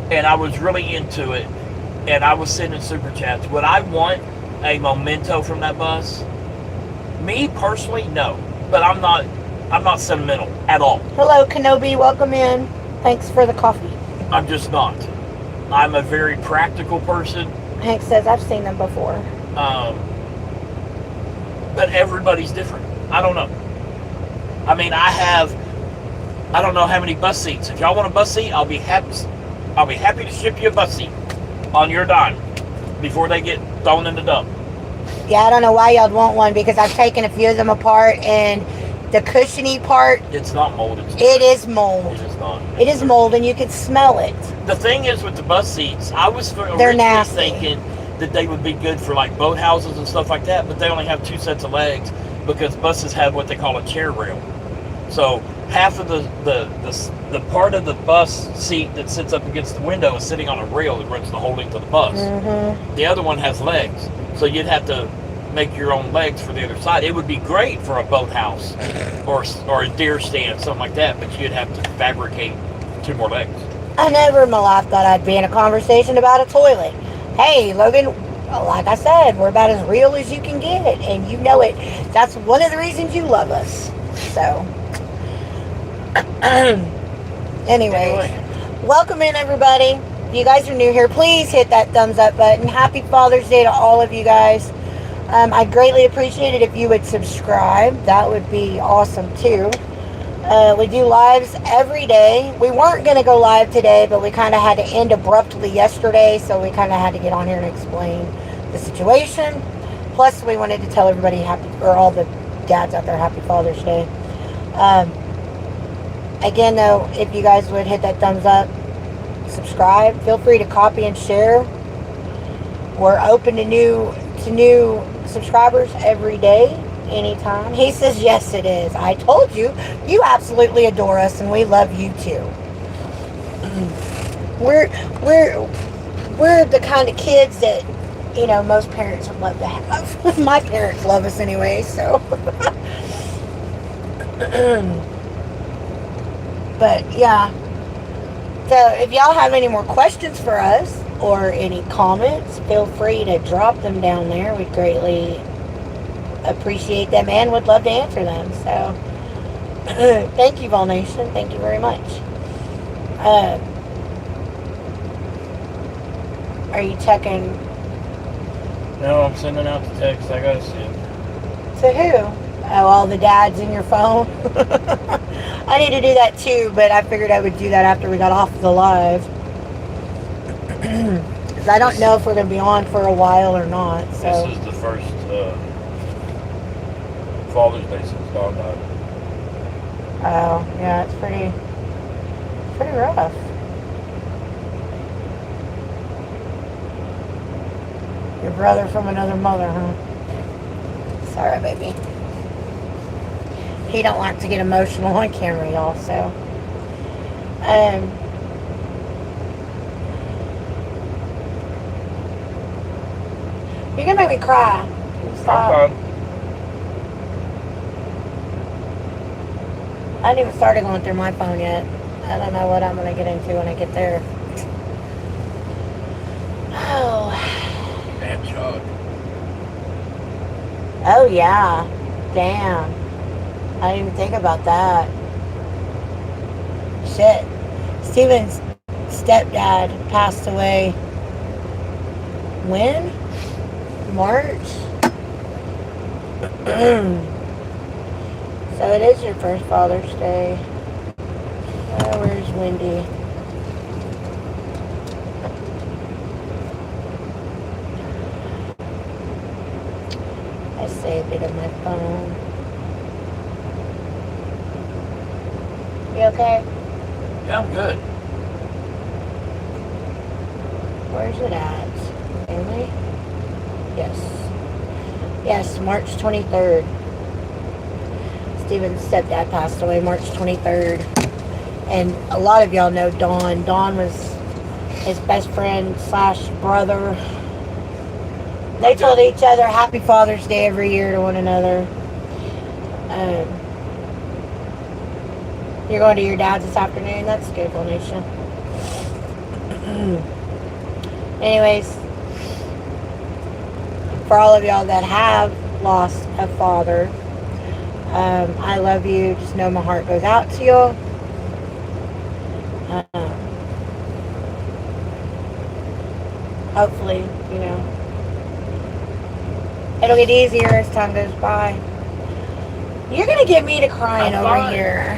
and I was really into it and I was sending super chats, would I want a memento from that bus? Me personally, no. But I'm not sentimental at all. Hello, Kenobi. Welcome in. Thanks for the coffee. I'm just not. I'm a very practical person. Hank says, I've seen them before. But everybody's different. I don't know. I don't know how many bus seats. If y'all want a bus seat, I'll be happy to ship you a bus seat on your dime before they get thrown in the dump. Yeah, I don't know why y'all want one, because I've taken a few of them apart, and the cushiony part, it's not mold. It is mold. It is not. It is mold, and you can smell it. The thing is with the bus seats, I was They're nasty. thinking that they would be good for like boat houses and stuff like that, but they only have 2 sets of legs because buses have what they call a chair rail. So half of the part of the bus seat that sits up against the window is sitting on a rail that runs the whole length of the bus. Mm-hmm. The other one has legs, so you'd have to make your own legs for the other side. It would be great for a boathouse or a deer stand, something like that, but you'd have to fabricate 2 more legs. I never in my life thought I'd be in a conversation about a toilet. Hey, Logan, like I said, we're about as real as you can get, and you know it. That's one of the reasons you love us. So, anyway, welcome in, everybody. If you guys are new here, please hit that thumbs up button. Happy Father's Day to all of you guys. I'd greatly appreciate it if you would subscribe. That would be awesome, too. We do lives every day. We weren't going to go live today, but we kind of had to end abruptly yesterday, so we kind of had to get on here and explain the situation. Plus, we wanted to tell everybody all the dads out there, Happy Father's Day. Again, though, if you guys would hit that thumbs up, subscribe, feel free to copy and share. We're open to new subscribers every day, anytime. He says yes, it is. I told you, you absolutely adore us, and we love you too. We're the kind of kids that, you know, most parents would love to have. My parents love us anyway, so. But yeah. So if y'all have any more questions for us or any comments, feel free to drop them down there. We'd greatly appreciate them and would love to answer them. So thank you, Vol Nation. Thank you very much. Are you checking? No, I'm sending out the text. I gotta see it. To who? Oh, all the dads in your phone? I need to do that too, but I figured I would do that after we got off the live. Because I don't know if we're going to be on for a while or not. So. This is the first Father's Day since Don died. Oh, yeah, it's pretty rough. Your brother from another mother, huh? Sorry, baby. He don't like to get emotional on camera, y'all, so. You're gonna make me cry. Stop. I haven't even started going through my phone yet. I don't know what I'm gonna get into when I get there. Oh. Damn Chuck. Oh, yeah. Damn. I didn't even think about that. Shit. Steven's stepdad passed away. When? March? So it is your first Father's Day. Oh, where's Wendy? I saved it in my phone. You okay? Yeah, I'm good. Where's it at? Family? Yes. Yes, March 23rd. Steven's stepdad passed away March 23rd. And a lot of y'all know Don. Don was his best friend / brother. They told each other Happy Father's Day every year to one another. You're going to your dad's this afternoon? That's good, Vol Nation. Anyways, for all of y'all that have lost a father, I love you. Just know my heart goes out to you. Hopefully, you know, it'll get easier as time goes by. You're going to get me to crying over here.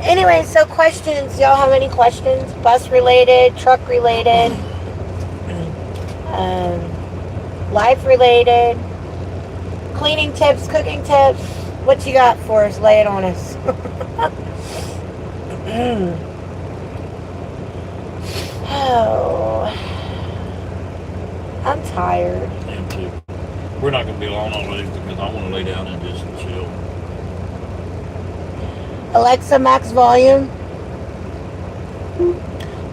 Anyway, so questions. Y'all have any questions? Bus related, truck related, life related, cleaning tips, cooking tips. What you got for us? Lay it on us. Oh, I'm tired. We're not going to be long on these because I want to lay down and just chill. Alexa, max volume.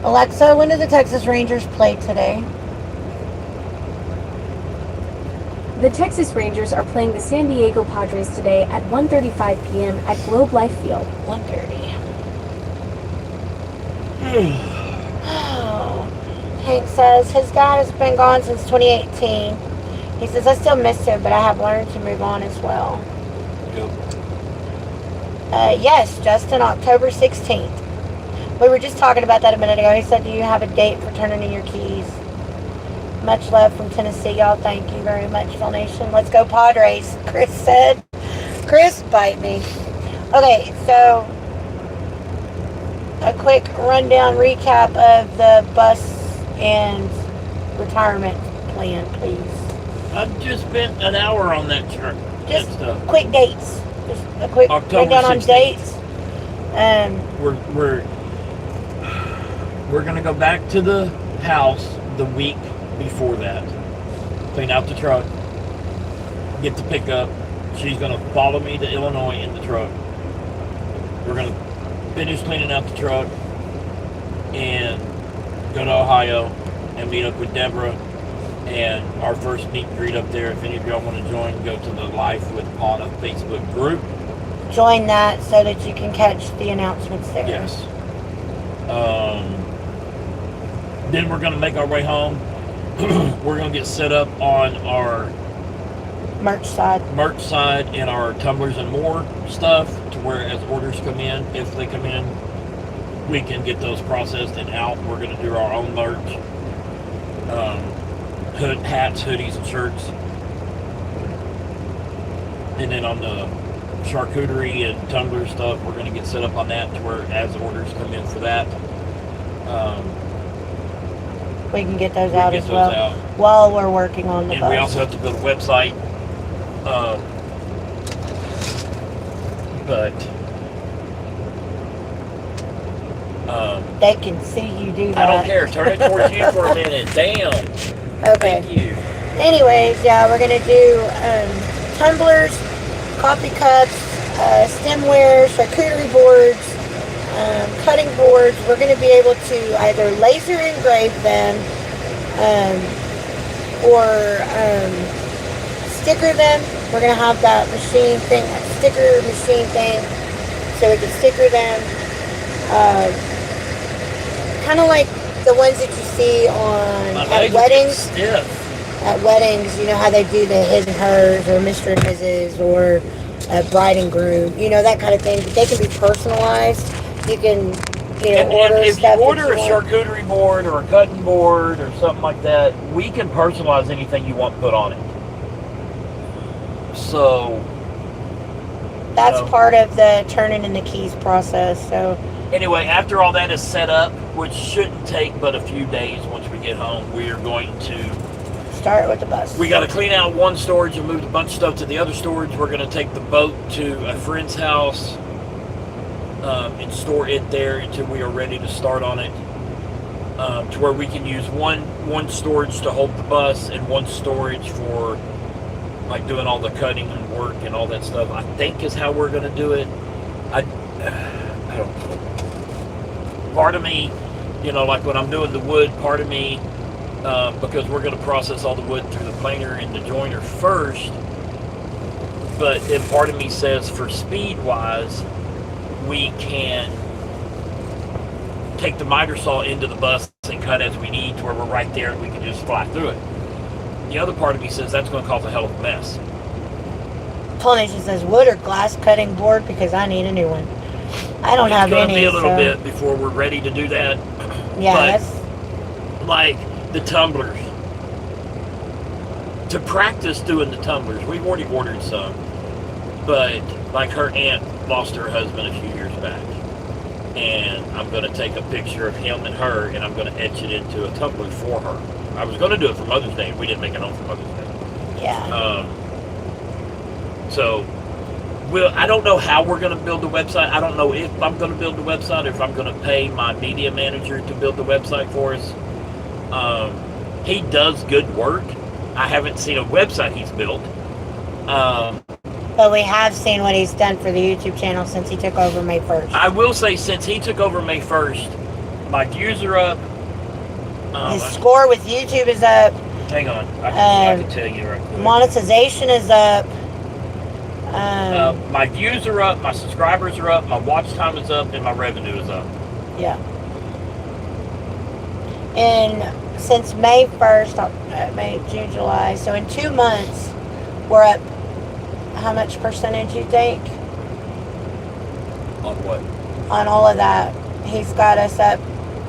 Alexa, when do the Texas Rangers play today? The Texas Rangers are playing the San Diego Padres today at 1:35 p.m. at Globe Life Field. 1:30. Hank says his dad has been gone since 2018. He says, I still miss him, but I have learned to move on as well. Yep. Yes, Justin, October 16th. We were just talking about that a minute ago. He said, do you have a date for turning in your keys? Much love from Tennessee, y'all. Thank you very much, Phil Nation. Let's go Padres, Chris said. Chris, bite me. Okay, so a quick rundown recap of the bus and retirement plan, please. I've just spent an hour on that truck. Just quick dates. Just a quick rundown on dates. We're gonna go back to the house the week before that. Clean out the truck. Get the pickup. She's gonna follow me to Illinois in the truck. We're gonna finish cleaning out the truck and go to Ohio and meet up with Deborah and our first meet and greet up there. If any of y'all want to join, go to the Life with Pawna Facebook group. Join that so that you can catch the announcements there. Yes. Then we're going to make our way home. We're going to get set up on our merch side and our tumblers and more stuff to where as orders come in, if they come in, we can get those processed and out. We're going to do our own merch. Hats, hoodies, and shirts. And then on the charcuterie and tumbler stuff, we're going to get set up on that to where as orders come in for that, we can get those out as well while we're working on the bus. And we also have to build a website. They can see you do that. I don't care. Turn it towards you for a minute. Damn. Okay. Thank you. Anyways, yeah, we're going to do tumblers, coffee cups, stemware, charcuterie boards, cutting boards. We're going to be able to either laser engrave them or sticker them. We're going to have that machine thing, that sticker machine thing, so we can sticker them. Kind of like the ones that you see at weddings. Stiff. At weddings, you know how they do the his and hers or Mr. and Mrs. or bride and groom, you know, that kind of thing. But they can be personalized. You can, order if stuff. You order a charcuterie board or a cutting board or something like that, we can personalize anything you want put on it. So that's part of the turning in the keys process. So anyway, after all that is set up, which shouldn't take but a few days once we get home, we are going to start with the bus. We got to clean out one storage and move a bunch of stuff to the other storage. We're going to take the boat to a friend's house and store it there until we are ready to start on it, to where we can use one storage to hold the bus and one storage for like doing all the cutting and work and all that stuff. I think is how we're going to do it. I don't know. Part of me, like when I'm doing the wood, part of me, because we're going to process all the wood through the planer and the joiner first, but then part of me says for speed wise, we can take the miter saw into the bus and cut as we need to where we're right there and we can just fly through it. The other part of me says that's going to cause a hell of a mess. Polynesian says wood or glass cutting board because I need a new one. I don't have any. It's going to be a little bit before we're ready to do that. Yeah, that's like the tumblers. To practice doing the tumblers, we've already ordered some, but like her aunt lost her husband a few years back, and I'm going to take a picture of him and her, and I'm going to etch it into a tumbler for her. I was going to do it for Mother's Day, and we didn't make it home for Mother's Day. Yeah. So, I don't know how we're going to build the website. I don't know if I'm going to build the website or if I'm going to pay my media manager to build the website for us. He does good work. I haven't seen a website he's built. But we have seen what he's done for the YouTube channel since he took over May 1st. I will say, since he took over May 1st, my views are up. His score with YouTube is up. Hang on. I can tell you right quick. Monetization is up. My views are up, my subscribers are up, my watch time is up, and my revenue is up. Yeah. And since May 1st, May, June, July, so in 2 months, we're up, how much percentage you think? On what? On all of that. He's got us up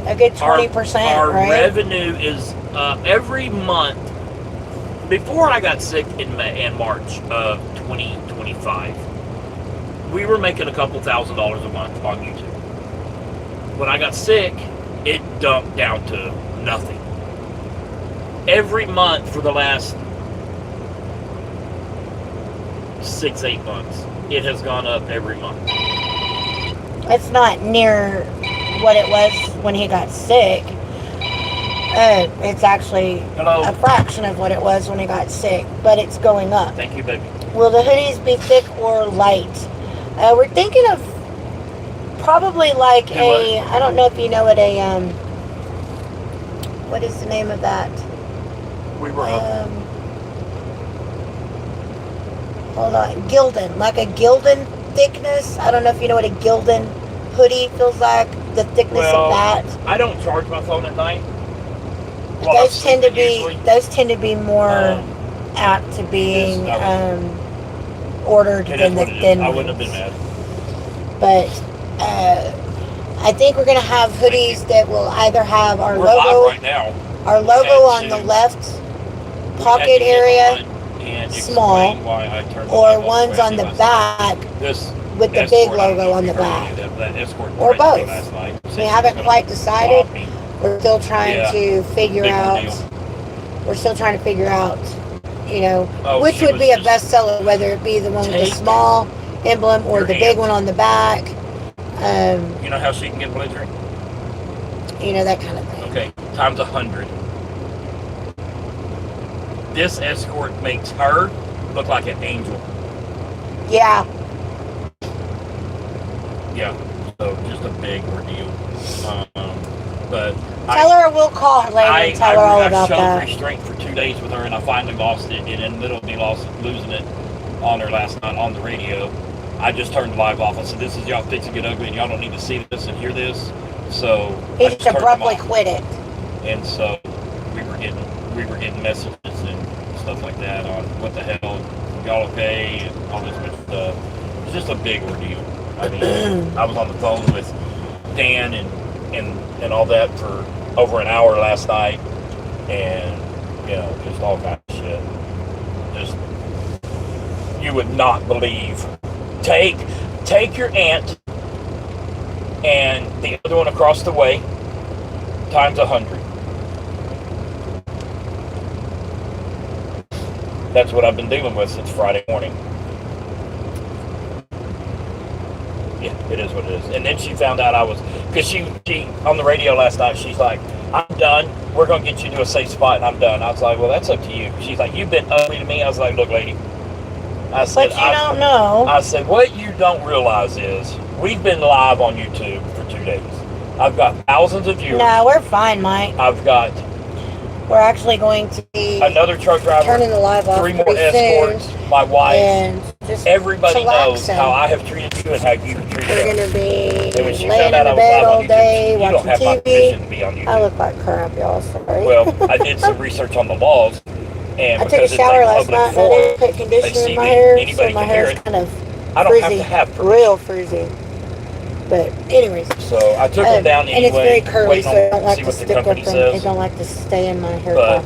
a good 20%, our right? revenue is every month. Before I got sick in March of 2025, we were making a couple $1,000s a month on YouTube. When I got sick, it dumped down to nothing. Every month for the last 6-8 months, it has gone up every month. It's not near what it was when he got sick. It's actually a fraction of what it was when he got sick, but it's going up. Thank you, baby. Will the hoodies be thick or light? We're thinking of probably like I don't know if you know what what is the name of that? We were hold on, Gildan, like a Gildan thickness. I don't know if you know what a Gildan hoodie feels like, the thickness of that. I don't charge my phone at night. Those tend to be more apt to being ordered than the thin ones. I wouldn't have been mad. But I think we're gonna have hoodies that will either have our We're logo live right now. our logo on the left pocket area, small, or ones on the back with the big logo on the back, or both. We haven't quite decided. We're still trying to figure out. We're still trying to figure out, you know, which would be a bestseller, whether it be the one with the small emblem or the big one on the back. You know how she can get blizzard? You know, that kind of thing. Okay, times 100. This escort makes her look like an angel. Yeah. Yeah. So just a big ordeal. But tell her we'll call her later and tell her all about that. I showed restraint for 2 days with her, and I finally lost it. And in the middle of me losing it on her last night on the radio, I just turned the live off. I said, "This is y'all fixing to get ugly, and y'all don't need to see this and hear this." So he just abruptly quit it. And so we were getting messages and stuff like that on what the hell, y'all okay, and all this good stuff. It's just a big ordeal. I mean, I was on the phone with Dan and all that for over an hour last night, and you know, just all kinds of shit. Just you would not believe. Take your aunt and the other one across the way times 100. That's what I've been dealing with since Friday morning. Yeah, it is what it is. And then she found out I was, because she on the radio last night, she's like, "I'm done. We're going to get you to a safe spot," and I'm done. I was like, "Well, that's up to you." She's like, "You've been ugly to me." I was like, "Look, lady." I said, but you don't know. I said, what you don't realize is we've been live on YouTube for 2 days. I've got thousands of viewers. No, we're fine, Mike. We're actually going to be another truck driver, turning the live off 3 more escorts, my wife, and just everybody knows how I have treated you and how you have treated us. We're going to be laying in the bed all day, watching TV. I look like crap, y'all. Sorry. Well, I did some research on the laws. And I took a shower last night and I didn't put conditioner in my hair, so my hair's kind of frizzy, real frizzy. But anyways. So I took them down anyway. And it's very curly, so I don't like to stick with them. I don't like to stay in my hair. But,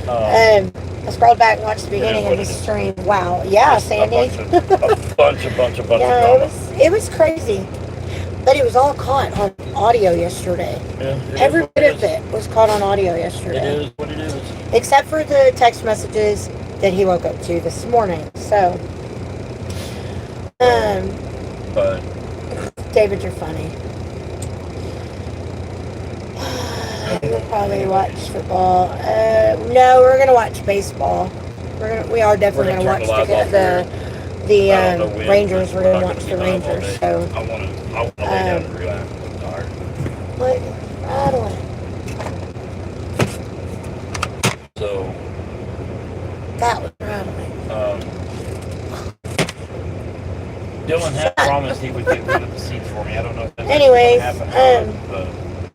I scrolled back and watched the beginning of the stream. Wow. Yeah, Sandy. A bunch of yeah, it was crazy. But it was all caught on audio yesterday. Yeah, every bit of it was caught on audio yesterday. It is what it is. Except for the text messages that he woke up to this morning. So, but David, you're funny. We'll probably watch football. No, we're gonna watch baseball. We are definitely gonna watch the Rangers. We're gonna watch the Rangers. So I want to lay down and relax. I'm tired. What? I don't want to. So Dylan had promised he would get rid of the seats for me. I don't know if that's Anyways, going to happen.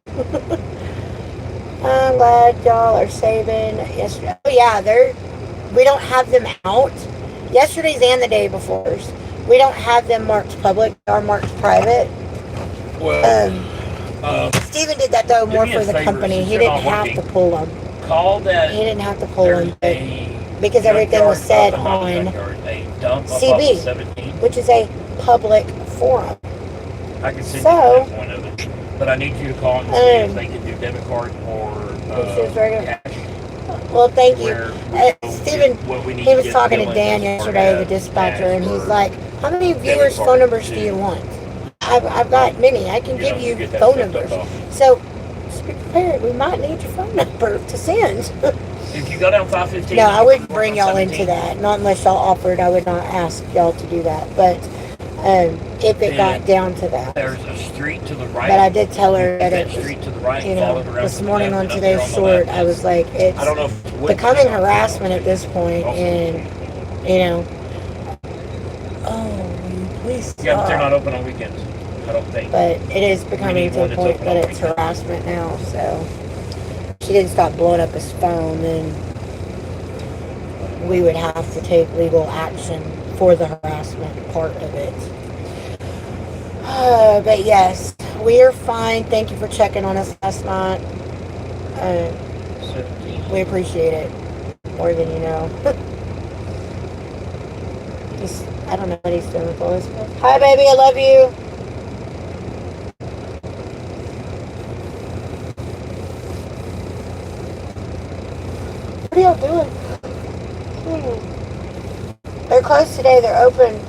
I'm glad y'all are saving yesterday. Oh yeah, we don't have them out. Yesterday's and the day before's. We don't have them marked public. They are marked private. Well, Steven did that though more for the company. He didn't have to pull them. Call that. He didn't have to pull them, because everything was said on CB, which is a public forum. I can send you that point of it, but I need you to call and see if they can do debit card or cash. Well, thank you. Steven, he was talking to Dan yesterday, the dispatcher, and he's like, how many viewers' phone numbers do you want? I've got many. I can give you phone numbers. So, just be prepared. We might need your phone number to send. If you go down 515... No, I wouldn't bring y'all into that. Not unless y'all offered. I would not ask y'all to do that. But if it got down to that. There's a street to the right. But I did tell her that it was, street to the right, this morning on today's short, I was like, it's becoming harassment at this point, and, please stop. Yeah, but they're not open on weekends, I don't think. But it is becoming to the point that it's harassment now, so she didn't stop blowing up his phone, then we would have to take legal action for the harassment part of it. But yes, we are fine. Thank you for checking on us last night. We appreciate it more than you know. I don't know what he's doing with Elizabeth. Hi, baby. I love you. What are y'all doing? They're closed today. They're open.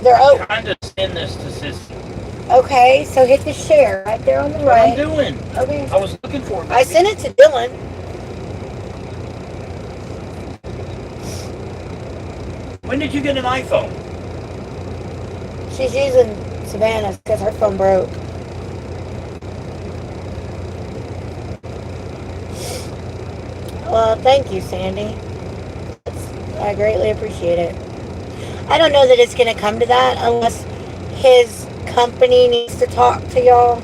I'm trying to send this to Sissy. Okay, so hit the share right there on the right. What I'm doing. Okay. I was looking for it. I sent it to Dylan. When did you get an iPhone? She's using Savannah's because her phone broke. Well, thank you, Sandy. I greatly appreciate it. I don't know that it's going to come to that unless his company needs to talk to y'all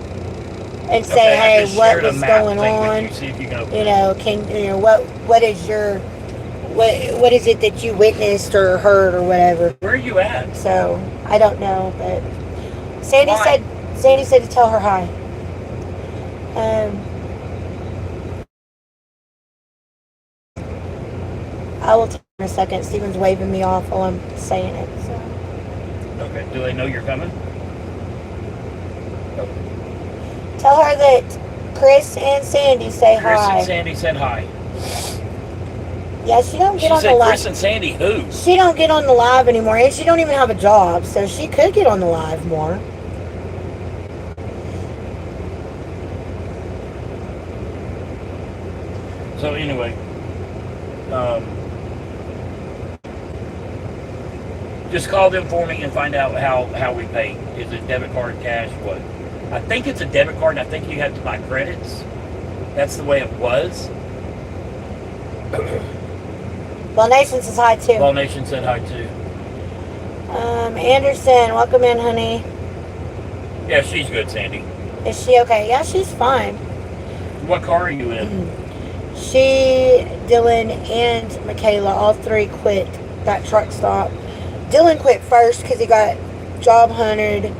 and say, hey, what is going on? What is your, what is it that you witnessed or heard or whatever? Where are you at? So I don't know, but Sandy said to tell her hi. I will tell her in a second. Steven's waving me off while I'm saying it. So. Okay. Do they know you're coming? Okay. Tell her that Chris and Sandy say hi. Chris and Sandy said hi. Yeah, she don't get on the live. Chris and Sandy who? She don't get on the live anymore, and she don't even have a job, so she could get on the live more. So anyway, just call them for me and find out how we pay. Is it debit card, cash, what? I think it's a debit card, and I think you have to buy credits. That's the way it was. Ball Nation says hi too. Ball Nation said hi too. Anderson, welcome in, honey. Yeah, she's good, Sandy. Is she okay? Yeah, she's fine. What car are you in? She, Dylan, and Michaela, all three quit that truck stop. Dylan quit first because he got job hunted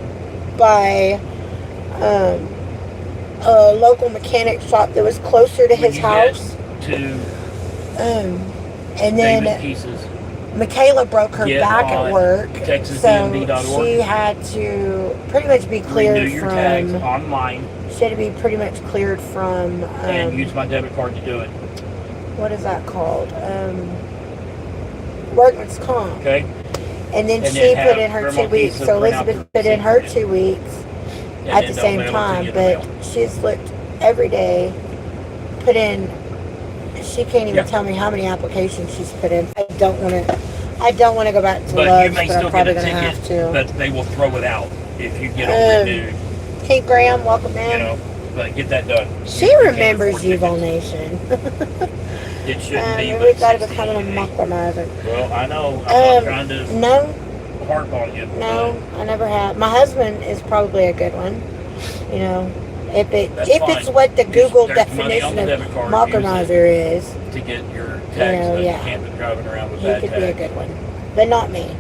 by a local mechanic shop that was closer to his house. And then Michaela broke her back at work, so she had to pretty much be cleared Renew your tags from online. She had to be pretty much cleared from and use my debit card to do it. What is that called? Workman's comp. Okay. And then she put in her 2 weeks. So Elizabeth put in her 2 weeks at the same time, but she's looked every day, put in. She can't even tell me how many applications she's put in. I don't want to go back to Love's, but I'm probably going to have to. But they will throw it out if you get it renewed. Pink Graham, welcome in. But get that done. She remembers you, Vol Nation. It shouldn't be. We've got to become a compromiser. Well, I know. I'm not trying to. No, harp on you. No, I never have. My husband is probably a good one. You know, if it's what the Google definition of markerizer is. To get your tags, so you can't be driving around with bad tags. He could be a good one, but not me.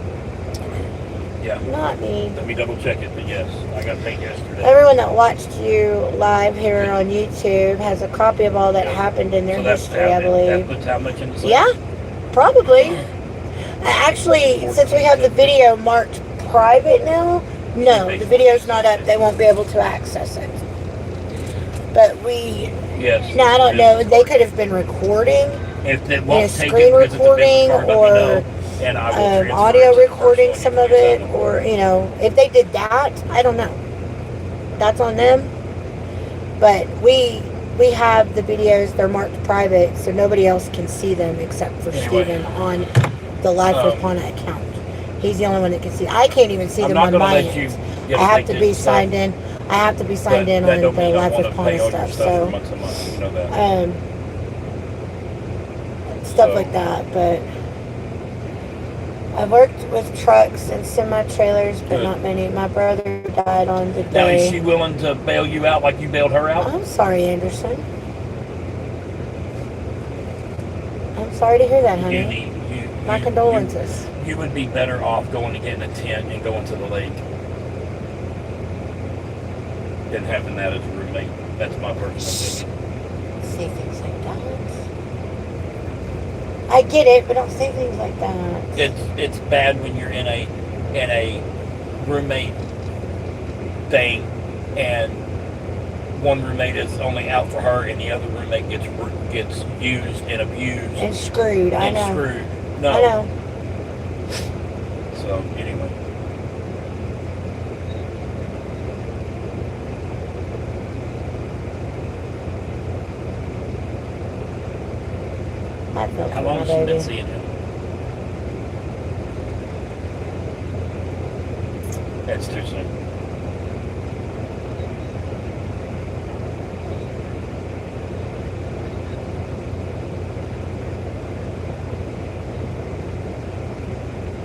Yeah. Not me. Let me double check it, but yes, I got paid yesterday. Everyone that watched you live here on YouTube has a copy of all that happened in their history, I believe. That puts how much in the Yeah, probably. Actually, since we have the video marked private now, no, the video's not up. They won't be able to access it. But yes. Now, I don't know. They could have been recording. If it won't take screen it recording or and audio recording some of it, or if they did that, I don't know. That's on them. But we have the videos. They're marked private, so nobody else can see them except for Steven on the Life with Pawna account. He's the only one that can see. I can't even see them on my end. I have to be signed in. I have to be signed in on the Life with Pawna stuff. So stuff like that, but. I've worked with trucks and semi-trailers, but not many. My brother died on the day. Now, is she willing to bail you out like you bailed her out? I'm sorry, Anderson. I'm sorry to hear that, honey. My condolences. You would be better off going to get in a tent and going to the lake than having that as a roommate. That's my personal opinion. See things like that. I get it, but don't say things like that. It's bad when you're in a roommate thing, and one roommate is only out for her, and the other roommate gets used and abused and screwed. I know. Screwed. No. I know. So anyway. How long has she been seeing him? That's too soon.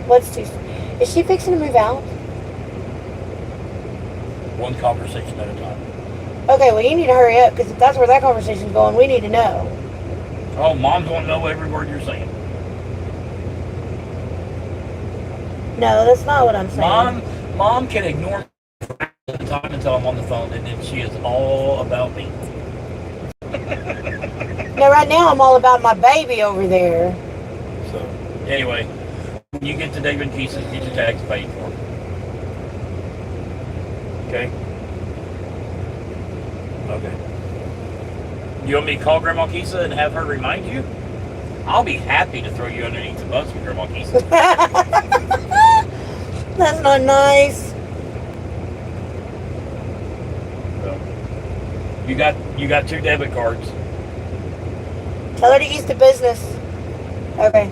What's too soon? Is she fixing to move out? One conversation at a time. Okay, well you need to hurry up, because if that's where that conversation's going, we need to know. Oh, Moms won't know every word you're saying. No, that's not what I'm saying. Mom can ignore me for the time until I'm on the phone, and then she is all about me. Now, right now, I'm all about my baby over there. So, anyway, when you get to David and Keese's, get your tax paid for. Okay? Okay. You want me to call Grandma Keesa and have her remind you? I'll be happy to throw you underneath the bus with Grandma Keesa. That's not nice. So, you got 2 debit cards. Tell her to use the business. Okay.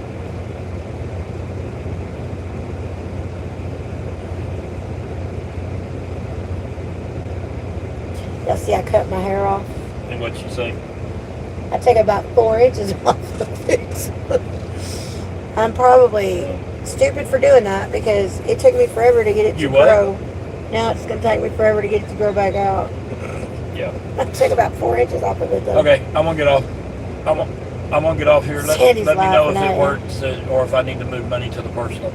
Y'all see I cut my hair off? And what'd she say? I take about 4 inches off of it. I'm probably stupid for doing that, because it took me forever to get it to grow. Now it's going to take me forever to get it to grow back out. Yeah. I took about 4 inches off of it, though. Okay, I'm going to get off. I'm going to get off here. Let me know if it works, or if I need to move money to the personal.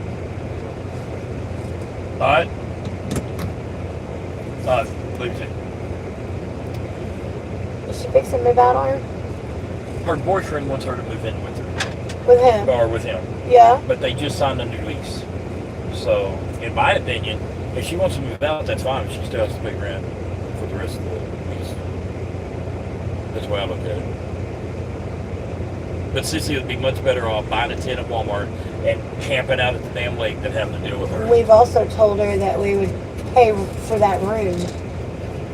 Alright? Alright, please do. Is she fixing to move out on her? Her boyfriend wants her to move in with her. With him? Or with him. Yeah. But they just signed a new lease. So, in my opinion, if she wants to move out, that's fine. She still has to pay rent for the rest of the lease. That's the way I look at it. But Sissy would be much better off buying a tent at Walmart and camping out at the damn lake than having to deal with her. We've also told her that we would pay for that room.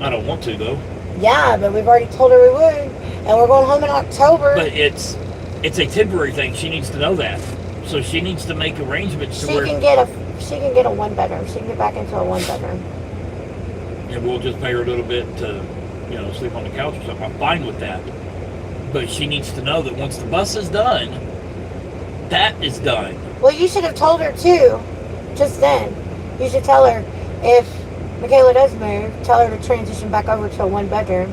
I don't want to, though. Yeah, but we've already told her we would. And we're going home in October. But it's a temporary thing. She needs to know that. So she needs to make arrangements to where she can get a 1-bedroom. She can get back into a 1-bedroom. And we'll just pay her a little bit to, sleep on the couch or something. I'm fine with that. But she needs to know that once the bus is done, that is done. Well, you should have told her too. just then. You should tell her, if Michaela does move, tell her to transition back over to a 1-bedroom.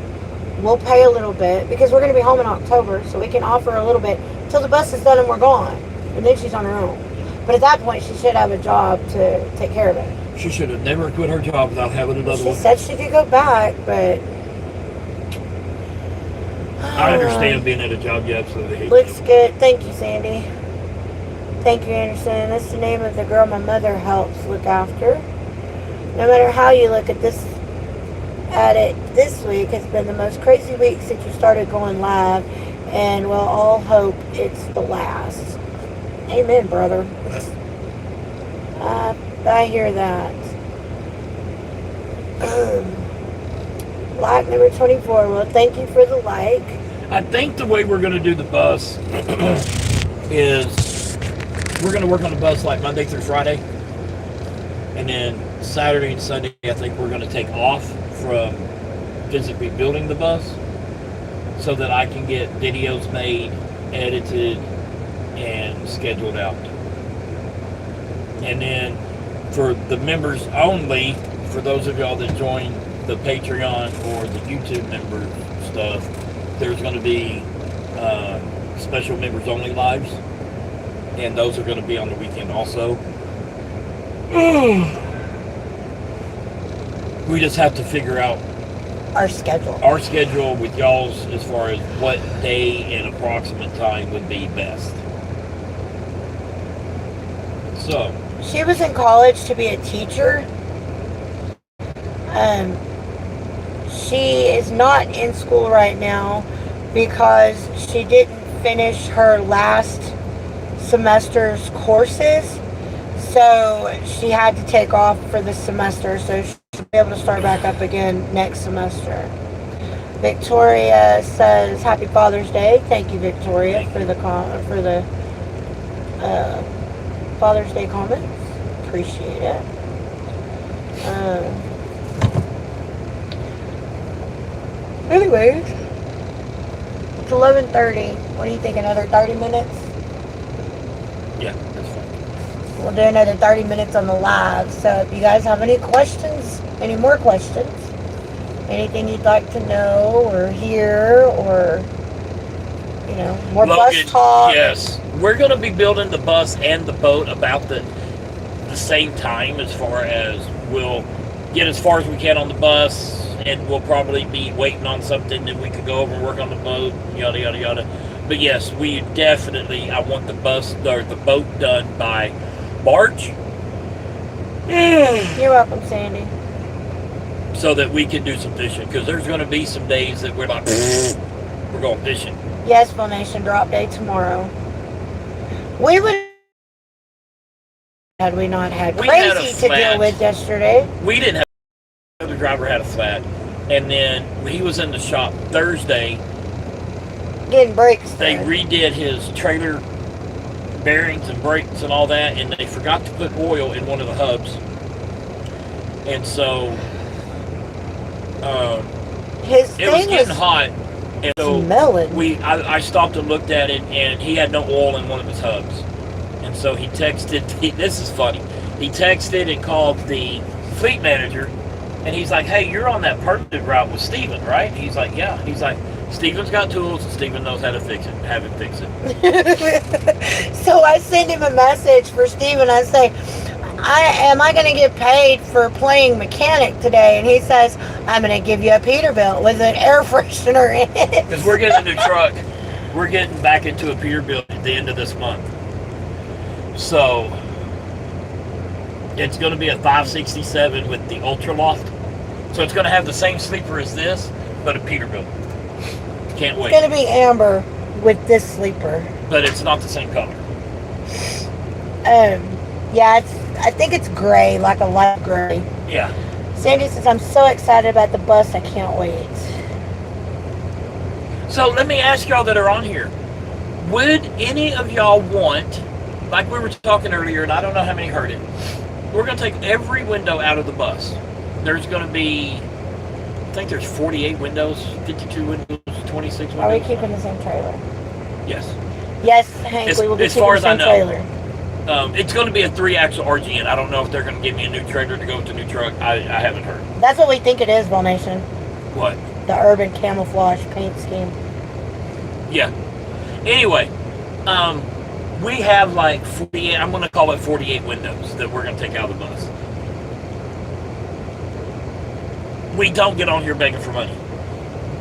We'll pay a little bit, because we're going to be home in October, so we can offer a little bit till the bus is done and we're gone. And then she's on her own. But at that point, she should have a job to take care of it. She should have never quit her job without having another one. She said she could go back, but... I understand being at a job you absolutely hate. Looks good. Thank you, Sandy. Thank you, Anderson. That's the name of the girl my mother helps look after. No matter how you look at this this week has been the most crazy week since you started going live, and we'll all hope it's the last. Amen, brother. I hear that. Like number 24. Well, thank you for the like. I think the way we're going to do the bus is we're going to work on the bus like Monday through Friday, and then Saturday and Sunday I think we're going to take off from physically building the bus so that I can get videos made, edited, and scheduled out. And then for the members only, for those of y'all that join the Patreon or the YouTube member stuff, there's going to be special members only lives, and those are going to be on the weekend also. We just have to figure out our schedule. Our schedule with y'all's as far as what day and approximate time would be best. So she was in college to be a teacher. She is not in school right now because she didn't finish her last semester's courses. So she had to take off for the semester, so she'll be able to start back up again next semester. Victoria says, Happy Father's Day. Thank you, Victoria, for the Father's Day comments. Appreciate it. Anyways, it's 11:30. What do you think, another 30 minutes? Yeah, that's fine. We'll do another 30 minutes on the live. So if you guys have any questions, any more questions, anything you'd like to know or hear, or, you know, more Logan, bus talk. Yes. We're going to be building the bus and the boat about the same time, as far as we'll get as far as we can on the bus, and we'll probably be waiting on something that we could go over and work on the boat, yada, yada, yada. But yes, we definitely, I want the bus or the boat done by March. You're welcome, Sandy. So that we can do some fishing, because there's going to be some days that we're like, we're going fishing. Yes, Nation, drop day tomorrow. We would, had we not had crazy to deal with yesterday. We didn't have, the driver had a flat, and then he was in the shop Thursday getting brakes. They redid his trailer bearings and brakes and all that, and they forgot to put oil in one of the hubs, and so it was getting hot, and so I stopped and looked at it, and he had no oil in one of his hubs. And so he texted, this is funny, he texted and called the fleet manager, and he's like, hey, you're on that permanent route with Steven, right? He's like, yeah. He's like, Steven's got tools, and Steven knows how to fix it. Have him fix it. So I send him a message for Steven. I say, am I going to get paid for playing mechanic today? And he says, I'm going to give you a Peterbilt with an air freshener in it. Because we're getting a new truck. We're getting back into a Peterbilt at the end of this month. So it's going to be a 567 with the Ultra Loft. So it's going to have the same sleeper as this, but a Peterbilt. Can't wait. It's going to be amber with this sleeper. But it's not the same color. Yeah, I think it's gray, like a light gray. Yeah. Sandy says, I'm so excited about the bus, I can't wait. So let me ask y'all that are on here. Would any of y'all want, like we were talking earlier, and I don't know how many heard it, we're going to take every window out of the bus. There's going to be, I think there's 48 windows, 52 windows, 26 windows. Are we keeping the same trailer? Yes. Yes, Hank, we will be keeping the same trailer. It's going to be a 3-axle RGN. I don't know if they're going to give me a new trailer to go with the new truck. I haven't heard. That's what we think it is, Nation. What? The urban camouflage paint scheme. Yeah. Anyway, we have like 48, I'm going to call it 48 windows that we're going to take out of the bus. We don't get on here begging for money.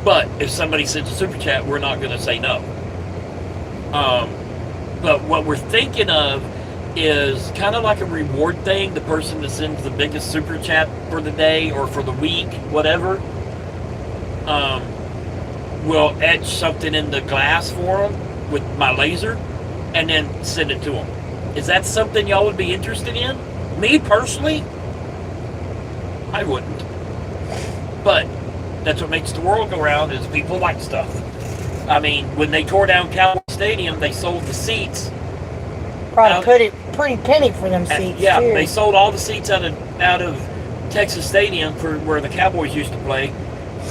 But if somebody sends a super chat, we're not going to say no. But what we're thinking of is kind of like a reward thing. The person that sends the biggest super chat for the day or for the week, whatever, will etch something in the glass for them with my laser and then send it to them. Is that something y'all would be interested in? Me personally, I wouldn't. But that's what makes the world go round, is people like stuff. I mean, when they tore down Cowboy Stadium, they sold the seats. Probably pretty penny for them seats. Yeah, too. they sold all the seats out of Texas Stadium for where the Cowboys used to play,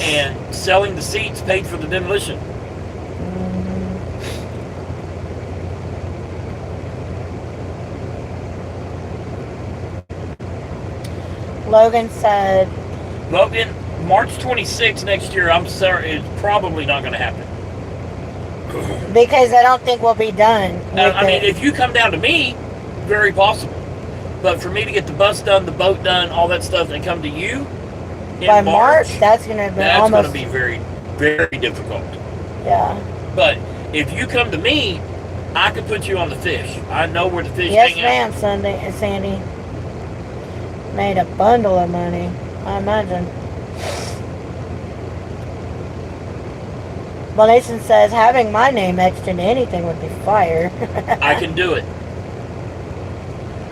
and selling the seats paid for the demolition. Logan said, Logan, March 26th next year, I'm sorry, it's probably not going to happen. because I don't think we'll be done. I mean, if you come down to me, very possible. But for me to get the bus done, the boat done, all that stuff, and come to you in by March, that's going to be almost... going to be very, very difficult. Yeah. But if you come to me, I can put you on the fish. I know where the fish yes, hang out. ma'am, Sandy. Made a bundle of money, I imagine. Well, Nathan says having my name etched into anything would be fire. I can do it.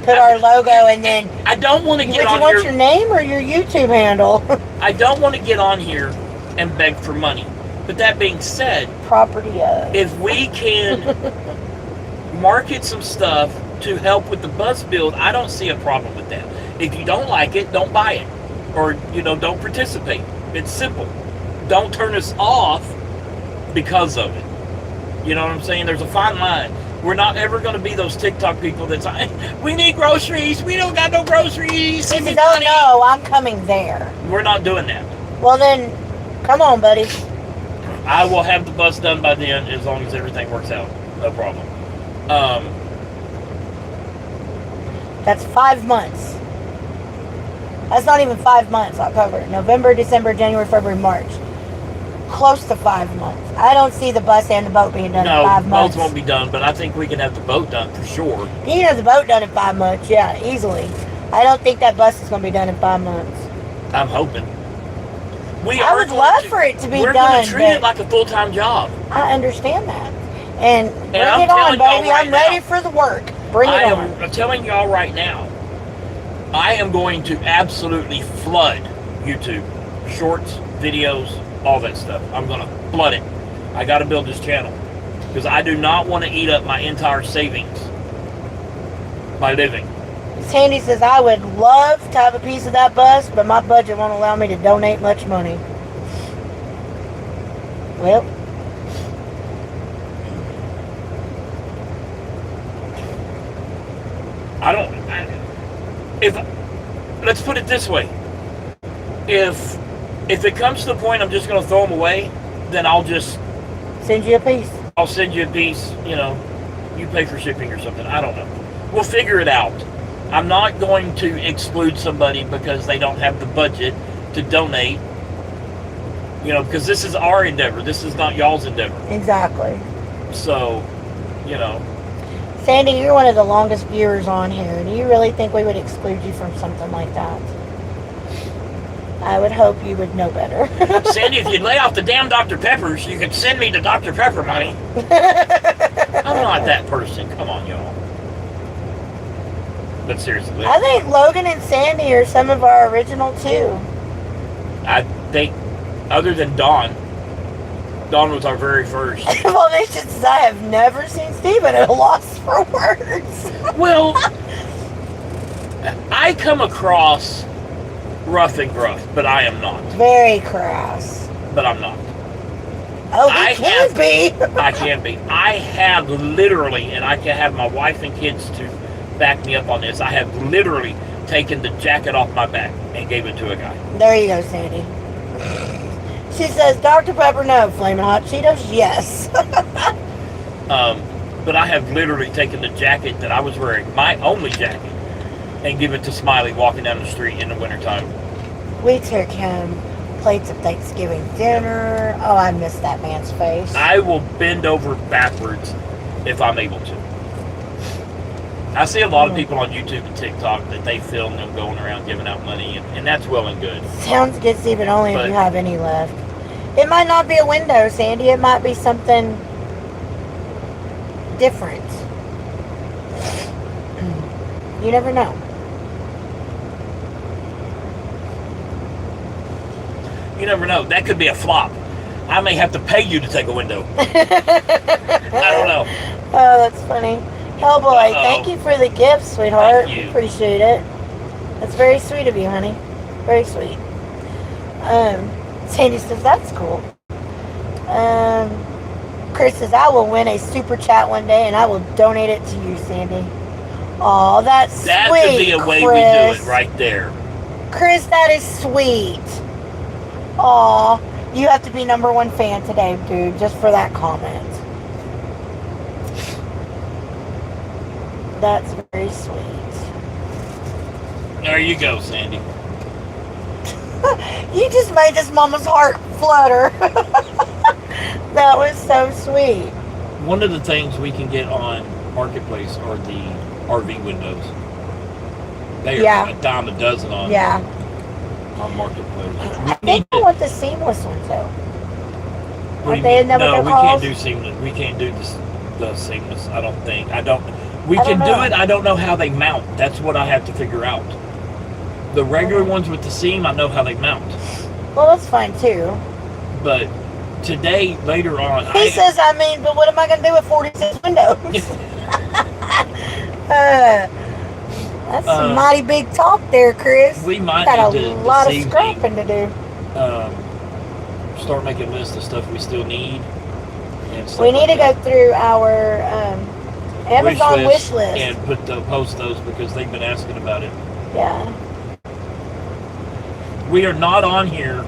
Put our logo and then... I don't want to get on here... Would you want your name or your YouTube handle? I don't want to get on here and beg for money. But that being said... Property of... If we can market some stuff to help with the bus build, I don't see a problem with that. If you don't like it, don't buy it. Or, don't participate. It's simple. Don't turn us off because of it. You know what I'm saying? There's a fine line. We're not ever going to be those TikTok people that's like, we need groceries. We don't got no groceries. If you don't know, I'm coming there. We're not doing that. Well then, come on, buddy. I will have the bus done by then as long as everything works out. No problem. That's 5 months. That's not even 5 months, October, November, December, January, February, March. Close to 5 months. I don't see the bus and the boat being done in 5 months. No, both won't be done, but I think we can have the boat done for sure. You can have the boat done in 5 months, yeah, easily. I don't think that bus is going to be done in 5 months. I'm hoping. I would love for it to be done. We're going to treat it like a full-time job. I understand that. And bring I'm it on, baby. Right I'm ready now, for the work. Bring it on. I'm telling y'all right now, I am going to absolutely flood YouTube. Shorts, videos, all that stuff. I'm going to flood it. I got to build this channel. Because I do not want to eat up my entire savings by living. Sandy says, I would love to have a piece of that bus, but my budget won't allow me to donate much money. Well, let's put it this way. If it comes to the point I'm just going to throw them away, then I'll just... send you a piece. I'll send you a piece, you pay for shipping or something. I don't know. We'll figure it out. I'm not going to exclude somebody because they don't have the budget to donate, because this is our endeavor. This is not y'all's endeavor. Exactly. So, Sandy, you're one of the longest viewers on here. Do you really think we would exclude you from something like that? I would hope you would know better. Sandy, if you'd lay off the damn Dr. Peppers, you could send me the Dr. Pepper money. I'm not that person. Come on, y'all. But seriously. I think Logan and Sandy are some of our original too. I think, other than Dawn was our very first. Well, I have never seen Steven at a loss for words. Well, I come across rough and gruff, but I am not. Very crass. But I'm not. Oh, I can be. I can be. I have literally, and I can have my wife and kids to back me up on this. I have literally taken the jacket off my back and gave it to a guy. There you go, Sandy. She says, Dr. Pepper, no. Flaming Hot Cheetos, yes. But I have literally taken the jacket that I was wearing, my only jacket, and give it to Smiley walking down the street in the wintertime. We took him plates of Thanksgiving dinner. Oh, I missed that man's face. I will bend over backwards if I'm able to. I see a lot of people on YouTube and TikTok that they film them going around giving out money, and that's well and good. Sounds good, Stephen, only if you have any left. It might not be a window, Sandy. It might be something different. You never know. You never know. That could be a flop. I may have to pay you to take a window. I don't know. Oh, that's funny. Hellboy, thank you for the gift, sweetheart. Thank you. Appreciate it. That's very sweet of you, honey. Very sweet. Sandy says, that's cool. Chris says, I will win a super chat one day and I will donate it to you, Sandy. Oh, that's sweet, That could be a way Chris. we do it right there. Chris, that is sweet. Aw, you have to be #1 fan today, dude, just for that comment. That's very sweet. There you go, Sandy. You just made this mama's heart flutter. That was so sweet. One of the things we can get on Marketplace are the RV windows. They are a dime a dozen on Marketplace. I think I want the seamless ones though. No, we can't do seamless. We can't do the seamless. I don't think. We can do it. I don't know how they mount. That's what I have to figure out. The regular ones with the seam, I know how they mount. Well, that's fine too. But today, later on, he says, but what am I going to do with 46 windows? That's some mighty big talk there, Chris. We might got need a to lot of scrapping to do. Start making lists of stuff we still need. And stuff we need to like go through our Amazon wish list and post those because they've been asking about it. Yeah. We are not on here.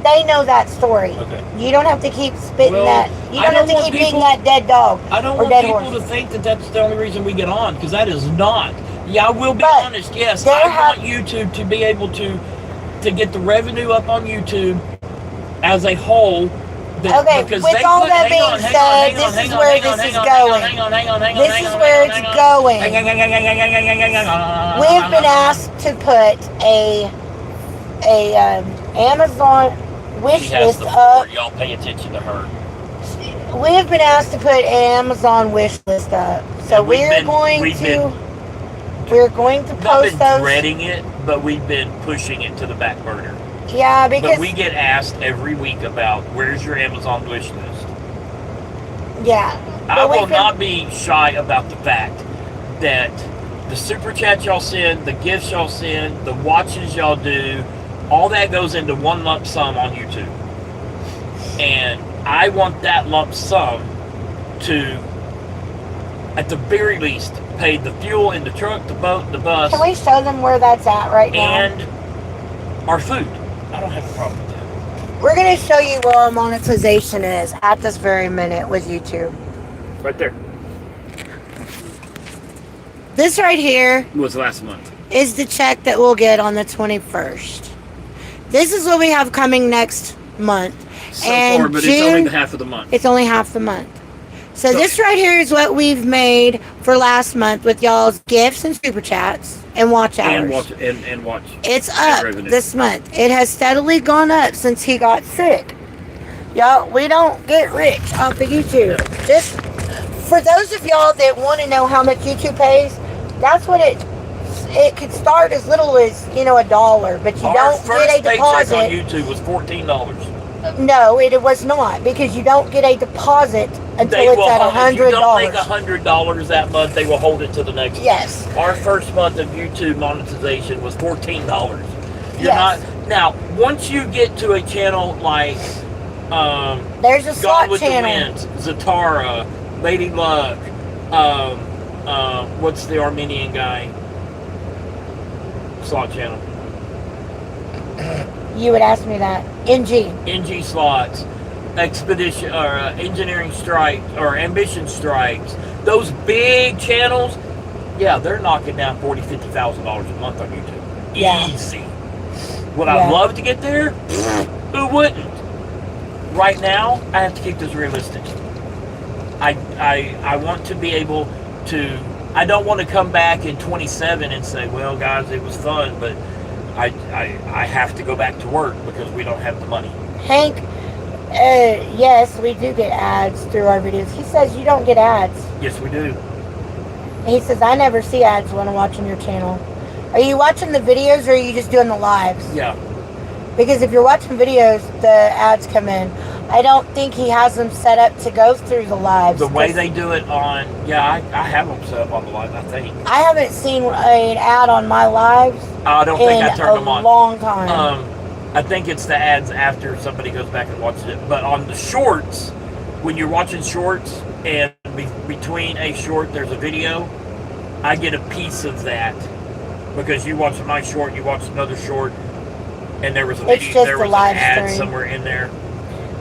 They know that story. Okay. You don't have to keep spitting that. You don't have to keep beating that dead dog. I don't want people to think that that's the only reason we get on, because that is not. Yeah, I will be honest. Yes, I want YouTube to be able to get the revenue up on YouTube as a whole. Okay, with all that being said, this is where this is going. This is where it's going. We've been asked to put a Amazon wish list up. Y'all pay attention to her. We have been asked to put an Amazon wish list up, so we're going to post those. Dreading it, but we've been pushing it to the back burner. Yeah, because but we get asked every week about where's your Amazon wish list. Yeah, I will not be shy about the fact that the super chat y'all send, the gifts y'all send, the watches y'all do, all that goes into one lump sum on YouTube. And I want that lump sum to, at the very least, pay the fuel in the truck, the boat, the bus. Can we show them where that's at right now? And our food. I don't have a problem with that. We're going to show you where our monetization is at this very minute with YouTube. Right there. This right here was last month. Is the check that we'll get on the 21st. This is what we have coming next month. So far, but it's only half of the month. It's only half the month. So this right here is what we've made for last month with y'all's gifts and super chats and watch hours. And watch. It's up this month. It has steadily gone up since he got sick. Y'all, we don't get rich off of YouTube. Just for those of y'all that want to know how much YouTube pays, that's what it could start as little as, $1, but you don't get a deposit. Our first paycheck on YouTube was $14. No, it was not, because you don't get a deposit until it's at $100. If you don't make $100 that month, they will hold it to the next. Yes. Our first month of YouTube monetization was $14. You're yes. not now. Once you get to a channel like there's a slot with channel. The Winds, Zatara, Lady Luck, What's the Armenian guy? Slot channel. You would ask me that. NG slots, expedition or engineering strikes or ambition strikes. Those big channels, yeah, they're knocking down $40,000-$50,000 a month on YouTube. Yeah. Easy. Would I love to get there? Who wouldn't? Right now, I have to keep this realistic. I want to be able to. I don't want to come back in 27 and say, well, guys, it was fun, but I have to go back to work because we don't have the money. Hank, yes, we do get ads through our videos. He says you don't get ads. Yes, we do. He says, I never see ads when I'm watching your channel. Are you watching the videos or are you just doing the lives? Yeah. Because if you're watching videos, the ads come in. I don't think he has them set up to go through the lives. The way they do it on, I have them set up on the live, I think. I haven't seen an ad on my lives I don't think I turned them on. in a long time. I think it's the ads after somebody goes back and watches it. But on the shorts, when you're watching shorts and between a short there's a video, I get a piece of that. Because you watch my short, you watch another short, and there was a video, there was an ad somewhere in there.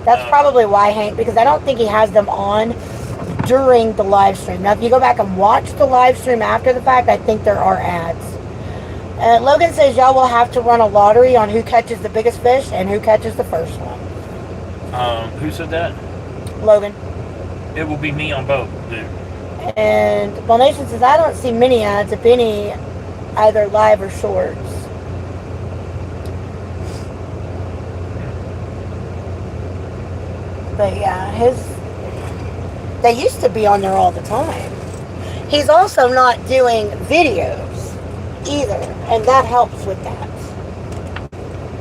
That's probably why, Hank, because I don't think he has them on during the live stream. Now, if you go back and watch the live stream after the fact, I think there are ads. Logan says y'all will have to run a lottery on who catches the biggest fish and who catches the first one. Who said that? Logan. It will be me on both, dude. And Monetization says, I don't see many ads, if any, either live or shorts. But yeah, they used to be on there all the time. He's also not doing videos either, and that helps with that.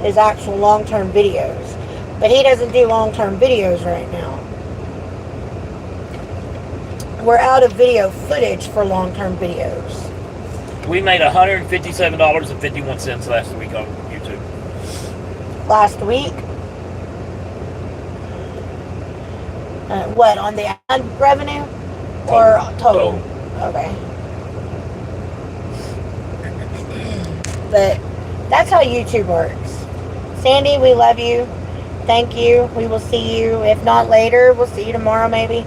His actual long-term videos. But he doesn't do long-term videos right now. We're out of video footage for long-term videos. We made $157.51 last week on YouTube. Last week? What, on the ad revenue? Or total? Okay. But that's how YouTube works. Sandy, we love you. Thank you. We will see you. If not later, we'll see you tomorrow maybe.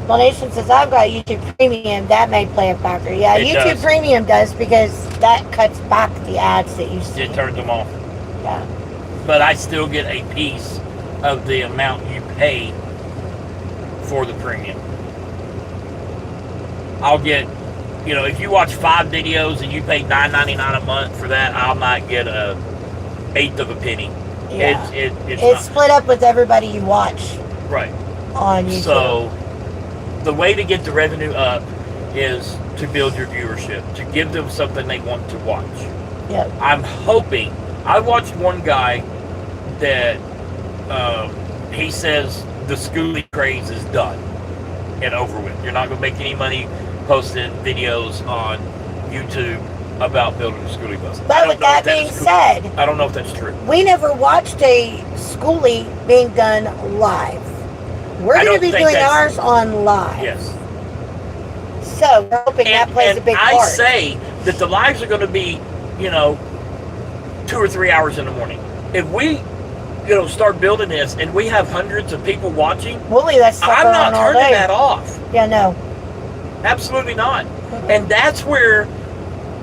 Monetization says, I've got YouTube Premium. That may play a factor. Yeah, it YouTube does. Premium does because that cuts back the ads that you see. It turns them off. Yeah. But I still get a piece of the amount you pay for the premium. I'll get, if you watch 5 videos and you pay $9.99 a month for that, I might get a 1/8 of a penny. Yeah. It's split up with everybody you watch. Right. On YouTube. So the way to get the revenue up is to build your viewership, to give them something they want to watch. Yep. I'm hoping. I watched one guy that he says the schoolie craze is done and over with. You're not going to make any money posting videos on YouTube about building a schoolie bus. But with that being said, I don't know if that's true. We never watched a schoolie being done live. We're going to be doing ours on live. Yes. So we're hoping that plays a big part. I say that the lives are going to be, 2 or 3 hours in the morning. If we, start building this and we have hundreds of people watching, we'll leave that stuff I'm not on all turning day. that off. Yeah, no. Absolutely not. And that's where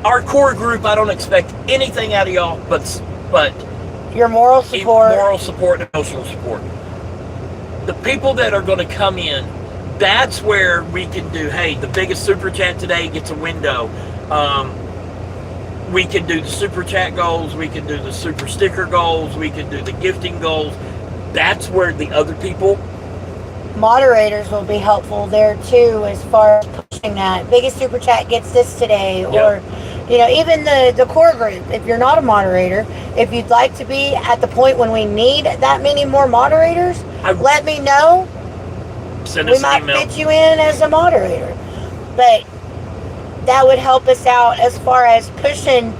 our core group, I don't expect anything out of y'all, but your moral support, and emotional support. The people that are going to come in, that's where we can do, hey, the biggest super chat today gets a window. We can do the super chat goals. We can do the super sticker goals. We can do the gifting goals. That's where the other people. Moderators will be helpful there too, as far as pushing that. Biggest super chat gets this today, Yep. or even the core group. If you're not a moderator, if you'd like to be at the point when we need that many more moderators, let me know. Send us we might an email. fit you in as a moderator, but that would help us out as far as pushing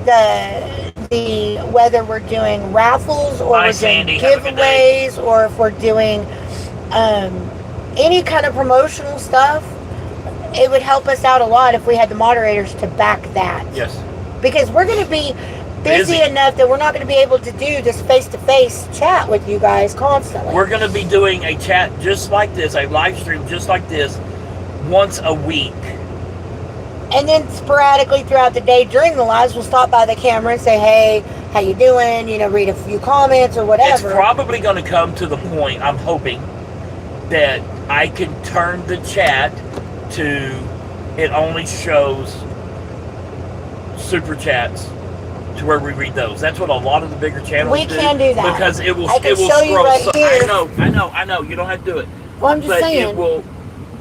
the whether we're doing raffles or we're doing giveaways, or if we're doing any kind of promotional stuff, it would help us out a lot if we had the moderators to back that. Yes. Because we're going to be busy enough that we're not going to be able to do this face-to-face chat with you guys constantly. We're going to be doing a chat just like this, a live stream just like this, once a week. And then sporadically throughout the day during the lives, we'll stop by the camera and say, hey, how you doing? You know, read a few comments or whatever. It's probably going to come to the point, I'm hoping, that I can turn the chat to, it only shows super chats to where we read those. That's what a lot of the bigger channels do. We can do that. Because it will, I can it will show scroll. you right here. I know. You don't have to do it. Well, I'm just saying.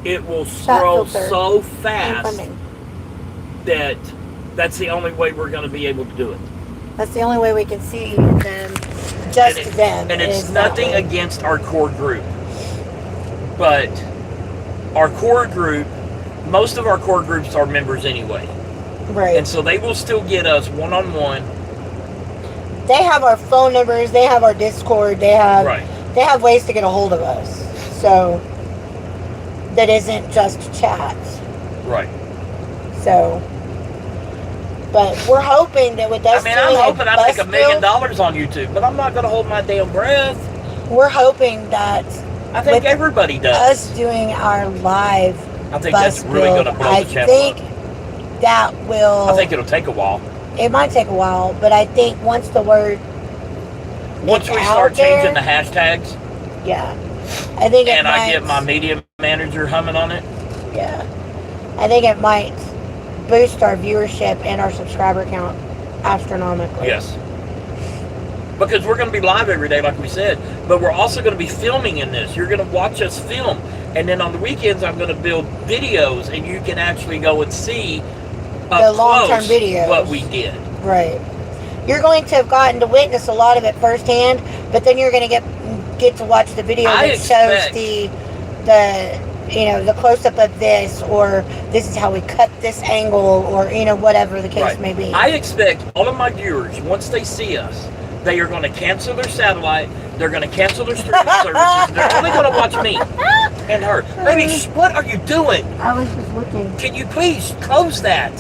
It will scroll so fast that that's the only way we're going to be able to do it. That's the only way we can see them, just them. And it's nothing against our core group. But our core group, most of our core groups are members anyway. Right. And so they will still get us one-on-one. They have our phone numbers, they have our Discord, they have ways to get a hold of us. So that isn't just chats. Right. So, but we're hoping that with us I'm hoping I make $1 million on YouTube, but I'm not going to hold my damn breath. We're hoping that I think everybody does. Us doing our live I think that's really going to blow the channel up. That will... I think it'll take a while. It might take a while, but I think once the word... Once we start changing the hashtags... Yeah. I think and I get my media manager humming on it... Yeah. I think it might boost our viewership and our subscriber count astronomically. Yes. Because we're going to be live every day, like we said. But we're also going to be filming in this. You're going to watch us film. And then on the weekends, I'm going to build videos, and you can actually go and see the long-term videos what we did. Right. You're going to have gotten to witness a lot of it firsthand, but then you're going to get to watch the video that shows the the close-up of this, or this is how we cut this angle, or whatever the case may be. I expect all of my viewers, once they see us, they are going to cancel their satellite. They're going to cancel their streaming services. They're only going to watch me and her. Baby, what are you doing? I was just looking. Can you please close that?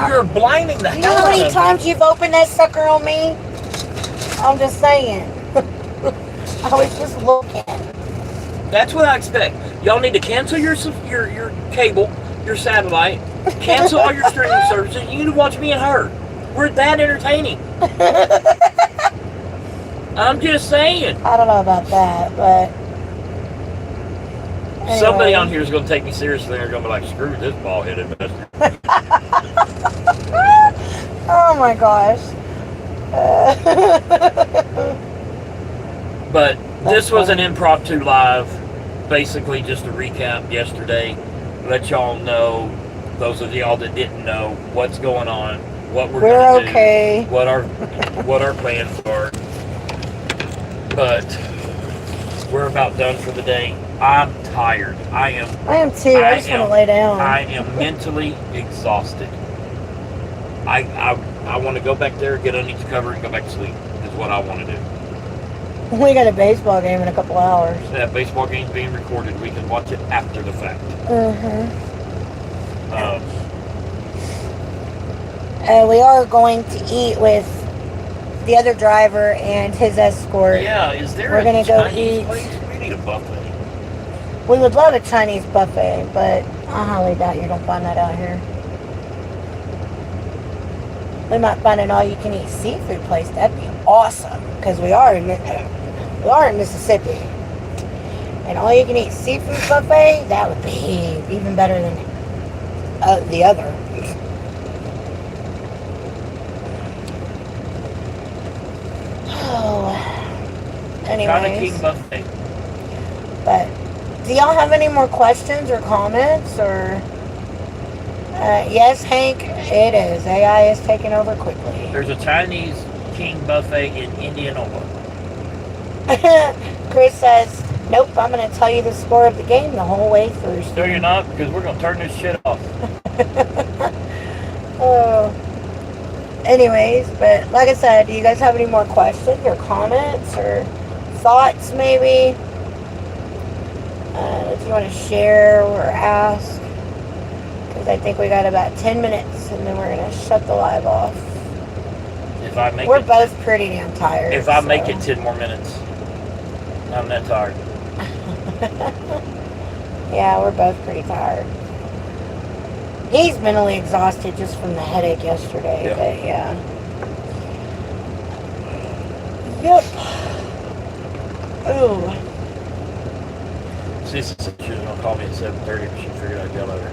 You're blinding the hell out of me. You know how many times you've opened that sucker on me? I'm just saying. I was just looking. That's what I expect. Y'all need to cancel your cable, your satellite, cancel all your streaming services. You need to watch me and her. We're that entertaining. I'm just saying. I don't know about that, but anyway. Somebody on here is going to take me seriously and they're going to be like, screw this bald-headed investor. Oh my gosh. But this was an impromptu live, basically just a recap yesterday. Let y'all know, those of y'all that didn't know, what's going on, what we're going to do, what our plans are. But we're about done for the day. I'm tired. I am too. I just want to lay down. I am mentally exhausted. I want to go back there, get underneath the cover, and go back to sleep. Is what I want to do. We got a baseball game in a couple hours. That baseball game's being recorded. We can watch it after the fact. We are going to eat with the other driver and his escort. Yeah, is there We're gonna go eat. Place? We need a buffet. We would love a Chinese buffet, but I highly doubt you're gonna find that out here. We might find an all-you-can-eat seafood place. That'd be awesome, because we are in Mississippi, and all-you-can-eat seafood buffet, that would be even better than the other. Anyways, King buffet. But do y'all have any more questions or comments? Or yes, Hank, it is. AI is taking over quickly. There's a Chinese King buffet in Indianola. Chris says, nope, I'm going to tell you the score of the game the whole way through. No, you're not, because we're going to turn this shit off. Oh. Anyways, but like I said, do you guys have any more questions or comments or thoughts maybe? if you want to share or ask, because I think we got about 10 minutes, and then we're going to shut the live off. If I make We're it, both pretty damn tired. if I make it 10 more minutes, I'm that tired. Yeah, we're both pretty tired. He's mentally exhausted just from the headache yesterday, Yeah. but yeah. Yep. Ooh. Sissy said she was going to call me at 7:30, but she figured I'd yell at her.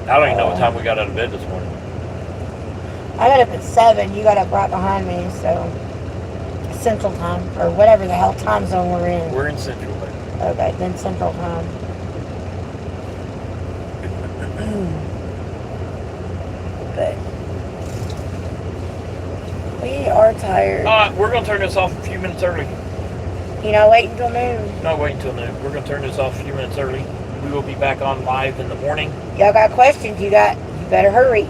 I don't even know what time we got out of bed this morning. I got up at 7. You got up right behind me, so Central Time, or whatever the hell time zone we're in. We're in Central, baby. Okay, then Central Time. But we are tired. All right, we're going to turn this off a few minutes early. You know, wait until noon. Not wait until noon. We're going to turn this off a few minutes early. We will be back on live in the morning. Y'all got questions? You better hurry.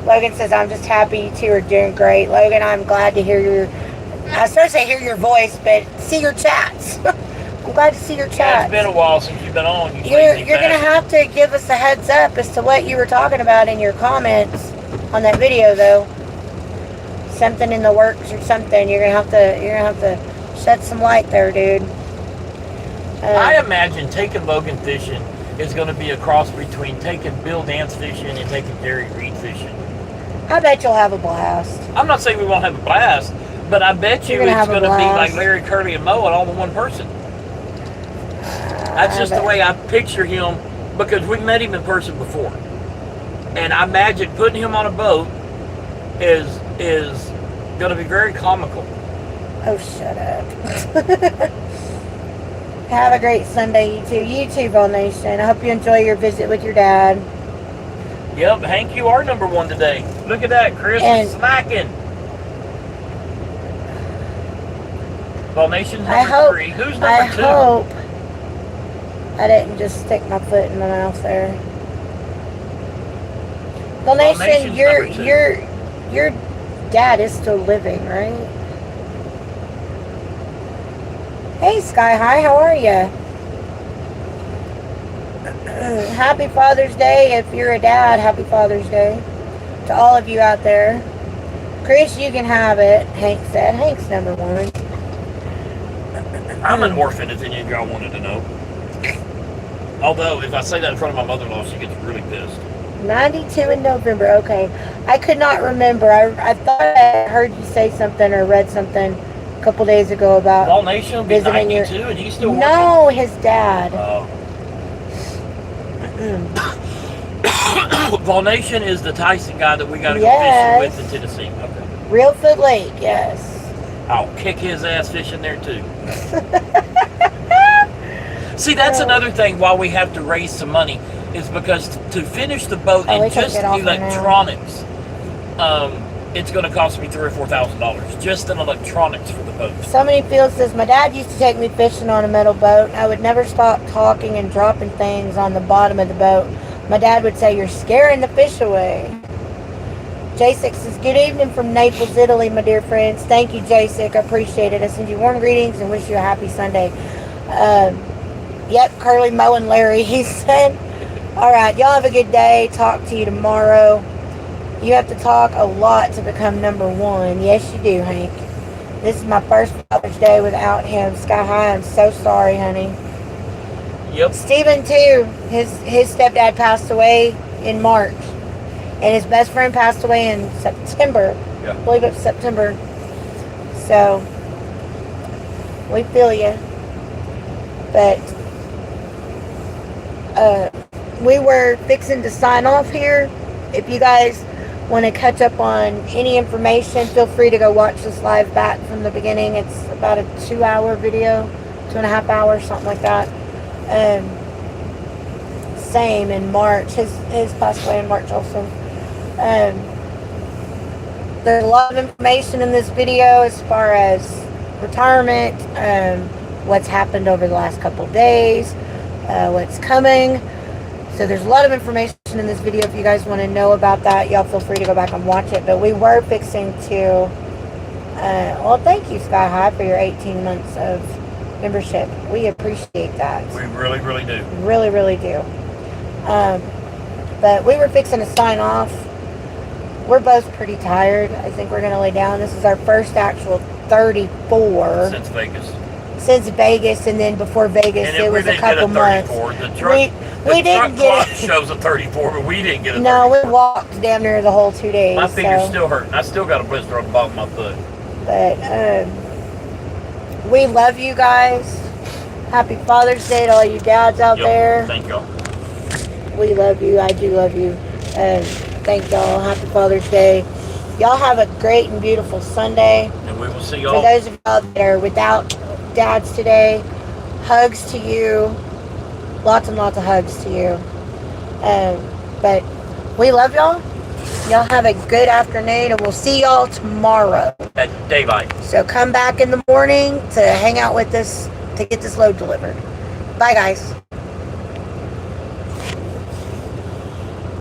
Logan says, I'm just happy you two are doing great. Logan, I'm glad to hear I was supposed to say hear your voice, but see your chats. I'm glad to see your Yeah, chats. it's been a while since you've been on. You're going to have to give us a heads up as to what you were talking about in your comments on that video, though. Something in the works or something. You're gonna have to shed some light there, dude. I imagine taking Logan fishing is going to be a cross between taking Bill Dance fishing and taking Gary Reed fishing. I bet you'll have a blast. I'm not saying we won't have a blast, but I bet you it's going to be like Larry, Curly, and Mo, and all in one person. That's just the way I picture him, because we met him in person before, and I imagine putting him on a boat is going to be very comical. Oh, shut up. Have a great Sunday, you too. You too, Vol Nation. I hope you enjoy your visit with your dad. Yep, Hank, you are number one today. Look at that, Chris is smacking. Vol Nation's number 3. Who's number 2? I hope I didn't just stick my foot in my mouth there. Vol Nation, your dad is still living, right? Hey, Sky High, how are you? Happy Father's Day. If you're a dad, happy Father's Day to all of you out there. Chris, you can have it, Hank said. Hank's number 1. I'm an orphan, if any of y'all wanted to know. Although, if I say that in front of my mother-in-law, she gets really pissed. 92 in November, okay. I could not remember. I thought I heard you say something or read something a couple days ago about Vol Nation will be 92 and he's still working? No, his dad. Vol Nation is the Tyson guy that we got to go fishing with in Tennessee. Okay. Reelfoot Lake, yes. I'll kick his ass fishing there too. See, that's another thing why we have to raise some money, is because to finish the boat and just electronics, it's going to cost me $3,000 or $4,000 just in electronics for the boat. Somebody feels says, my dad used to take me fishing on a metal boat. I would never stop talking and dropping things on the bottom of the boat. My dad would say, you're scaring the fish away. J6 says, good evening from Naples, Italy, my dear friends. Thank you, J6. I appreciate it. I send you warm greetings and wish you a happy Sunday. Yep, Curly, Mo, and Larry, he said. All right, y'all have a good day. Talk to you tomorrow. You have to talk a lot to become number 1. Yes, you do, Hank. This is my first Father's Day without him. Sky High, I'm so sorry, honey. Yep. Steven, too. His stepdad passed away in March. And his best friend passed away in September. Yeah. I believe it's September. So, we feel you. But, we were fixing to sign off here. If you guys want to catch up on any information, feel free to go watch this live back from the beginning. It's about a 2-hour video, 2.5 hours, something like that. Same in March. His passed away in March also. There's a lot of information in this video as far as retirement, what's happened over the last couple of days, what's coming. So there's a lot of information in this video. If you guys want to know about that, y'all feel free to go back and watch it. But we were fixing to Well, thank you, Sky High, for your 18 months of membership. We appreciate that. We really, really do. Really, really do. But we were fixing to sign off. We're both pretty tired. I think we're going to lay down. This is our first actual 34 Since Vegas. And then before Vegas, And it was a couple months. The truck, We didn't truck clock get it. shows a 34, but we didn't get a 34. No, we walked damn near the whole 2 days. My finger's still hurting. I still got a blister on the bottom of my foot. But we love you guys. Happy Father's Day to all you dads out there. Thank y'all. We love you. I do love you. Thank y'all. Happy Father's Day. Y'all have a great and beautiful Sunday. And we will see For y'all. those of y'all that are without dads today, hugs to you. Lots and lots of hugs to you. But we love y'all. Y'all have a good afternoon, and we'll see y'all tomorrow. At daylight. So come back in the morning to hang out with us to get this load delivered. Bye, guys.